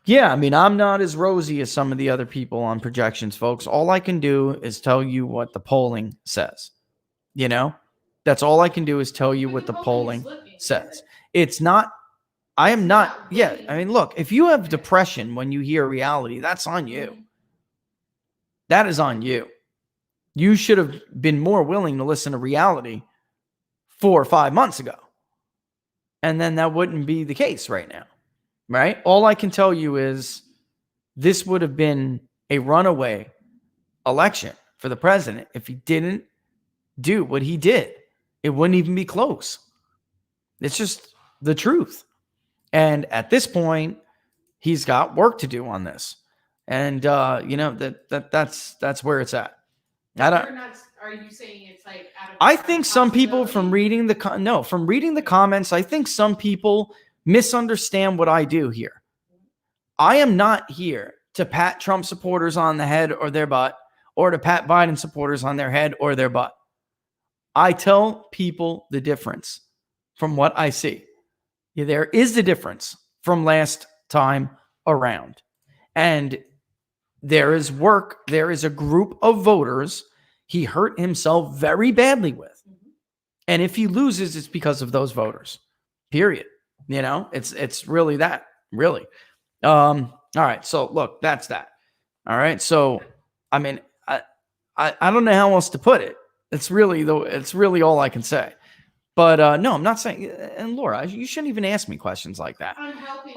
Yeah. I mean, I'm not as rosy as some of the other people on projections, folks. All I can do is tell you what the polling says. That's all I can do is tell you what the polling says. It's not, I am not. Yeah. I mean, look, if you have depression when you hear reality, that's on you. That is on you. You should have been more willing to listen to reality 4 or 5 months ago. And then that wouldn't be the case right now, right? All I can tell you is this would have been a runaway election for the president if he didn't do what he did. It wouldn't even be close. It's just the truth. And at this point, he's got work to do on this. And, that's where it's at. Are you saying it's like out of I think some people from reading the from reading the comments, I think some people misunderstand what I do here. I am not here to pat Trump supporters on the head or their butt, or to pat Biden supporters on their head or their butt. I tell people the difference from what I see. Yeah, there is the difference from last time around. And there is work. There is a group of voters he hurt himself very badly with. And if he loses, it's because of those voters. Period. You know, it's really that. Really. All right. So look, that's that. All right. So I mean, I don't know how else to put it. It's really all I can say. But no, I'm not saying. And Laura, you shouldn't even ask me questions like that.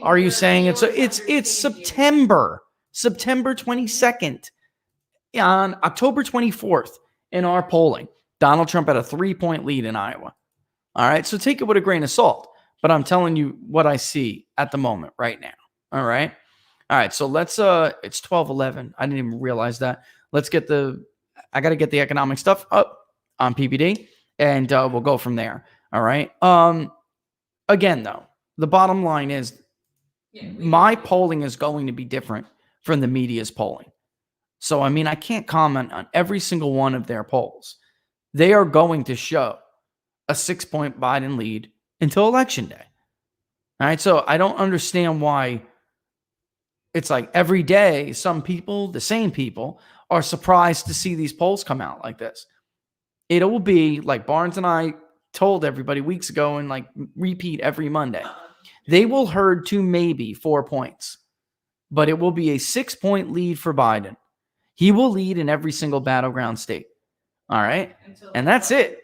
Are you saying it's September 22nd on October 24th in our polling? Donald Trump had a 3-point lead in Iowa. All right, so take it with a grain of salt. But I'm telling you what I see at the moment right now. All right. So let's. It's 12:11. I didn't even realize that. Let's get I got to get the economic stuff up on PPD, and we'll go from there. All right. Again, though, the bottom line is my polling is going to be different from the media's polling. So, I mean, I can't comment on every single one of their polls. They are going to show a 6-point Biden lead until Election Day. All right. So I don't understand why it's like every day some people, the same people, are surprised to see these polls come out like this. It will be like Barnes and I told everybody weeks ago and like repeat every Monday. They will herd to maybe 4 points, but it will be a 6-point lead for Biden. He will lead in every single battleground state. All right. And that's it.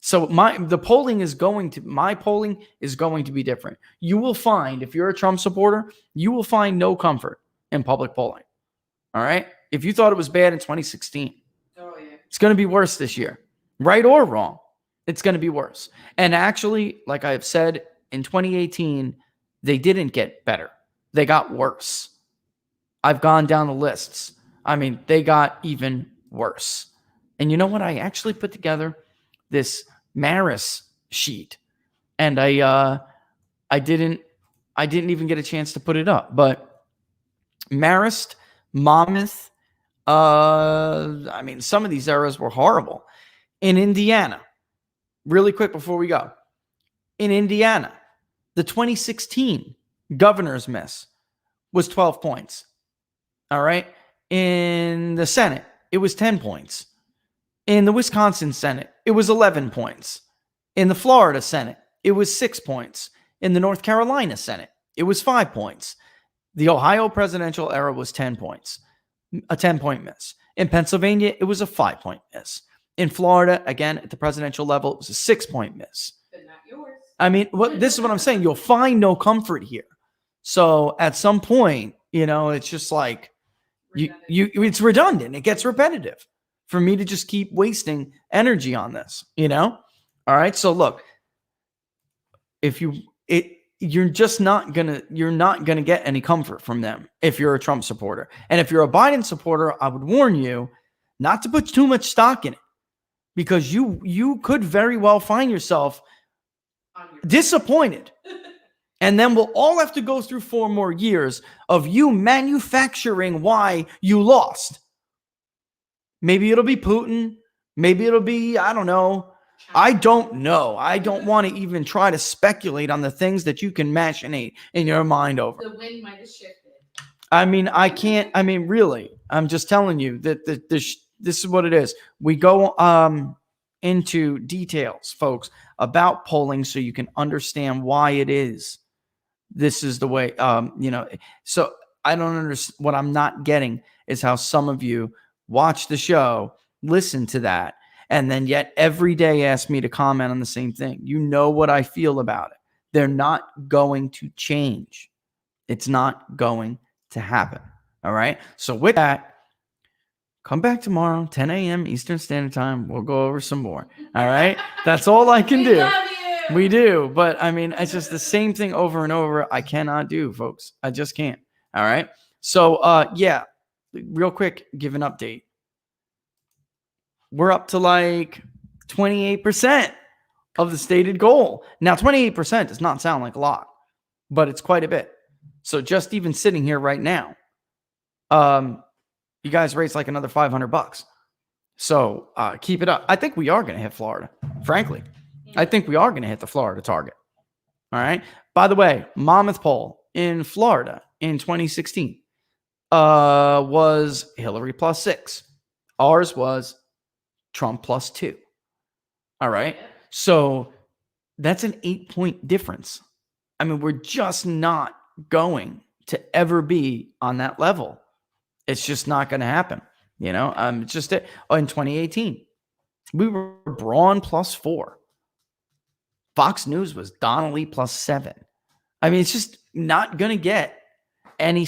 So my polling is going to be different. You will find, if you're a Trump supporter, you will find no comfort in public polling. All right. If you thought it was bad in 2016, it's going to be worse this year, right or wrong. It's going to be worse. And actually, like I have said, in 2018, they didn't get better. They got worse. I've gone down the lists. I mean, they got even worse. And you know what? I actually put together this Maris sheet, and I didn't even get a chance to put it up. But Marist, Monmouth, I mean, some of these eras were horrible. In Indiana, really quick before we go, in Indiana, the 2016 governor's miss was 12 points. All right. In the Senate, it was 10 points. In the Wisconsin Senate, it was 11 points. In the Florida Senate, it was 6 points. In the North Carolina Senate, it was 5 points. The Ohio presidential era was 10 points, a 10-point miss. In Pennsylvania, it was a 5-point miss. In Florida, again, at the presidential level, it was a 6-point miss. But not yours. I mean, this is what I'm saying. You'll find no comfort here. So at some point, you know, it's just like, it's redundant. It gets repetitive for me to just keep wasting energy on this, you know? All right. So look, you're not gonna get any comfort from them if you're a Trump supporter. And if you're a Biden supporter, I would warn you not to put too much stock in it, because you could very well find yourself disappointed. And then we'll all have to go through 4 more years of you manufacturing why you lost. Maybe it'll be Putin. Maybe it'll be, I don't know. I don't know. I don't want to even try to speculate on the things that you can machinate in your mind over. The wind might have shifted. I mean, I can't. I mean, really, I'm just telling you that this is what it is. We go into details, folks, about polling so you can understand why it is. This is the way, you know, so I don't understand. What I'm not getting is how some of you watch the show, listen to that, and then yet every day ask me to comment on the same thing. You know what I feel about it. They're not going to change. It's not going to happen. All right. So with that, come back tomorrow, 10 a.m. Eastern Standard Time. We'll go over some more. All right. That's all I can do. We do. But I mean, it's just the same thing over and over. I cannot do, folks. I just can't. All right. So, yeah, real quick, give an update. we're up to like 28% of the stated goal. Now, 28% does not sound like a lot, but it's quite a bit. So just even sitting here right now, you guys raised like another $500. So keep it up. I think we are going to hit Florida, frankly. I think we are going to hit the Florida target. All right. By the way, Monmouth poll in Florida in 2016 was Hillary +6. Ours was Trump +2. All right. So that's an 8-point difference. I mean, we're just not going to ever be on that level. It's just not going to happen. You know, it's just it. Oh, in 2018, we were Braun +4. Fox News was Donnelly +7. I mean, it's just not going to get any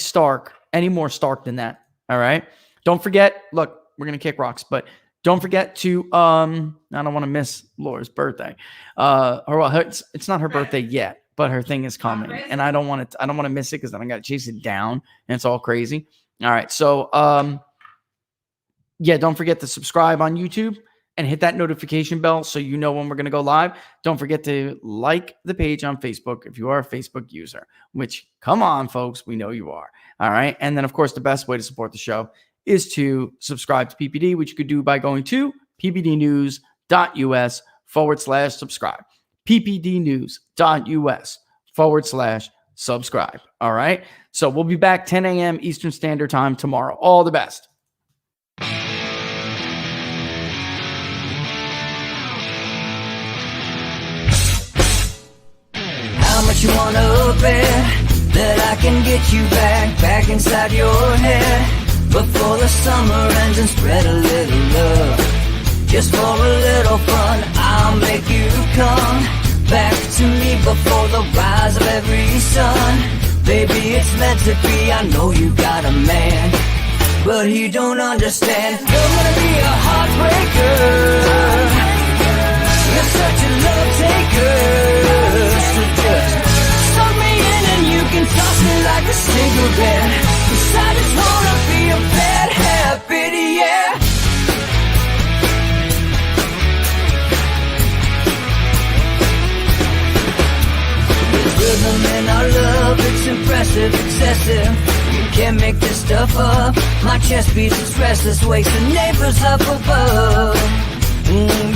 more stark than that. All right. Don't forget, look, we're going to kick rocks, but don't forget to, I don't want to miss Laura's birthday. It's not her birthday yet, but her thing is coming and I don't want to miss it because then I got to chase it down and it's all crazy. All right. So, yeah, don't forget to subscribe on YouTube and hit that notification bell so you know when we're going to go live. Don't forget to like the page on Facebook if you are a Facebook user, which, come on, folks, we know you are. All right. And then, of course, the best way to support the show is to subscribe to PPD, which you could do by going to ppdnews.us/subscribe. ppdnews.us/subscribe. All right. So we'll be back 10 a.m. Eastern Standard Time tomorrow. All the best. How much you wanna bet that I can get you back inside your head before the summer ends and spread a little love. Just for a little fun, I'll make you come back to me before the rise of every sun. Baby, it's meant to be. I know you got a man, but he don't understand. You're gonna be a heartbreaker. You're such a love taker. So just suck me in and you can toss me like a cigarette. 'Cause I just wanna be a bad habit, yeah. There's rhythm in our love, it's impressive, excessive. You can't make this stuff up. My chest beats, it's restless, wakes the neighbors up above.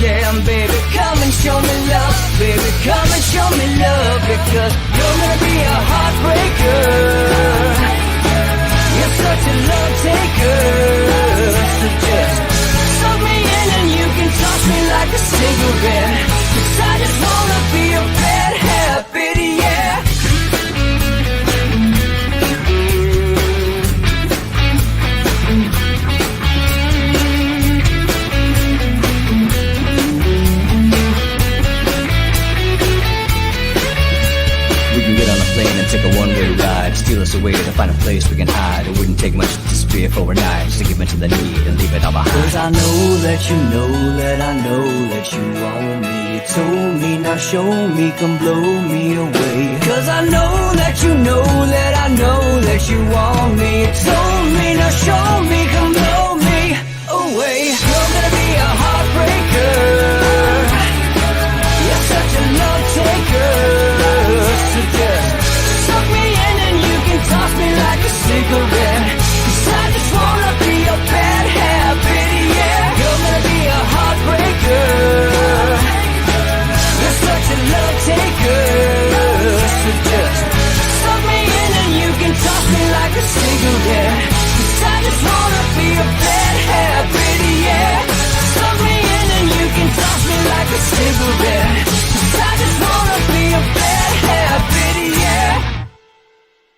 Yeah, baby, come and show me love. Baby, come and show me love. Because you're gonna be a heartbreaker. You're such a love taker. So just suck me in and you can toss me like a cigarette. 'Cause I just wanna be a bad habit, yeah. And take a one-way ride, steal us away to find a place we can hide. It wouldn't take much to disappear for a night, just to give into the need and leave it all behind. 'Cause I know that you know that I know that you want me. You told me, now show me, come blow me away. 'Cause I know that you know that I know that you want me. You told me, now show me, come blow me away. You're gonna be a heartbreaker. You're such a love taker. So just suck me in and you can toss me like a cigarette. 'Cause I just wanna be a bad habit, yeah. You're gonna be a heartbreaker. You're such a love taker. So just suck me in and you can toss me like a cigarette. 'Cause I just wanna be a bad